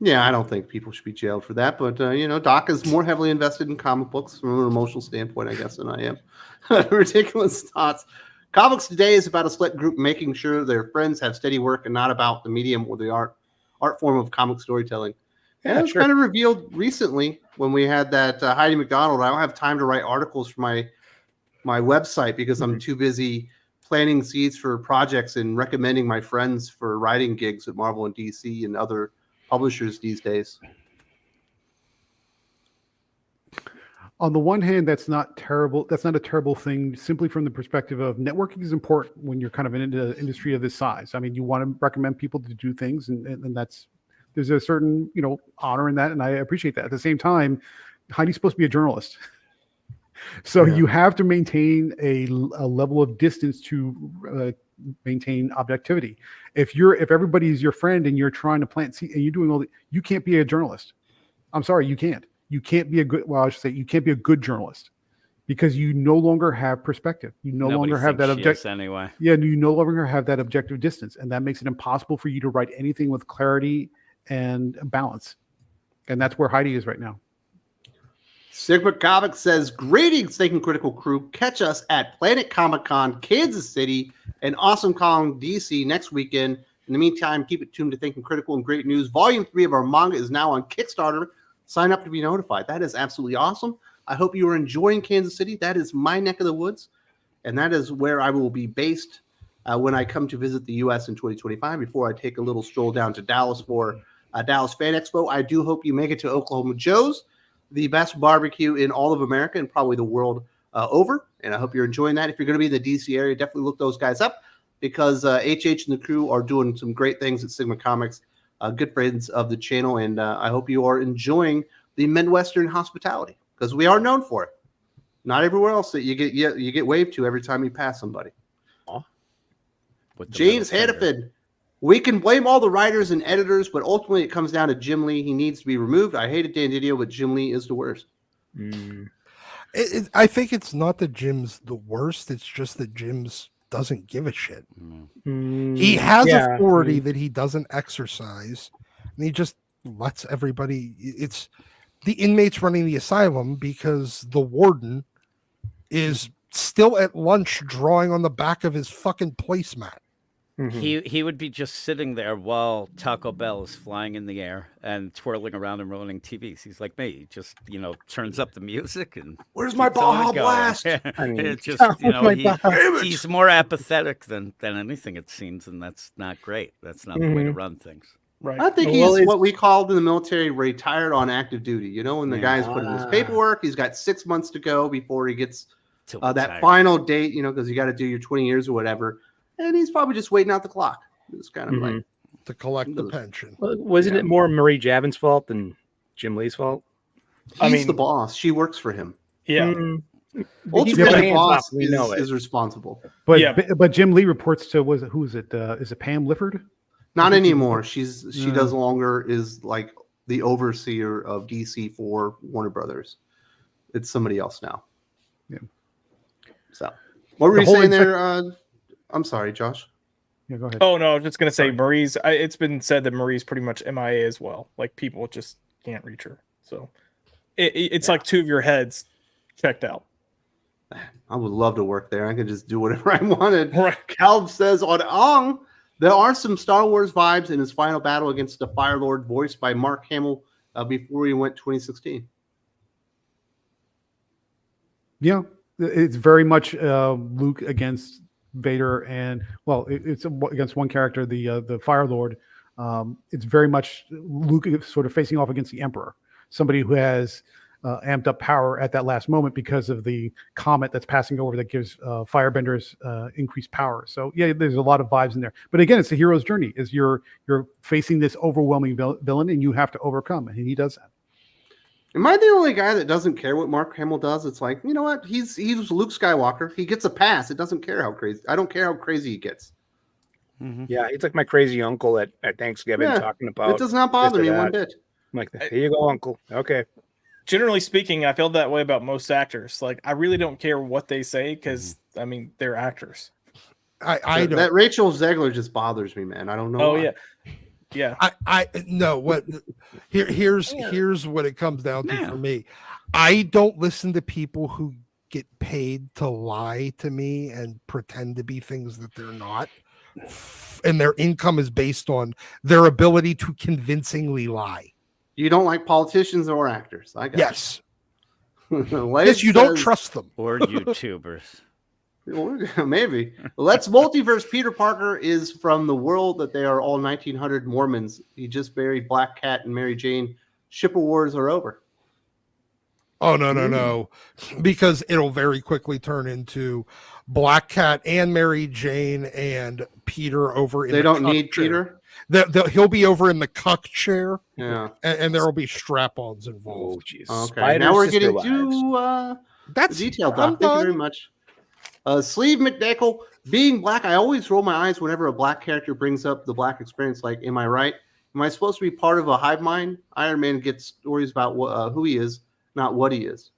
Yeah, I don't think people should be jailed for that. But, Doc is more heavily invested in comic books from an emotional standpoint, I guess, than I am. Ridiculous thoughts. Comics today is about a select group making sure their friends have steady work and not about the medium or the art form of comic storytelling. And it was kind of revealed recently when we had that Heidi McDonald. I don't have time to write articles for my website because I'm too busy planting seeds for projects and recommending my friends for writing gigs at Marvel and DC and other publishers these days. On the one hand, that's not terrible. That's not a terrible thing, simply from the perspective of networking is important when you're kind of in an industry of this size. I mean, you want to recommend people to do things, and that's, there's a certain, honor in that, and I appreciate that. At the same time, Heidi's supposed to be a journalist. So you have to maintain a level of distance to maintain objectivity. If everybody's your friend and you're trying to plant seed and you're doing all that, you can't be a journalist. I'm sorry, you can't. You can't be a good. Well, I should say you can't be a good journalist because you no longer have perspective. You no longer have that objective anyway. Yeah, you no longer have that objective distance, and that makes it impossible for you to write anything with clarity and balance. And that's where Heidi is right now. Sigma Comics says, greetings, Thinking Critical crew. Catch us at Planet Comic Con, Kansas City, and Awesome Con, DC next weekend. In the meantime, keep it tuned to Thinking Critical and great news. Volume 3 of our manga is now on Kickstarter. Sign up to be notified. That is absolutely awesome. I hope you are enjoying Kansas City. That is my neck of the woods, and that is where I will be based when I come to visit the U.S. in 2025 before I take a little stroll down to Dallas for Dallas Fan Expo. I do hope you make it to Oklahoma Joe's, the best barbecue in all of America and probably the world over, and I hope you're enjoying that. If you're going to be in the D.C. area, definitely look those guys up because HH and the crew are doing some great things at Sigma Comics. Good friends of the channel, and I hope you are enjoying the Midwestern hospitality because we are known for it. Not everywhere else that you get waved to every time you pass somebody. James Hannafin, we can blame all the writers and editors, but ultimately it comes down to Jim Lee. He needs to be removed. I hated Dan Didio, but Jim Lee is the worst. I think it's not that Jim's the worst. It's just that Jim's doesn't give a shit. He has authority that he doesn't exercise, and he just lets everybody. It's the inmates running the asylum because the warden is still at lunch drawing on the back of his fucking placemat. He would be just sitting there while Taco Bell is flying in the air and twirling around and rolling TVs. He's like me. He just, turns up the music and where's my Baja Blast? I mean, it's just, he's more apathetic than anything, it seems, and that's not great. That's not the way to run things. Right. I think he's what we called in the military retired on active duty. When the guy's put in his paperwork, he's got 6 months to go before he gets that final date, because you got to do your 20 years or whatever. And he's probably just waiting out the clock. It's kind of like to collect the pension. Well, wasn't it more Marie Javin's fault than Jim Lee's fault? He's the boss. She works for him. Yeah. Ultimately, the boss is responsible. But Jim Lee reports to who is it? Is it Pam Lifford? Not anymore. She no longer is like the overseer of DC for Warner Brothers. It's somebody else now. Yeah. So, what were you saying there? I'm sorry, Josh. Yeah, go ahead. Oh no, I was just gonna say Marie's. It's been said that Marie's pretty much MIA as well. Like people just can't reach her. So it's like two of your heads checked out. I would love to work there. I could just do whatever I wanted. Right. Calv says on Ong, there are some Star Wars vibes in his final battle against the Fire Lord, voiced by Mark Hamill before he went 2016. Yeah, it's very much Luke against Vader, and it's against one character, the Fire Lord. It's very much Luke sort of facing off against the Emperor, somebody who has amped up power at that last moment because of the comet that's passing over that gives firebenders increased power. So yeah, there's a lot of vibes in there. But again, it's the hero's journey. Is you're facing this overwhelming villain and you have to overcome, and he does that. Am I the only guy that doesn't care what Mark Hamill does? It's like, you know what? He's Luke Skywalker. He gets a pass. It doesn't care how crazy. I don't care how crazy he gets. Yeah, it's like my crazy uncle at Thanksgiving talking about. It does not bother me one bit. I'm like, here you go, uncle. Okay. Generally speaking, I feel that way about most actors. Like, I really don't care what they say because, I mean, they're actors. I don't. That Rachel Zegler just bothers me, man. I don't know. Oh, why. yeah. Yeah. I no, what here's what it comes down to for me. I don't listen to people who get paid to lie to me and pretend to be things that they're not. And their income is based on their ability to convincingly lie. You don't like politicians or actors. I guess. Yes. Yes, you don't trust them. Or YouTubers. Maybe. Let's Multiverse. Peter Parker is from the world that they are all 1900 Mormons. He just buried Black Cat and Mary Jane. Shipper wars are over. Oh no, because it'll very quickly turn into Black Cat and Mary Jane and Peter over in They the don't cuck need chair. Peter. He'll be over in the cuck chair, Yeah. and there will be strap-ons Oh, involved. jeez. Okay. Spider Now we're sister getting wives. to That's detailed, I'm Doc. Thank you very done. much. Sleeve McDackle, being black, I always roll my eyes whenever a black character brings up the black experience. Like, am I right? Am I supposed to be part of a hive mind? Iron Man gets stories about who he is, not what he is.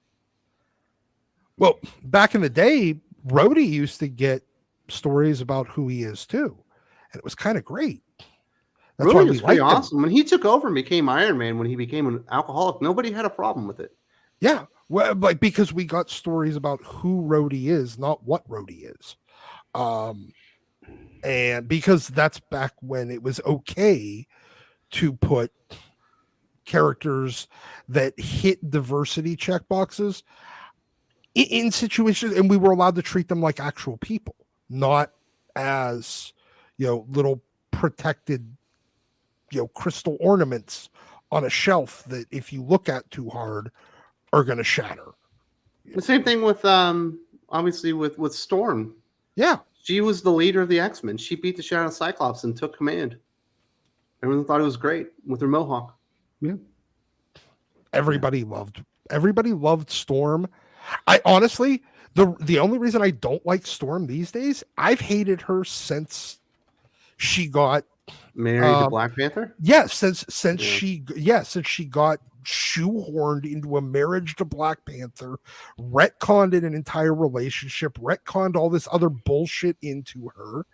Well, back in the day, Rhodey used to get stories about who he is too, and it was kind of great. That's why Really, we was pretty liked him. awesome. When he took over and became Iron Man, when he became an alcoholic, nobody had a problem with it. Yeah, well, like because we got stories about who Rhodey is, not what Rhodey is, and because that's back when it was okay to put characters that hit diversity checkboxes in situations, and we were allowed to treat them like actual people, not as little protected crystal ornaments on a shelf that if you look at too hard are going to shatter. The same thing with obviously with Storm. Yeah, she was the leader of the X-Men. She beat the shit out of Cyclops and took command. Everyone thought it was great with her mohawk. Yeah, everybody loved Storm. I honestly, the only reason I don't like Storm these days, I've hated her since she got married to Black Panther. Yes, since she got shoehorned into a marriage to Black Panther, retconned an entire relationship, retconned all this other bullshit into her,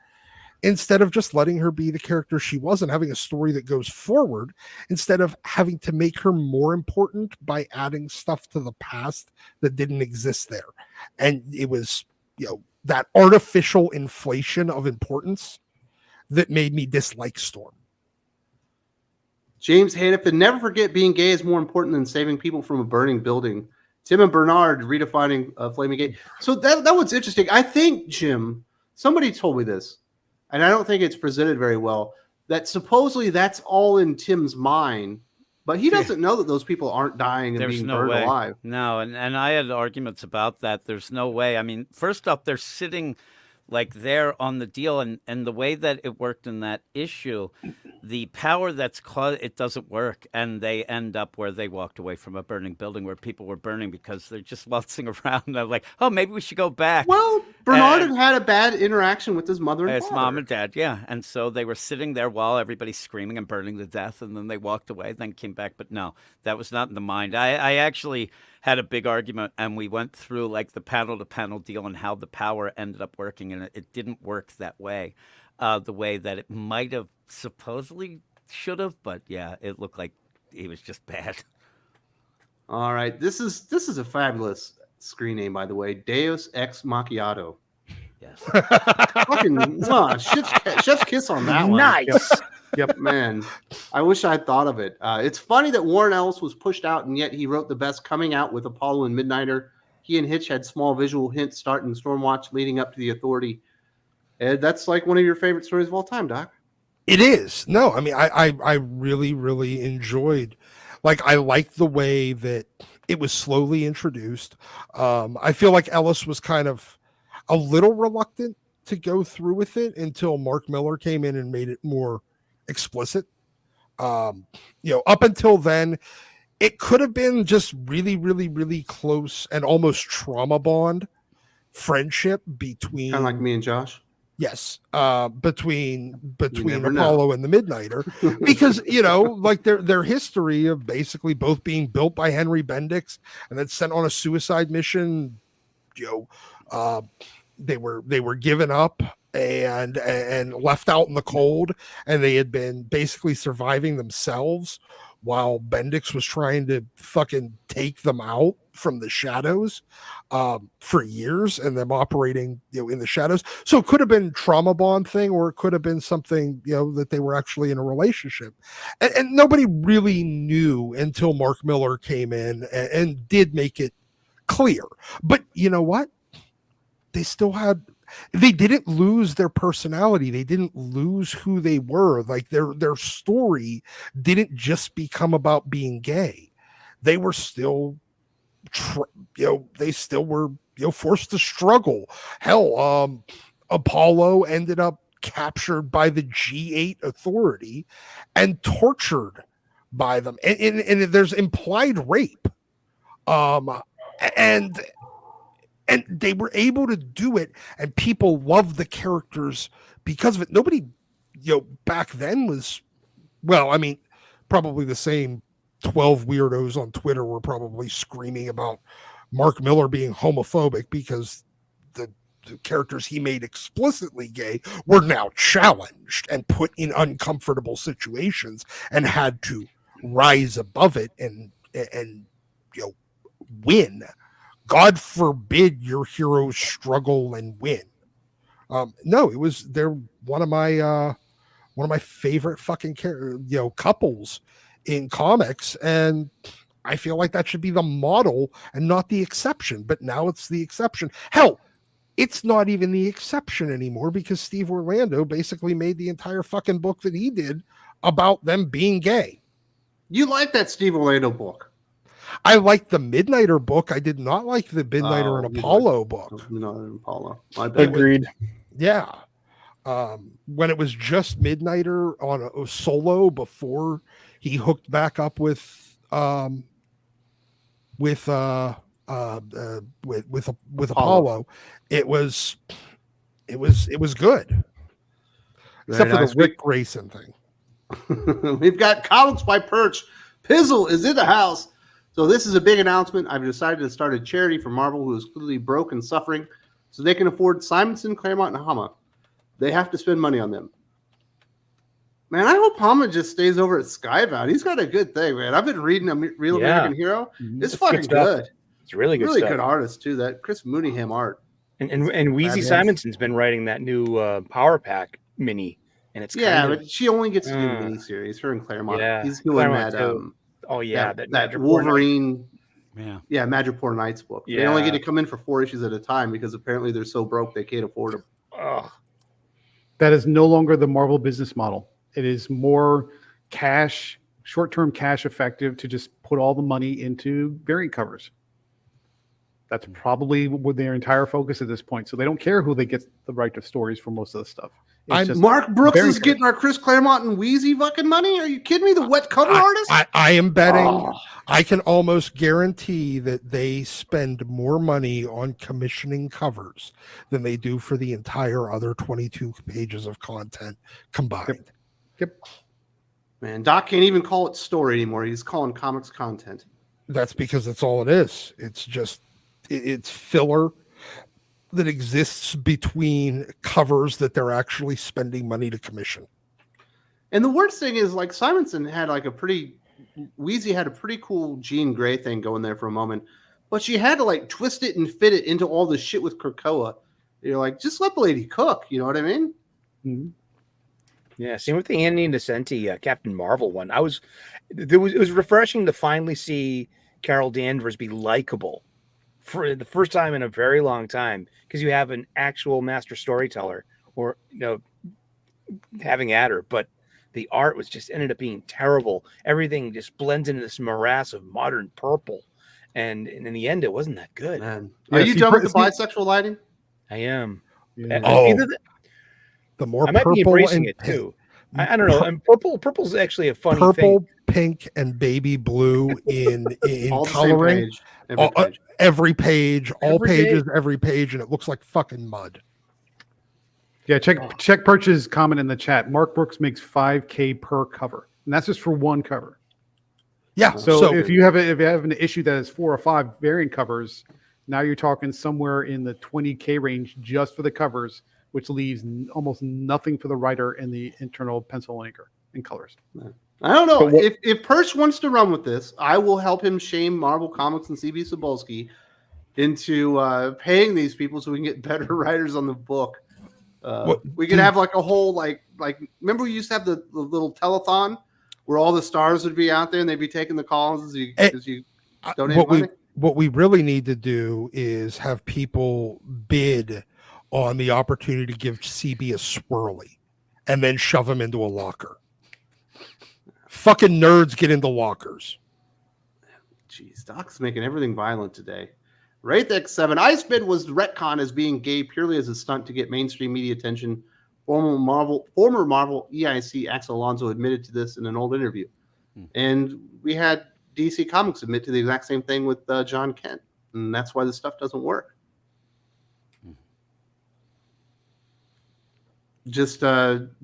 instead of just letting her be the character she was and having a story that goes forward, instead of having to make her more important by adding stuff to the past that didn't exist there. And it was, that artificial inflation of importance that made me dislike Storm. James Hannafin, never forget being gay is more important than saving people from a burning building. Tim and Bernard redefining flaming gay. So that was interesting. I think, Jim, somebody told me this, and I don't think it's presented very well, that supposedly that's all in Tim's mind, but he doesn't know that those people aren't dying and being burned alive. No, and I had arguments about that. There's no way. I mean, first off, they're sitting like they're on the deal, and the way that it worked in that issue, the power that's caused, it doesn't work, and they end up where they walked away from a burning building where people were burning because they're just waltzing around. They're like, oh, maybe we should go back. Well, Bernard had a bad interaction with his mother and his father. mom and dad, yeah, and so they were sitting there while everybody's screaming and burning to death, and then they walked away, then came back. But no, that was not in the mind. I actually had a big argument, and we went through like the panel-to-panel deal and how the power ended up working, and it didn't work that way, the way that it might have supposedly should have. But yeah, it looked like he was just bad. All right, this is a fabulous screen name, by the way, Deus Ex Macchiato. Yes, fucking chef's kiss on that one. Nice. Yep, man. I wish I'd thought of it. It's funny that Warren Ellis was pushed out, and yet he wrote the best coming out with Apollo and Midnighter. He and Hitch had small visual hints starting Stormwatch leading up to the Authority. And that's like one of your favorite stories of all time, Doc. It is. No, I mean, I really, really enjoyed, I liked the way that it was slowly introduced. I feel like Ellis was kind of a little reluctant to go through with it until Mark Miller came in and made it more explicit. Up until then, it could have been just really, really, really close and almost trauma bond friendship between, kind of like me and Josh. Yes, between Apollo know. and the Midnighter, because their history of basically both being built by Henry Bendix and then sent on a suicide mission. They were given up and left out in the cold, and they had been basically surviving themselves while Bendix was trying to fucking take them out from the shadows for years, and them operating in the shadows. So it could have been trauma bond thing, or it could have been something that they were actually in a relationship, and nobody really knew until Mark Miller came in and did make it clear. But you know what? They didn't lose their personality. They didn't lose who they were. Like their story didn't just become about being gay. They were still they still were forced to struggle. Hell, Apollo ended up captured by the G8 authority and tortured by them, and there's implied rape, and they were able to do it, and people loved the characters because of it. Nobody, back then was, well, I mean, probably the same 12 weirdos on Twitter were probably screaming about Mark Miller being homophobic because the characters he made explicitly gay were now challenged and put in uncomfortable situations and had to rise above it and win. God forbid your heroes struggle and win. No, they're one of my favorite fucking couples in comics, and I feel like that should be the model and not the exception. But now it's the exception. Hell, it's not even the exception anymore because Steve Orlando basically made the entire fucking book that he did about them being gay. You like that Steve Orlando book? I liked the Midnighter book. I did not like the Midnighter and Apollo book. Midnighter and Apollo. I bet. Agreed. Yeah. When it was just Midnighter on a solo before he hooked back up with Apollo, it was good. Except for the Rick Grayson thing. We've got Comics by Perch. Pizzle is in the house. So this is a big announcement. I've decided to start a charity for Marvel, who is clearly broke and suffering, so they can afford Simonson, Claremont, and Hama. They have to spend money on them. Man, I hope Hama just stays over at Skybound. He's got a good thing, man. I've been reading a Real American Hero. It's fucking good. It's really good. Really stuff. good artist too. That Chris Mooneyham art. And Wheezy Simonson's been writing that new Power Pack mini, and it's but she only gets to do the mini series. Her and Claremont. Yeah, he's doing Claremont that. that Wolverine. Yeah, Madripoor Knights book. Yeah. They only get to come in for 4 issues at a time because apparently they're so broke they can't afford them. That is no longer the Marvel business model. It is more cash, short-term cash effective to just put all the money into variant covers. That's probably what their entire focus at this point. So they don't care who they get the right to stories for most of the stuff. Mark Brooks is getting our Chris Claremont and Wheezy fucking money? Are you kidding me? The wet cover artist? I am betting. I can almost guarantee that they spend more money on commissioning covers than they do for the entire other 22 pages of content combined. Yep. Man, Doc can't even call it story anymore. He's calling comics content. That's because that's all it is. It's just, it's filler that exists between covers that they're actually spending money to commission. And the worst thing is, like, Simonson had like Wheezy had a pretty cool Jean Grey thing going there for a moment, but she had to like twist it and fit it into all the shit with Krakoa. You're like, just let the lady cook. You know what I mean? Mm-hmm. Yeah, same with the Andy Nocenti Captain Marvel one. It was refreshing to finally see Carol Danvers be likable for the first time in a very long time, because you have an actual master storyteller, or having at her, but the art was just ended up being terrible. Everything just blends into this morass of modern purple, and in the end, it wasn't that good. Man. Are you done with the bisexual lighting? I am. Yeah. The more I might be purple embracing and it too. I don't know. And purple's actually a funny purple, thing. pink, and baby blue in All the same coloring. page, every page. All pages, every page, and it looks like fucking mud. Yeah, check Perch's comment in the chat. Mark Brooks makes $5,000 per cover, and that's just for one cover. Yeah. So if you have an issue that has 4 or 5 variant covers, now you're talking somewhere in the $20,000 range just for the covers, which leaves almost nothing for the writer and the internal pencil anchor and colors. I don't know. If Perch wants to run with this, I will help him shame Marvel Comics and CB Cebulski into paying these people so we can get better writers on the book. We could have like a whole like remember we used to have the little telethon where all the stars would be out there and they'd be taking the calls as you donate money. What we really need to do is have people bid on the opportunity to give CB a swirly and then shove him into a locker. Fucking nerds get into lockers. Jeez, Doc's making everything violent today. Wraith-X7. I spin was retcon as being gay purely as a stunt to get mainstream media attention. Former Marvel EIC Axel Alonso admitted to this in an old interview. And we had DC Comics admit to the exact same thing with John Kent. And that's why this stuff doesn't work. Just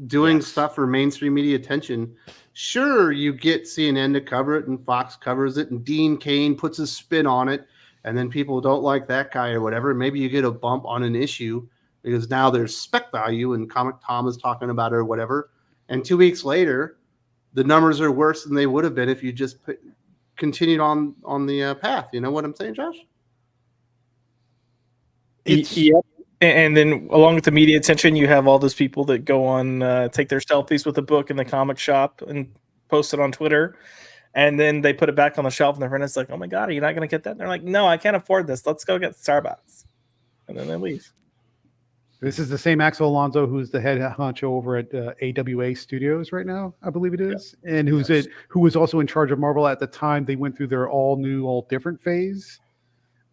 doing stuff for mainstream media attention. Sure, you get CNN to cover it and Fox covers it and Dean Cain puts his spin on it. And then people don't like that guy or whatever. Maybe you get a bump on an issue because now there's spec value and Comic Tom is talking about it or whatever. And 2 weeks later, the numbers are worse than they would have been if you just continued on the path. You know what I'm saying, Josh? Yep. And then along with the media attention, you have all those people that go on, take their selfies with the book in the comic shop and post it on Twitter. And then they put it back on the shelf and their friend is like, oh my God, are you not going to get that? And they're like, no, I can't afford this. Let's go get Starbucks. And then they leave. This is the same Axel Alonso who's the head honcho over at AWA Studios right now, I believe it is, and who was also in charge of Marvel at the time. They went through their all new, all different phase,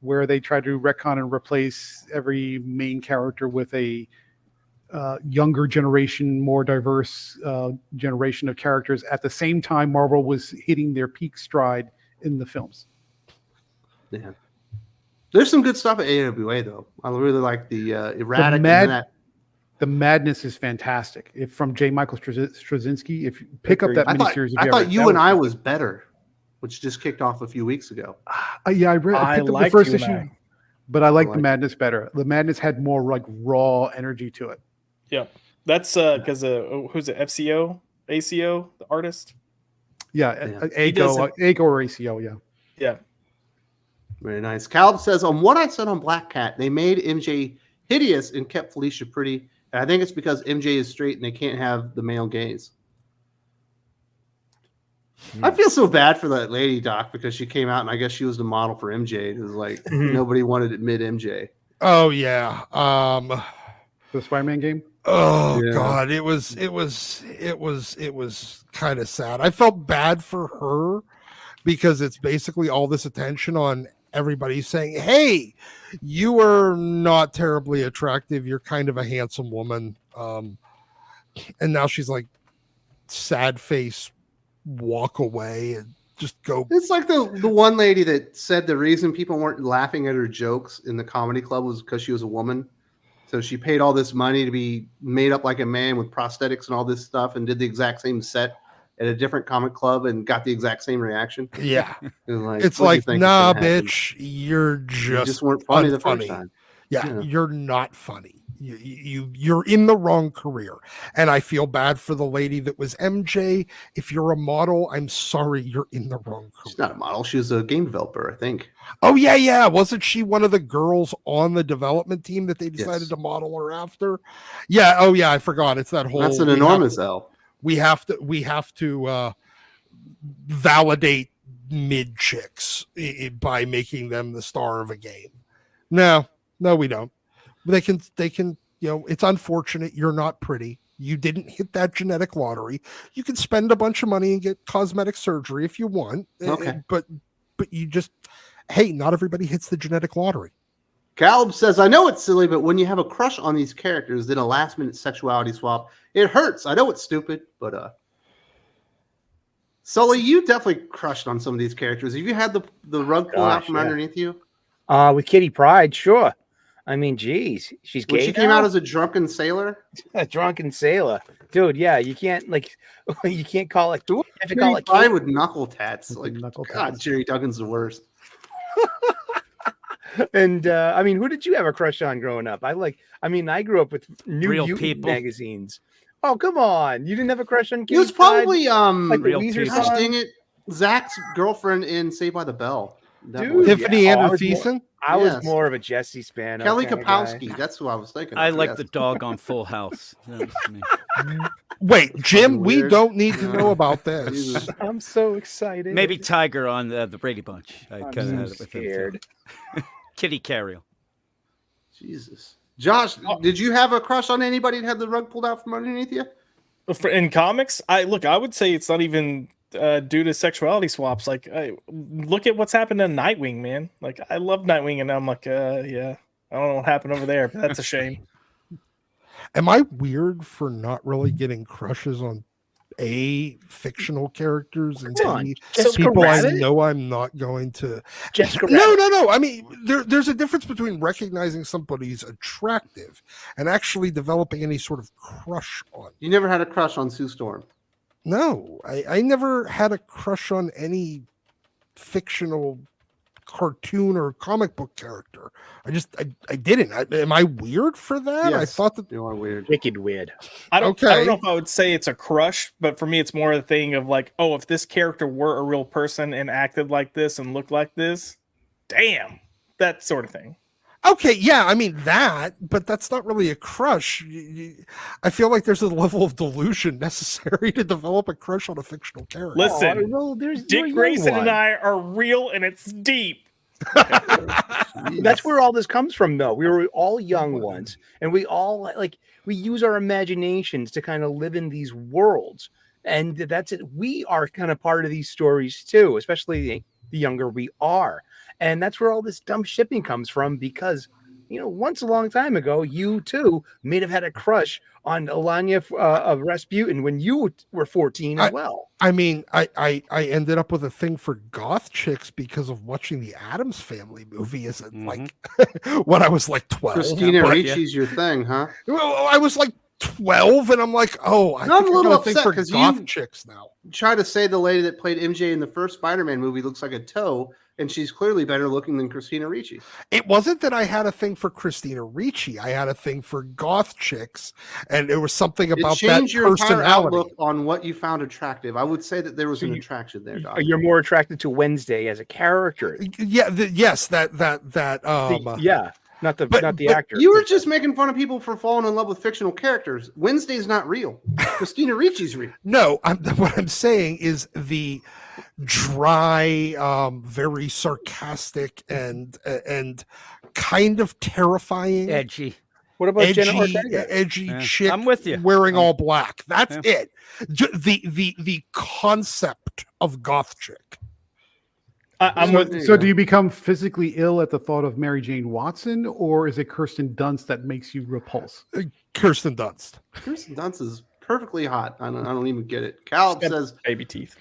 where they tried to retcon and replace every main character with a younger generation, more diverse generation of characters. At the same time, Marvel was hitting their peak stride in the films. Yeah. There's some good stuff at AWA though. I really like the erratic. The madness is fantastic. If from J. Michael Straczynski, if you pick up that miniseries, I thought You and I was better, which just kicked off a few weeks ago. Yeah, I picked up the first issue, but I like the madness better. The madness had more like raw energy to it. Yeah, that's because who's it? ACO, the artist. Yeah, ACO or ACO. Yeah. Yeah. Very nice. Caleb says, on what I said on Black Cat, they made MJ hideous and kept Felicia pretty. And I think it's because MJ is straight and they can't have the male gaze. I feel so bad for that lady, Doc, because she came out and I guess she was the model for MJ. It was like nobody wanted to admit MJ. Oh yeah. The Spider-Man game. Oh yeah. God, it was kind of sad. I felt bad for her because it's basically all this attention on everybody saying, hey, you are not terribly attractive. You're kind of a handsome woman. And now she's like sad face, walk away and just go. It's like the one lady that said the reason people weren't laughing at her jokes in the comedy club was because she was a woman. So she paid all this money to be made up like a man with prosthetics and all this stuff and did the exact same set at a different comic club and got the exact same reaction. Yeah. It's like, nah, bitch, you're you just weren't funny unfunny. the first time. Yeah, you're not funny. You're in the wrong career. And I feel bad for the lady that was MJ. If you're a model, I'm sorry, you're in the wrong career. She's not a model. She was a game developer, I think. Oh, yeah. Wasn't she one of the girls on the development team that they decided to model her after? Yeah. Oh, yeah. I forgot. It's that whole. That's an enormous L. We have to validate mid chicks by making them the star of a game. No, we don't. They can, it's unfortunate. You're not pretty. You didn't hit that genetic lottery. You can spend a bunch of money and get cosmetic surgery if you want. Okay. But you just, hey, not everybody hits the genetic lottery. Caleb says, I know it's silly, but when you have a crush on these characters, then a last minute sexuality swap, it hurts. I know it's stupid, but Sully, you definitely crushed on some of these characters. Have you had the rug pulled out from underneath you? With Kitty Pryde, sure. I mean, geez, she's gay. When she came out as a drunken sailor? A drunken sailor. Dude, yeah, you can't call it. You have to call it Pryde with knuckle tats. With knuckle God, tats. Jerry Duggan's the worst. And I mean, who did you have a crush on growing up? I grew up with New Real Mutant people. magazines. Oh, come on. You didn't have a crush on Kitty He was probably Pryde? Real the Weezer people. gosh song? dang it, Zach's girlfriend in Saved by the Bell. That Dude, was- Tiffany yeah. Andrew Thiessen. I was Yes. more of a Jesse Spano. Kelly kind of guy. Kapowski. That's who I was thinking. I of, like yes. the dog on Full House. That was me. Wait, Jim, Fucking we weird. don't need to know about this. Jesus. I'm so excited. Maybe Tiger on the Brady Bunch. I I'm kinda so had it with him, too. scared. Kitty Carriel. Jesus. Josh, did you have a crush on anybody that had the rug pulled out from underneath you? In comics, I would say it's not even due to sexuality swaps. Like, look at what's happened to Nightwing, man. Like, I love Nightwing, and I'm like, yeah, I don't know what happened over there, but that's a shame. Am I weird for not really getting crushes on fictional characters and Come on, any Jessica people Rabbit? I know I'm not going to? Jessica No. Rabbit. I mean, there's a difference between recognizing somebody's attractive and actually developing any sort of crush on. You never had a crush on Sue Storm. No, I never had a crush on any fictional cartoon or comic book character. I didn't. Am I weird for that? I Yes, thought that you are weird. Wicked weird. I don't Okay. know if I would say it's a crush, but for me, it's more a thing of like, oh, if this character were a real person and acted like this and looked like this, damn, that sort of thing. Okay, yeah, I mean that, but that's not really a crush. I feel like there's a level of delusion necessary to develop a crush on a fictional character. Listen, Oh, well, there's Dick you're a young Grayson and one. I are real, and it's deep. That's where all this comes from, though. We were all young once, and we all we use our imaginations to kind of live in these worlds, and that's it. We are kind of part of these stories too, especially the younger we are, and that's where all this dumb shipping comes from. Because once a long time ago, you too may have had a crush on Alanya of Rasputin when you were 14 as well. I mean, I ended up with a thing for goth chicks because of watching the Addams Family movie as like when I was like 12. Christina But- Ricci's your thing, huh? Well, I was like 12, and I'm like, oh, I No, I'm think a little I got a thing upset for 'cause goth you- chicks now. Try to say the lady that played MJ in the first Spider-Man movie looks like a toe, and she's clearly better looking than Christina Ricci. It wasn't that I had a thing for Christina Ricci. I had a thing for goth chicks, and there was something It about that changed your entire personality. outlook on what you found attractive. I would say that there was an attraction there, Doc. You're more attracted to Wednesday as a character. Yeah, yes, that Yeah, not the but actor. You were just making fun of people for falling in love with fictional characters. Wednesday's not real. Christina Ricci's real. No, what I'm saying is the dry, very sarcastic and kind of terrifying, Edgy. What about Jenna Ortega? edgy Yeah. chick I'm with you. wearing all black. That's Yeah. it. The concept of goth chick. I'm So, with you. so do you become physically ill at the thought of Mary Jane Watson, or is it Kirsten Dunst that makes you repulse? Kirsten Dunst. Kirsten Dunst is perfectly hot. I don't even get it. Caleb says baby teeth.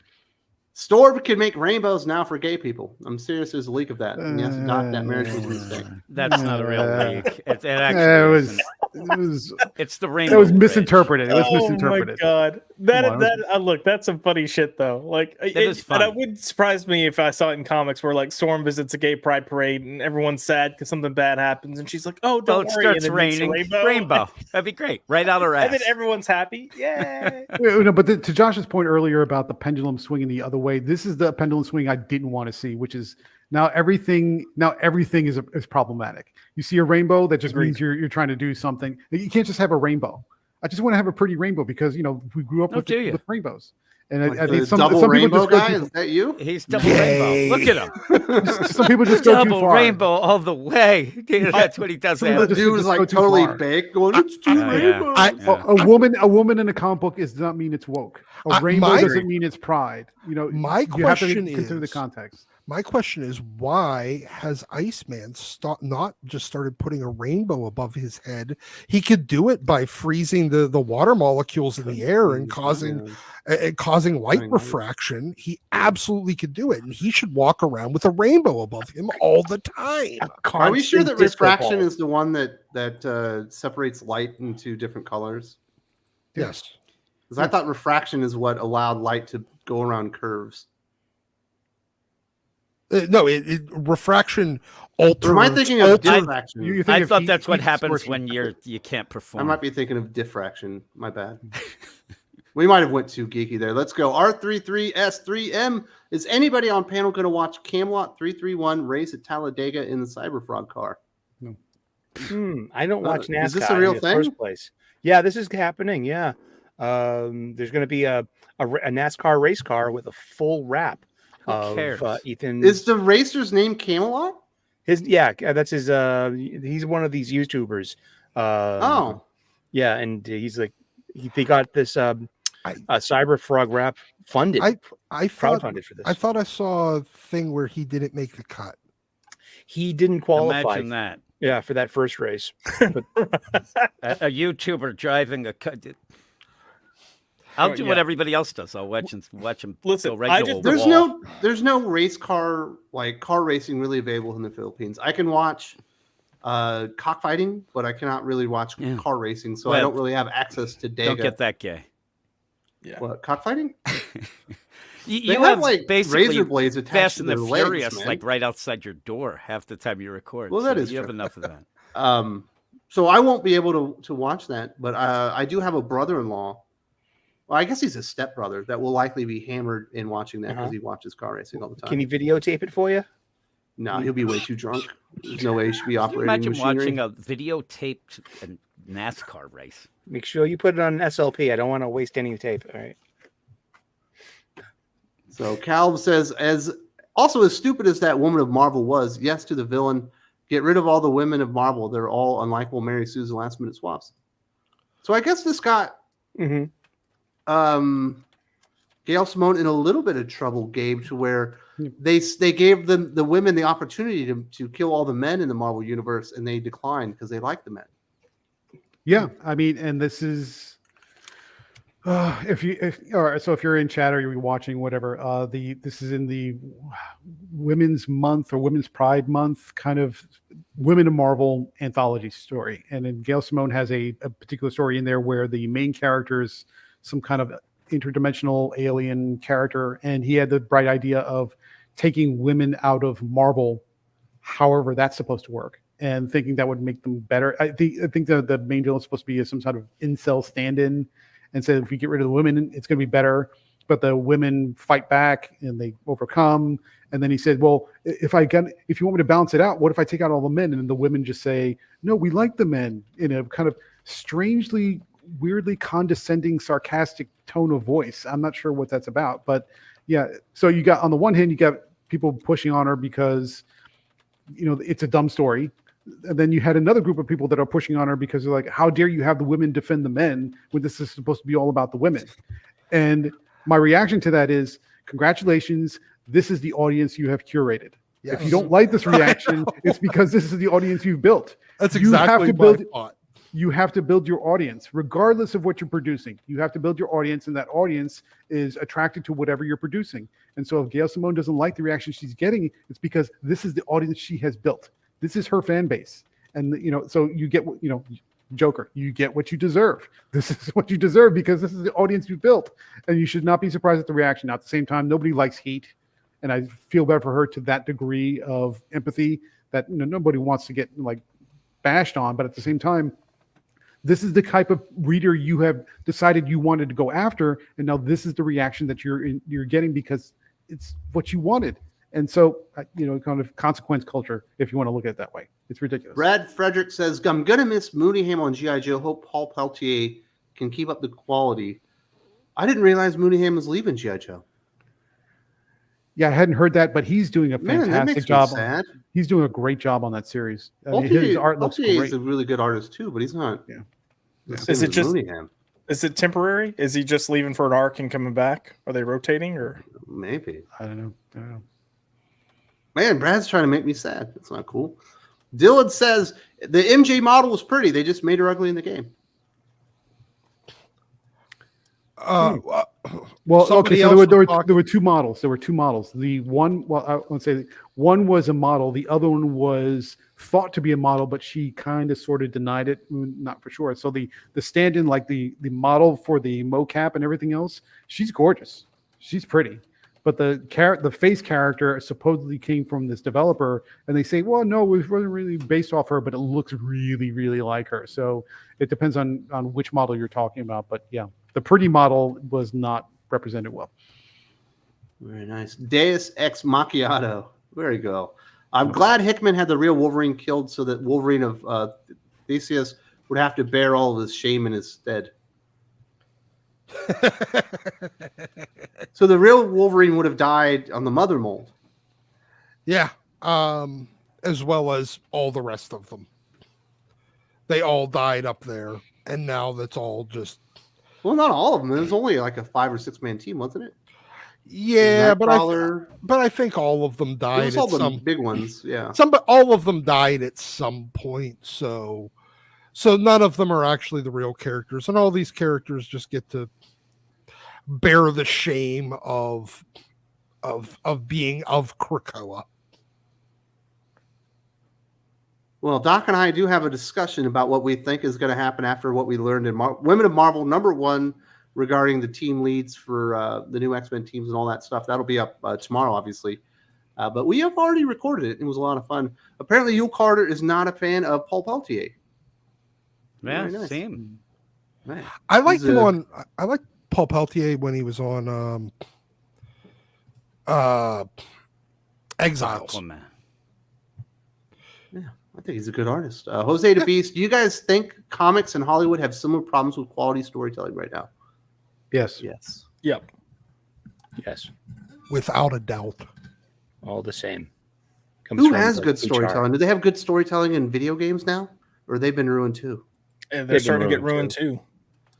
Storm can make rainbows now for gay people. I'm serious. There's a leak of that. And yes, Doc, that marriage was a mistake. That's not a real leak. It It actually was, isn't. it was, It's the it rainbow. was bridge. misinterpreted. It was Oh misinterpreted. my god, Come on. look, that's some funny shit though. Like, is and it funny. wouldn't surprise me if I saw it in comics where like Storm visits a gay pride parade and everyone's sad because something bad happens, and she's like, "Oh, Oh, don't it worry," starts and it makes a raining. rainbow. That'd be great. Right out of And then ass. everyone's happy. Yay! No, but to Josh's point earlier about the pendulum swinging the other way, this is the pendulum swing I didn't want to see, which is now everything is problematic. You see a rainbow, that just means you're trying to do something. You can't just have a rainbow. I just want to have a pretty rainbow because we grew up with rainbows. And Like I the think some double people rainbow just go guy? too, Is that you? He's double rainbow. Look at him. some people just go too Double far. rainbow all the way. That's what he does. Some there. of The just- dude was just like go too totally far. baked, going, "It's two yeah. rainbows." Yeah. A woman in a comic book does not mean it's woke. A rainbow doesn't mean it's pride. My you have to question consider the is- context. My question is, why has Iceman not just started putting a rainbow above his head? He could do it by freezing the water molecules in the air and causing light Right. refraction. He absolutely could do it, and he should walk around with a rainbow above him all the time. Are we sure that Constant disco refraction ball. is the one that separates light into different colors? Yes. Because I thought refraction is what allowed light to go around curves. No, refraction alters. Or am I thinking of diffraction? You think I of thought heat- that's what heat happens distortion. when you can't I perform. might be thinking of diffraction. My bad. We might have went too geeky there. Let's go. R33S3M. Is anybody on panel going to watch Camelot 331 race at Talladega in the Cyberfrog car? I don't watch NASCAR is this a real in the thing? first place. Yeah, this is happening. Yeah, there's going to be a NASCAR race car with a full wrap of cares? Ethan. Is the racer's name Camelot? That's his. He's one of these YouTubers. Oh. Yeah, and he's like, they got this Cyberfrog wrap funded, I thought crowdfunded for this. I thought I saw a thing where he didn't make the cut. He didn't qualify. Imagine that. Yeah, for that first race. A YouTuber driving a cut. I'll do what everybody else does. I'll watch them. Listen, go regular there's no race car, like car racing really available in the Philippines. I can watch cockfighting, but I cannot really watch car racing, so I don't really have access to data. Don't get that gay. Yeah. What, cockfighting? You have have like basically razor blades attached Fast to and their the legs, Furious, man. like right outside your door half the time you record. Well, that is you have true. enough of that. So I won't be able to watch that, but I do have a brother-in-law. Well, I guess he's a stepbrother that will likely be hammered in watching that because he watches car racing all the time. Can he videotape it for you? No, he'll be way too drunk. There's no way he should be Can you operating imagine machinery. watching a videotaped NASCAR race? Make sure you put it on SLP. I don't want to waste any tape. All right. So Calv says, as stupid as that woman of Marvel was, yes to the villain. Get rid of all the women of Marvel. They're all unlikable Mary Sue's last minute swaps. So I guess this got Gail Simone in a little bit of trouble, Gabe, to where they gave the women the opportunity to kill all the men in the Marvel universe, and they declined because they like the men. Yeah, I mean, and this is if you're in chat or you're watching whatever, this is in the Women's Month or Women's Pride Month kind of Women of Marvel anthology story, and then Gail Simone has a particular story in there where the main character is some kind of interdimensional alien character, and he had the bright idea of taking women out of Marvel, however that's supposed to work, and thinking that would make them better. I think the main villain is supposed to be some sort of incel stand-in, and said if we get rid of the women, it's going to be better. But the women fight back and they overcome. And then he said, well, if you want me to balance it out, what if I take out all the men? And then the women just say, no, we like the men, in a kind of strangely, weirdly condescending, sarcastic tone of voice. I'm not sure what that's about, but yeah. So you got, on the one hand, you got people pushing on her because, it's a dumb story. And then you had another group of people that are pushing on her because they're like, how dare you have the women defend the men when this is supposed to be all about the women? And my reaction to that is, congratulations, this is the audience you have curated. Yes. If you don't like this reaction, it's because this is the audience you've built. That's exactly my thought. You have to build your audience, regardless of what you're producing. You have to build your audience, and that audience is attracted to whatever you're producing. And so if Gail Simone doesn't like the reaction she's getting, it's because this is the audience she has built. This is her fan base. And, so you get, Joker, you get what you deserve. This is what you deserve because this is the audience you built. And you should not be surprised at the reaction. Now, at the same time, nobody likes heat. And I feel bad for her to that degree of empathy that nobody wants to get bashed on. But at the same time, this is the type of reader you have decided you wanted to go after. And now this is the reaction that you're getting because it's what you wanted. And so, kind of consequence culture, if you want to look at it that way. It's ridiculous. Brad Frederick says, I'm going to miss Mooneyham on G.I. Joe. Hope Paul Peltier can keep up the quality. I didn't realize Mooneyham was leaving G.I. Joe. Yeah, I hadn't heard that, but he's doing a fantastic job. Sad. He's doing a great job on that series. His art looks Peltier great. is a really good artist too, but he's not. Yeah. Is it just Mooneyham. Is it temporary? Is he just leaving for an arc and coming back? Are they rotating or maybe? I don't know. Man, Brad's trying to make me sad. That's not cool. Dylan says the MJ model was pretty. They just made her ugly in the game. Well, okay. So there were two models. The one, I want to say one was a model. The other one was thought to be a model, but she kind of sort of denied it. Not for sure. So the stand-in, like the model for the mocap and everything else, she's gorgeous. She's pretty. But the face character supposedly came from this developer, and they say, well, no, it wasn't really based off her, but it looks really, really like her. So it depends on which model you're talking about. But yeah, the pretty model was not represented well. Very nice. Deus Ex Macchiato. There you go. I'm glad Hickman had the real Wolverine killed so that Wolverine of Theseus would have to bear all of his shame in his stead. So the real Wolverine would have died on the mother mold. Yeah. As well as all the rest of them. They all died up there, and now that's all just... Well, not all of them. It was only like a 5 or 6 man team, wasn't it? Yeah, but Nightcrawler. I think all of them It died was at all the some big ones. Yeah. but all of them died at some point. So none of them are actually the real characters, and all these characters just get to bear the shame of being of Krakoa. Well, Doc and I do have a discussion about what we think is going to happen after what we learned in Women of Marvel #1 regarding the team leads for the new X-Men teams and all that stuff. That'll be up tomorrow, obviously. But we have already recorded it. It was a lot of fun. Apparently, Yul Carter is not a fan of Paul Peltier. Yeah, Very nice. same. Man, I liked him on. I liked Paul Peltier when he was on Exiles. Aquaman. Yeah, I think he's a good artist. Jose the Beast, do you guys think comics and Hollywood have similar problems with quality storytelling right now? Yes. Yes. Yep. Yes, Without a doubt. all the same. Who has good storytelling? Do they have good storytelling in video games now? Or they've been ruined too? And They've they're been starting to get ruined, ruined too.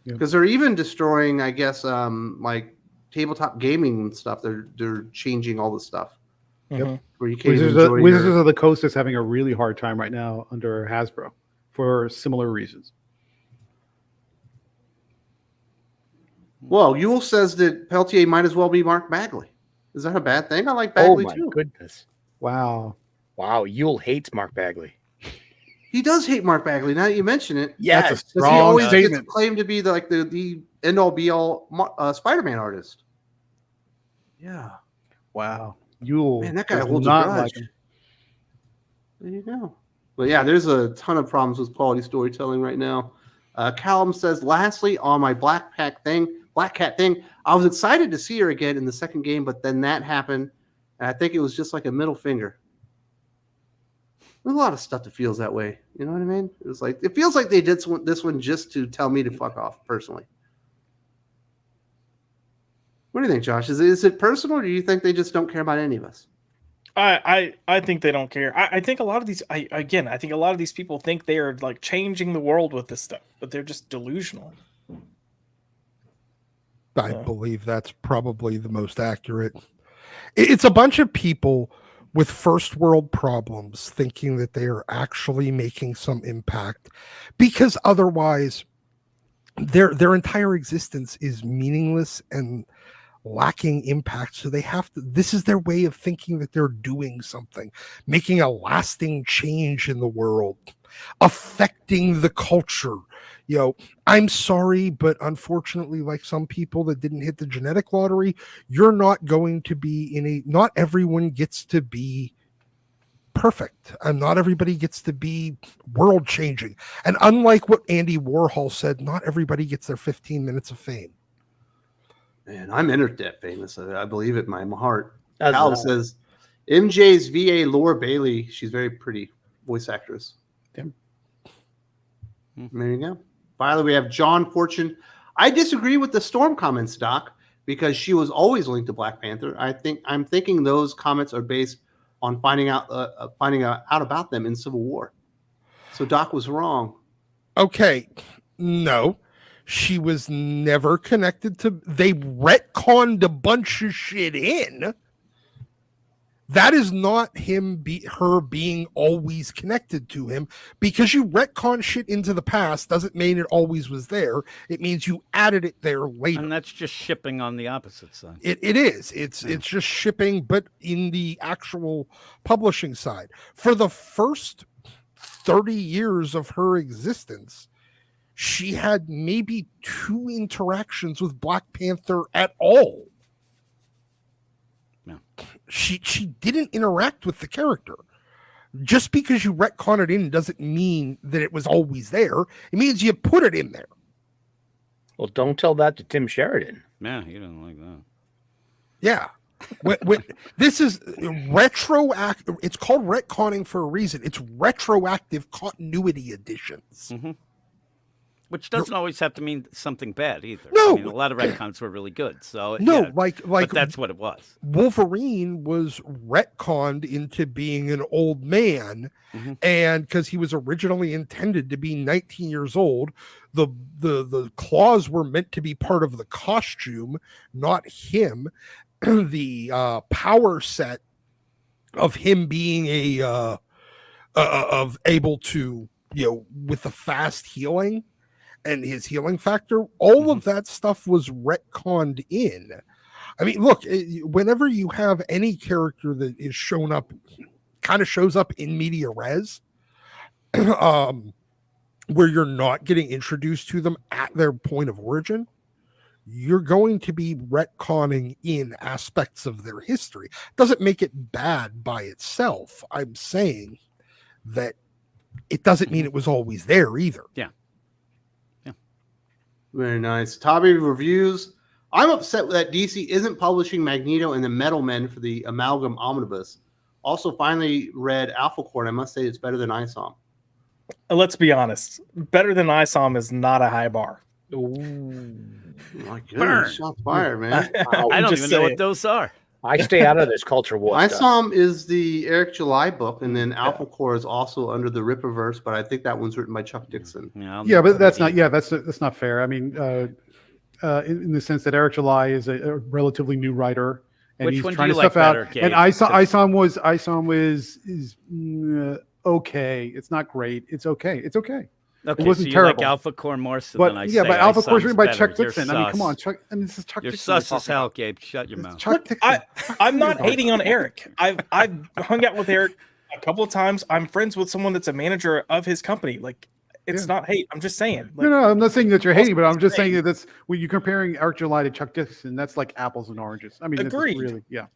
Because they're even destroying, I guess, like tabletop gaming and stuff. They're changing all the stuff. Mhm. Where you can't Wizards, enjoy Wizards of the Coast is having a really hard time right now under Hasbro for similar reasons. Well, Yule says that Peltier might as well be Mark Bagley. Is that a bad thing? I like Oh Bagley my too. goodness! Wow. Wow, Yule hates Mark Bagley. He does hate Mark Bagley. Now that you mention it, Yes, That's a because he strong always gets statement. claimed to be the end all be all Spider-Man artist. Yeah, Wow. Yule man, that guy does holds a not grudge. like him. There you go. But yeah, there's a ton of problems with quality storytelling right now. Callum says, lastly, on my Black Cat thing, I was excited to see her again in the second game, but then that happened, and I think it was just like a middle finger. There's a lot of stuff that feels that way. You know what I mean? It feels like they did this one just to tell me to fuck off, personally. What do you think, Josh? Is it personal, or do you think they just don't care about any of us? I think they don't care. I think a lot of these I think a lot of these people think they are like changing the world with this stuff, but they're just delusional. I believe that's probably the most accurate. It's a bunch of people with first world problems thinking that they are actually making some impact, because otherwise their entire existence is meaningless and lacking impact. So they have to, this is their way of thinking that they're doing something, making a lasting change in the world, affecting the culture. You know, I'm sorry, but unfortunately, like some people that didn't hit the genetic lottery, you're not going to be not everyone gets to be perfect, and not everybody gets to be world changing. And unlike what Andy Warhol said, not everybody gets their 15 minutes of fame. Man, I'm internet famous. I believe it in my heart. As Cal well. says, MJ's VA Laura Bailey. She's very pretty voice actress. Damn. There you go. Finally, we have John Fortune. I disagree with the Storm comments, Doc, because she was always linked to Black Panther. I'm thinking those comments are based on finding out about them in Civil War. So Doc was wrong. Okay, no, she was never connected to. They retconned a bunch of shit in. That is not her being always connected to him. Because you retcon shit into the past doesn't mean it always was there. It means you added it there later. And that's just shipping on the opposite side. It is. It's just shipping, but in the actual publishing side. For the first 30 years of her existence, she had maybe 2 interactions with Black Panther at all. No. She didn't interact with the character. Just because you retcon it in doesn't mean that it was always there. It means you put it in there. Well, don't tell that to Tim Sheridan. Yeah, you don't like that. Yeah. When this is retroactive, it's called retconning for a reason. It's retroactive continuity additions. Mm-hmm. Which doesn't always have to mean something bad either. No. I mean, a lot of retcons were really good. So No, yeah, like but that's what it was. Wolverine was retconned into being an old man, and because he was originally intended to be 19 years old, the claws were meant to be part of the costume, not him. the power set of him being a of able to, with the fast healing and his healing factor, all of that stuff was retconned in. I mean, look, whenever you have any character that is kind of shows up in media res, where you're not getting introduced to them at their point of origin, you're going to be retconning in aspects of their history. Doesn't make it bad by itself. I'm saying that it doesn't mean it was always there either. Yeah. Very nice. Tommy reviews. I'm upset that DC isn't publishing Magneto and the Metal Men for the Amalgam Omnibus. Also, finally read Alpha Core, and I must say it's better than ISOM. Let's be honest. Better than ISOM is not a high bar. My goodness, Burn. shots fired, man. I don't even know what those are. I stay out of this culture war stuff. ISOM is the Eric July book, and then Alpha Core is also under the Rippaverse, but I think that one's written by Chuck Dixon. Yeah, but that's not. Yeah, that's not fair. I mean, in the sense that Eric July is a relatively new writer, and Which he's one trying do to you stuff like out. better, Gabe? And ISOM is okay. It's not great. It's okay. It's okay. Okay, it wasn't so you terrible. like Alpha Core more so But than I yeah, say but Alpha Core is ISOM's written by better. Chuck You're Dixon. I mean, come sus. on, Chuck. I mean, this is Chuck You're Dixon. sus as hell, Gabe. Shut your mouth. Chuck Dixon. I'm not hating on Eric. I've hung out with Eric a couple of times. I'm friends with someone that's a manager of his company. Like, it's not hate. I'm just saying. Like, No, I'm not saying that you're hating, but I'm just saying that that's when you're comparing Eric July to Chuck Dixon. That's like apples and oranges. I mean, it's Agreed. really, yeah.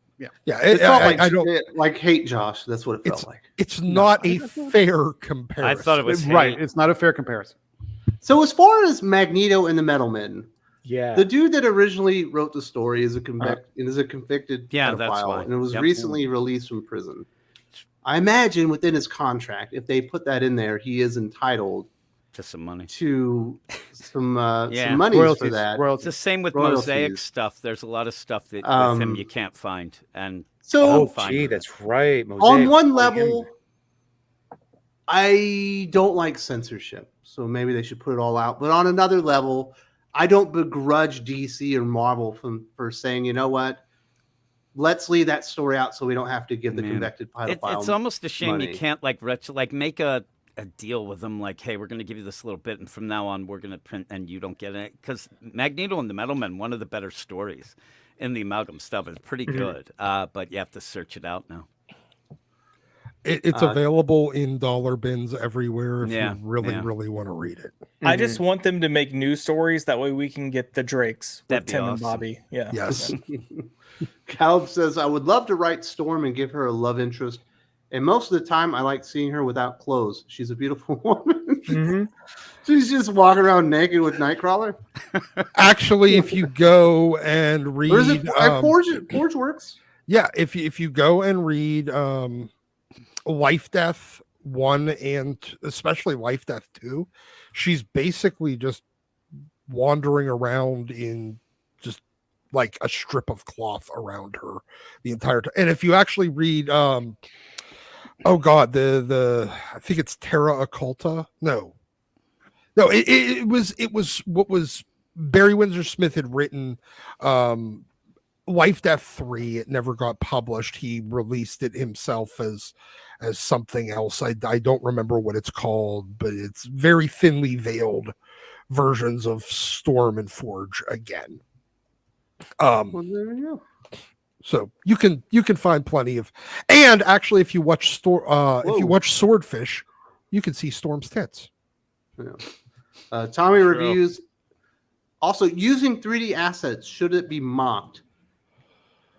It felt like I don't. like hate, Josh. That's what it felt like. It's not a fair comparison. I thought it was Right. hate. It's not a fair comparison. So as far as Magneto and the Metal Men, Yeah. the dude that originally wrote the story is a convicted Yeah, that's pedophile, why. and it was Yep. recently released from prison. I imagine within his contract, if they put that in there, he is entitled To some money. to some Yeah. some money for Royalties. that. It's Royalties. the same with Royalties. Mosaic stuff. There's a lot of stuff that with him you can't find. And So Oh, fine gee, with that's right. on Mosaic. one level, I don't like censorship, so maybe they should put it all out. But on another level, I don't begrudge DC or Marvel for saying, you know what, let's leave that story out so we don't have to give the Man. convicted pedophile. it's almost a shame money. you can't like make a deal with them like, hey, we're going to give you this little bit, and from now on we're going to print, and you don't get it, because Magneto and the Metal Men, one of the better stories in the Amalgam stuff, is pretty good. But you have to search it out now. It's available in dollar bins everywhere if Yeah, you really, yeah. really want to read it. I just want them to make news stories. That way we can get the Drakes with That'd be Tim and awesome. Bobby. Yeah. Yes. Caleb says, I would love to write Storm and give her a love interest. And most of the time, I like seeing her without clothes. She's a beautiful woman. Mhm. She's just walking around naked with Nightcrawler. Actually, if you go and read, Or is it Forge works? yeah, if you go and read Life Death 1 and especially Life Death 2, she's basically just wandering around in just like a strip of cloth around her the entire time. And if you actually read oh god, the I think it's Terra Occulta. No, it was what was Barry Windsor Smith had written Life Death 3. It never got published. He released it himself as something else. I don't remember what it's called, but it's very thinly veiled versions of Storm and Forge again. Well, there you go. So you can find plenty of, and actually if you watch Swordfish, you can see Storm's tits. Yeah. Tommy reviews. Also, using 3D assets, should it be mocked?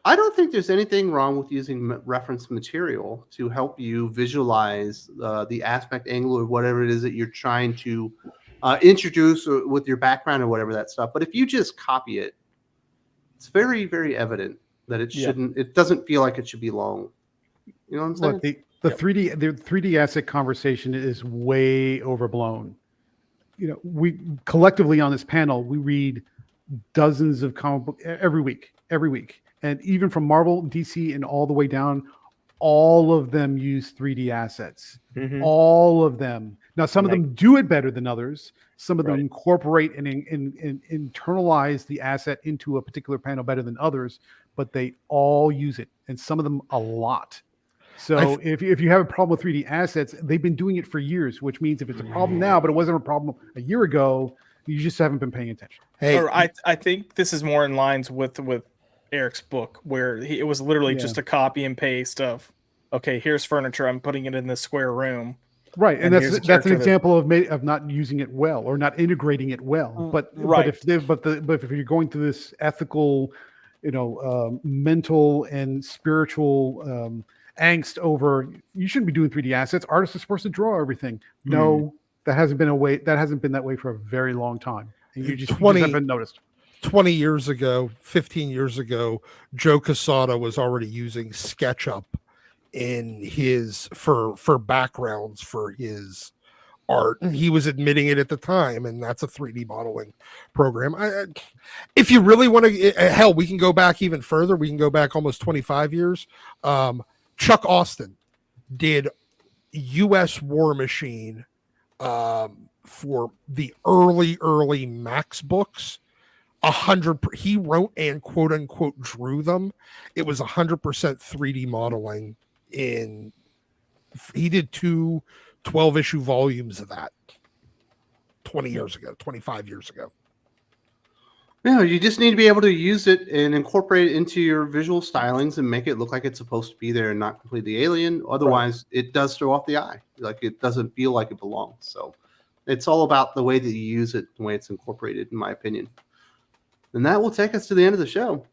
I don't think there's anything wrong with using reference material to help you visualize the aspect, angle, or whatever it is that you're trying to introduce with your background or whatever that stuff. But if you just copy it, it's very, very evident that it shouldn't. It doesn't feel like it should be long. You know what I'm saying? Look, the 3D asset conversation is way overblown. You know, we collectively on this panel, we read dozens of comic book every week, and even from Marvel, DC, and all the way down, all of them use 3D assets. Mhm. All of them. Now, some of Like- them do it better than others. Some of them Right. incorporate and internalize the asset into a particular panel better than others, but they all use it, and some of them a lot. So if you have a problem with 3D assets, they've been doing it for years, which means if it's a problem now, but it wasn't a problem a year ago, you just haven't been paying attention. Hey, Or I think this is more in lines with Eric's book, where it was literally just a copy and paste of, okay, here's furniture, I'm putting it in this square room. Right, and And here's a that's an character that- example of not using it well or not integrating it well. But Right. but if you're going through this ethical, mental and spiritual angst over, you shouldn't be doing 3D assets. Artists are supposed to draw everything. No, that hasn't been that way for a very long time. And you just haven't noticed. 20 years ago, 15 years ago, Joe Quesada was already using SketchUp in his for backgrounds for his art, and he was admitting it at the time, and that's a 3D modeling program. If you really want to, hell, we can go back even further. We can go back almost 25 years. Chuck Austin did US War Machine for the early Max books. 100%, he wrote and quote unquote drew them. It was 100% 3D modeling. He did 2 12-issue volumes of that 20 years ago, 25 years ago. Yeah, you just need to be able to use it and incorporate it into your visual stylings and make it look like it's supposed to be there and not completely alien. Otherwise, it does throw off the eye. Like, it doesn't feel like it belongs. So it's all about the way that you use it, the way it's incorporated, in my opinion. And that will take us to the end of the show.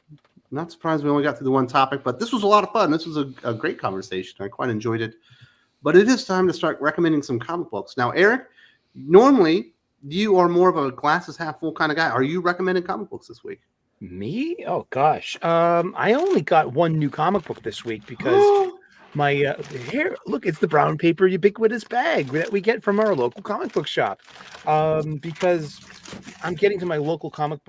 Not surprised we only got through the one topic, but this was a lot of fun. This was a great conversation. I quite enjoyed it. But it is time to start recommending some comic books. Now, Eric, normally you are more of a glasses half full kind of guy. Are you recommending comic books this week? Me? Oh gosh. I only got one new comic book this week because my here, look, it's the brown paper ubiquitous bag that we get from our local comic book shop. Because I'm getting to my local comic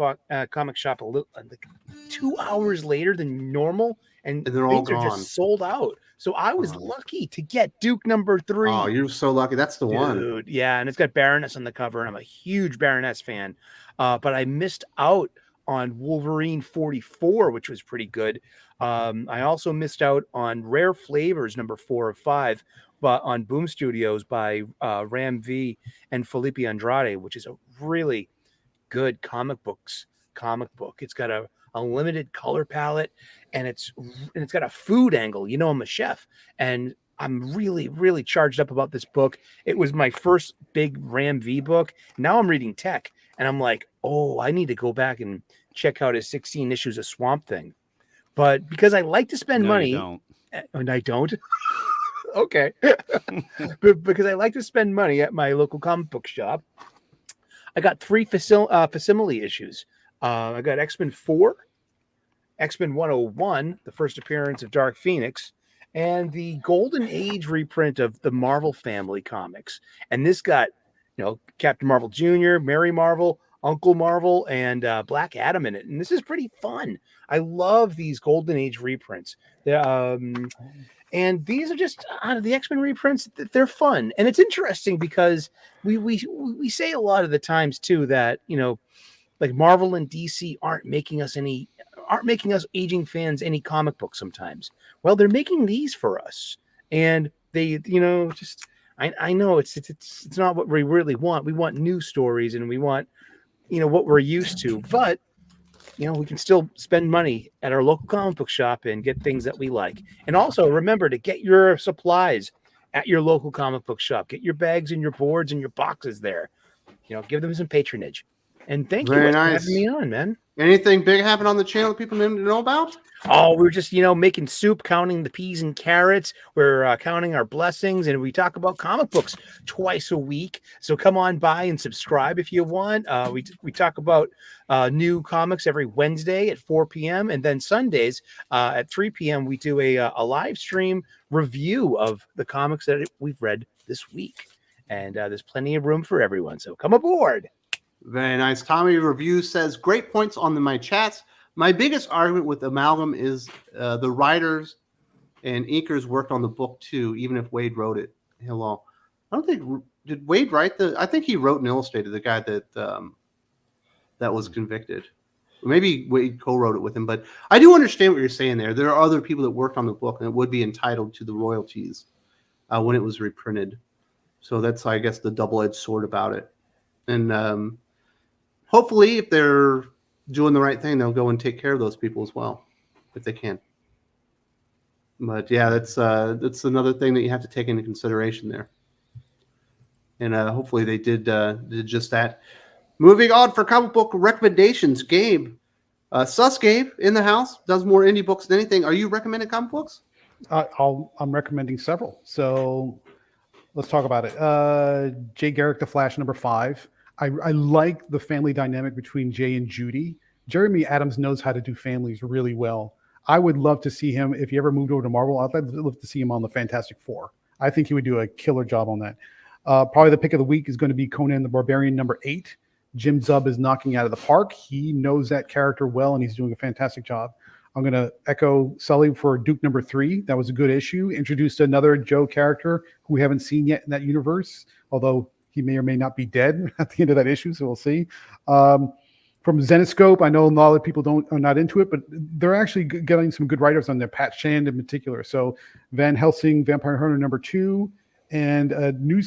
shop a little like 2 hours later than normal, and they're all things are gone. just sold out. So I was lucky to get Duke number 3. Oh, you're so lucky. That's the one. Dude, yeah, and it's got Baroness on the cover, and I'm a huge Baroness fan. But I missed out on Wolverine 44, which was pretty good. I also missed out on Rare Flavors number 4 of 5, but on Boom Studios by Ram V and Felipe Andrade, which is a really good comic book. It's got a limited color palette, and it's got a food angle. You know, I'm a chef, and I'm really charged up about this book. It was my first big Ram V book. Now I'm reading tech, and I'm like, oh, I need to go back and check out his 16 issues of Swamp Thing. But because I like to spend money, and I don't. Okay. But because I like to spend money at my local comic book shop, I got 3 facsimile issues. I got X-Men 4, X-Men 101, the first appearance of Dark Phoenix, and the Golden Age reprint of the Marvel Family comics. And this got, Captain Marvel Jr., Mary Marvel, Uncle Marvel, and Black Adam in it. And this is pretty fun. I love these Golden Age reprints. And these are just the X-Men reprints. They're fun, and it's interesting because we say a lot of the times too that like Marvel and DC aren't making us aging fans any comic book sometimes. Well, they're making these for us, and they just I know it's not what we really want. We want new stories, and we want what we're used to, but we can still spend money at our local comic book shop and get things that we like. And also remember to get your supplies at your local comic book shop. Get your bags and your boards and your boxes there. Give them some patronage. And thank you for having me on, man. Anything big happen on the channel that people need to know about? Oh, we're just, making soup, counting the peas and carrots. We're counting our blessings, and we talk about comic books twice a week. So come on by and subscribe if you want. We talk about new comics every Wednesday at 4 p.m. And then Sundays at 3 p.m. we do a live stream review of the comics that we've read this week. And there's plenty of room for everyone. So come aboard. Very nice. Tommy Review says, great points on my chats. My biggest argument with Amalgam is the writers and inkers worked on the book too, even if Wade wrote it. Hello, I don't think did Wade write I think he wrote and illustrated the guy that that was convicted. Maybe Wade co-wrote it with him, but I do understand what you're saying there. There are other people that worked on the book and it would be entitled to the royalties when it was reprinted. So that's, I guess, the double-edged sword about it. And hopefully, if they're doing the right thing, they'll go and take care of those people as well, if they can. But yeah, that's another thing that you have to take into consideration there. And hopefully they did just that. Moving on for comic book recommendations, Gabe. Sus Gabe in the house, does more indie books than anything. Are you recommending comic books? I'm recommending several. So let's talk about it. Jay Garrick, The Flash, #5. I like the family dynamic between Jay and Judy. Jeremy Adams knows how to do families really well. I would love to see him, if he ever moved over to Marvel, I'd love to see him on the Fantastic Four. I think he would do a killer job on that. Probably the pick of the week is going to be Conan the Barbarian #8. Jim Zub is knocking out of the park. He knows that character well, and he's doing a fantastic job. I'm going to echo Sully for Duke #3. That was a good issue. Introduced another Joe character who we haven't seen yet in that universe, although he may or may not be dead at the end of that issue, so we'll see. From Zenescope, I know a lot of people are not into it, but they're actually getting some good writers on there, Pat Shand in particular. So Van Helsing, Vampire Hunter #2, and a new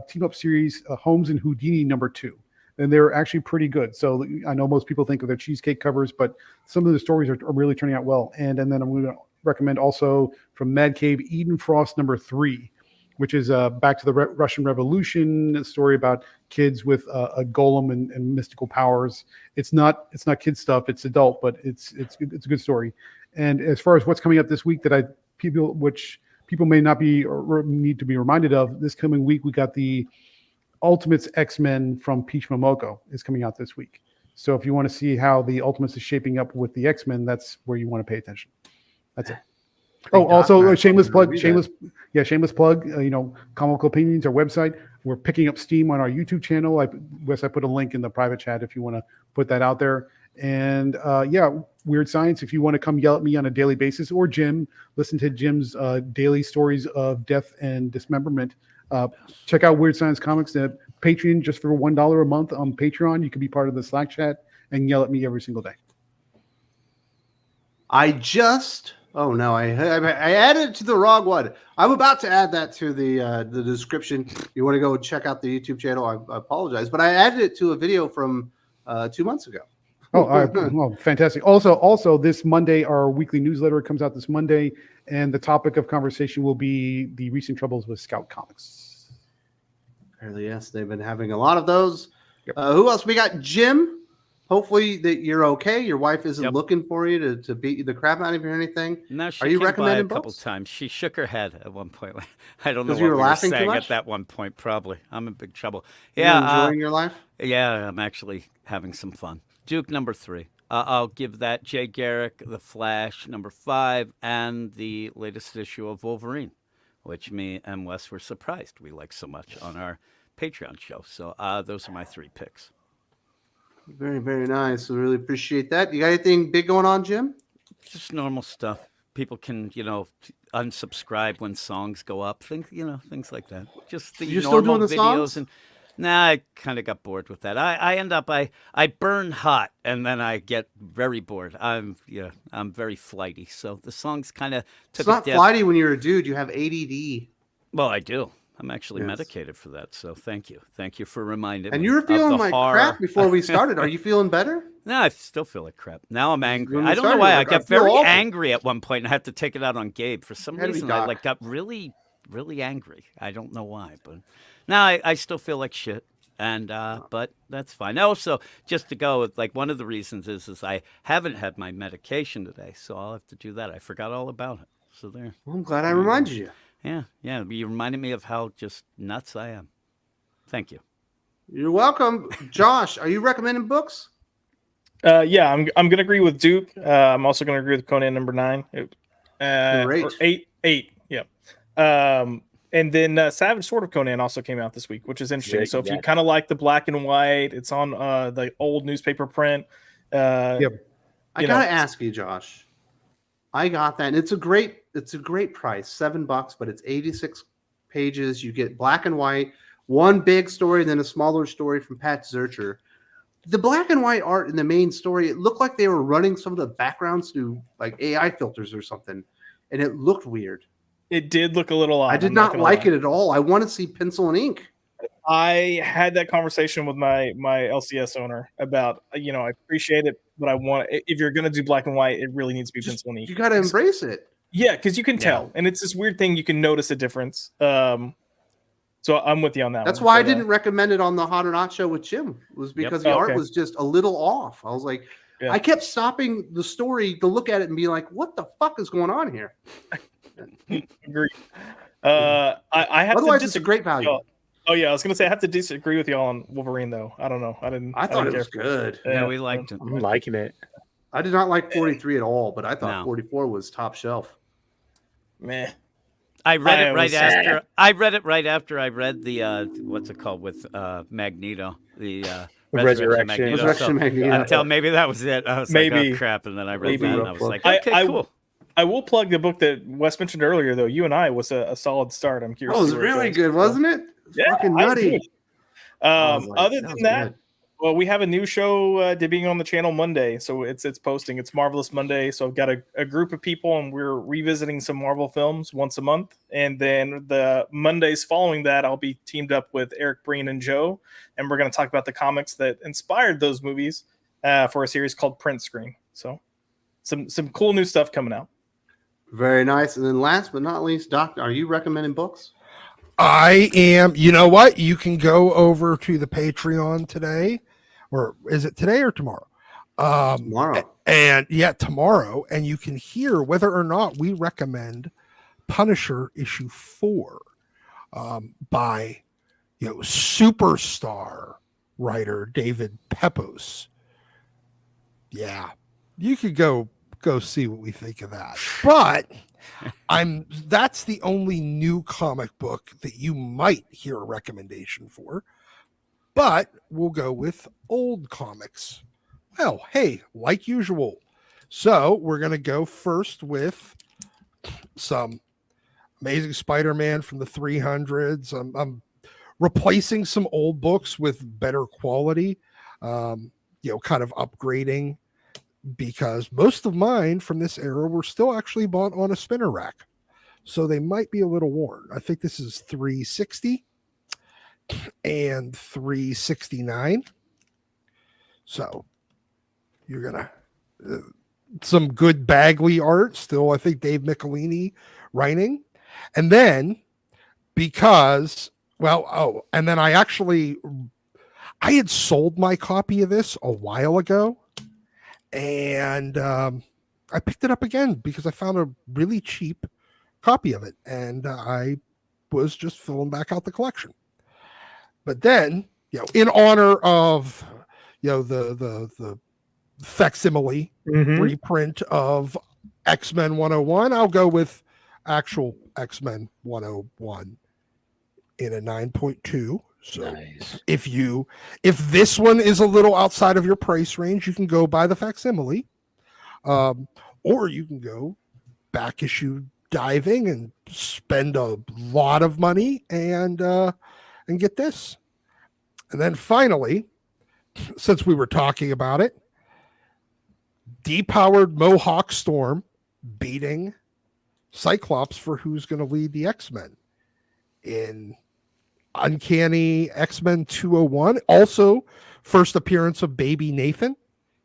team-up series, Holmes and Houdini #2. And they're actually pretty good. So I know most people think of their cheesecake covers, but some of the stories are really turning out well. And then I'm going to recommend also from Mad Cave, Eden Frost #3, which is back to the Russian Revolution, a story about kids with a golem and mystical powers. It's not kid stuff; it's adult, but it's a good story. And as far as what's coming up this week, which people may not be or need to be reminded of, this coming week we got the Ultimates X-Men from Peach Momoko is coming out this week. So if you want to see how the Ultimates is shaping up with the X-Men, that's where you want to pay attention. That's it. Oh, also a shameless plug. Shameless plug. Comical Opinions, our website. We're picking up steam on our YouTube channel. I put a link in the private chat if you want to put that out there. And Weird Science. If you want to come yell at me on a daily basis, or Jim, listen to Jim's daily stories of death and dismemberment. Check out Weird Science Comics at Patreon, just for $1 a month on Patreon. You can be part of the Slack chat and yell at me every single day. I added it to the wrong one. I'm about to add that to the description. You want to go check out the YouTube channel? I apologize, but I added it to a video from 2 months ago. Oh, fantastic. Also, this Monday, our weekly newsletter comes out this Monday, and the topic of conversation will be the recent troubles with Scout Comics. Apparently, yes, they've been having a lot of those. Yep. Who else? We got Jim. Hopefully that you're okay. Your wife isn't looking for you to beat the crap out of you or anything. No, she Are you came recommending by a couple books? times. She shook her head at one point. I don't know what you were we laughing were too saying much? at that one point. Probably, I'm in big trouble. You enjoying your life? Yeah, I'm actually having some fun. Duke #3. I'll give that Jay Garrick, The Flash #5, and the latest issue of Wolverine, which me and Wes were surprised we like so much on our Patreon show. So those are my 3 picks. Very, very nice. I really appreciate that. You got anything big going on, Jim? Just normal stuff. People can, unsubscribe when songs go up. Things like that. Just the You're still normal doing the videos songs? and. Nah, I kind of got bored with that. I end up I burn hot and then I get very bored. I'm very flighty. So the songs kind of took It's not a dip. flighty when you're a dude. You have ADD. Well, I do. I'm actually Yes. medicated for that. So thank you. Thank you for reminding me. And you were of feeling the like horror. crap before we started. Are you feeling better? No, I still feel like crap. Now I'm angry. When we I don't know started, why. you're I like, I got feel very awful. angry at one point and I had to take it out on Gabe. For some Had to be reason, I Doc. got really, really angry. I don't know why, but now I still feel like shit. And but that's fine. Also, just to go with one of the reasons is I haven't had my medication today, so I'll have to do that. I forgot all about it. So there. Well, I'm glad I reminded you. Yeah. You reminded me of how just nuts I am. Thank you. You're welcome. Josh, are you recommending books? Yeah, I'm gonna agree with Duke. I'm also gonna agree with Conan #9. Great. Or 8. Yeah. And then Savage Sword of Conan also came out this week, which is interesting. Yeah, So if you yeah. kind of like the black and white, it's on the old newspaper print. Yep. I gotta ask you, Josh. I got that, and it's a great price, $7, but it's 86 pages. You get black and white, one big story, and then a smaller story from Pat Zurcher. The black and white art in the main story, it looked like they were running some of the backgrounds through like AI filters or something, and it looked weird. It did look a little odd. I did not like it at all. I want to see pencil and ink. I had that conversation with my LCS owner about, I appreciate it, but I want, if you're going to do black and white, it really needs to be pencil and ink. You got to embrace it. Yeah, because you can tell, and it's this weird thing, you can notice a difference. So I'm with you on that. That's why I didn't recommend it on the Hot or Not show with Jim. Was because the art was just a little off. I was like, I kept stopping the story to look at it and be like, what the fuck is going on here? Agree. I have Otherwise, to it's a great value. Oh yeah, I was gonna say I have to disagree with y'all on Wolverine though. I don't know. I thought it was good. Yeah, we liked it. I'm liking it. I did not like 43 at all, but I thought 44 was top shelf. Meh. I read it right after. I read it right after I read the what's it called with Magneto, the Resurrection Magneto. Until maybe that was it. I was like, oh crap, and then I read that, and I was like, okay, cool. I will plug the book that Wes mentioned earlier, though. You and I was a solid start. I'm curious. It was really good, wasn't it? Yeah, fucking nutty. Other than that, well, we have a new show debuting on the channel Monday, so it's posting. It's Marvelous Monday, so I've got a group of people, and we're revisiting some Marvel films once a month. And then the Mondays following that, I'll be teamed up with Eric Breen and Joe, and we're going to talk about the comics that inspired those movies for a series called Print Screen. So some cool new stuff coming out. Very nice. And then last but not least, Doc, are you recommending books? I am. You know what? You can go over to the Patreon today, or is it today or tomorrow? Tomorrow. And tomorrow. And you can hear whether or not we recommend Punisher issue 4 by superstar writer David Pepose. Yeah, you could go see what we think of that. But that's the only new comic book that you might hear a recommendation for. But we'll go with old comics. Well, hey, like usual. So we're going to go first with some Amazing Spider-Man from the 300s. I'm replacing some old books with better quality, kind of upgrading, because most of mine from this era were still actually bought on a spinner rack. So they might be a little worn. I think this is 360 and 369. So you're going to... some good Bagley art still. I think Dave Michelini writing. And then because, and then I had sold my copy of this a while ago. And I picked it up again because I found a really cheap copy of it. And I was just filling back out the collection. But then, in honor of, the facsimile reprint of X-Men 101, I'll go with actual X-Men 101 in a 9.2. So nice. If this one is a little outside of your price range, you can go buy the facsimile, or you can go back issue diving and spend a lot of money and get this. And then finally, since we were talking about it, depowered Mohawk Storm beating Cyclops for who's going to lead the X-Men in Uncanny X-Men 201. Also, first appearance of baby Nathan.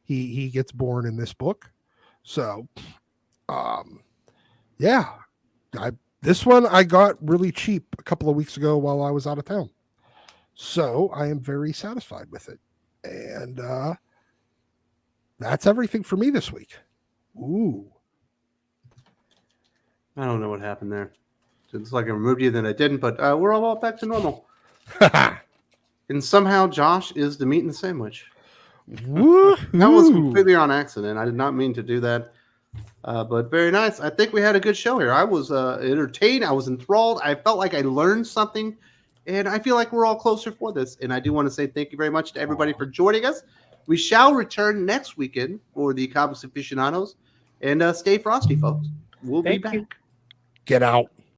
He gets born in this book. So, this one I got really cheap a couple of weeks ago while I was out of town. So I am very satisfied with it. And that's everything for me this week. Ooh. I don't know what happened there. It's like I removed you, then I didn't, but we're all back to normal. And somehow Josh is the meat in the sandwich. That was completely on accident. I did not mean to do that. But very nice. I think we had a good show here. I was entertained. I was enthralled. I felt like I learned something. And I feel like we're all closer for this. And I do want to say thank you very much to everybody for joining us. We shall return next weekend for the Comics Aficionados. And stay frosty, folks. We'll be Thank you. back. Get out.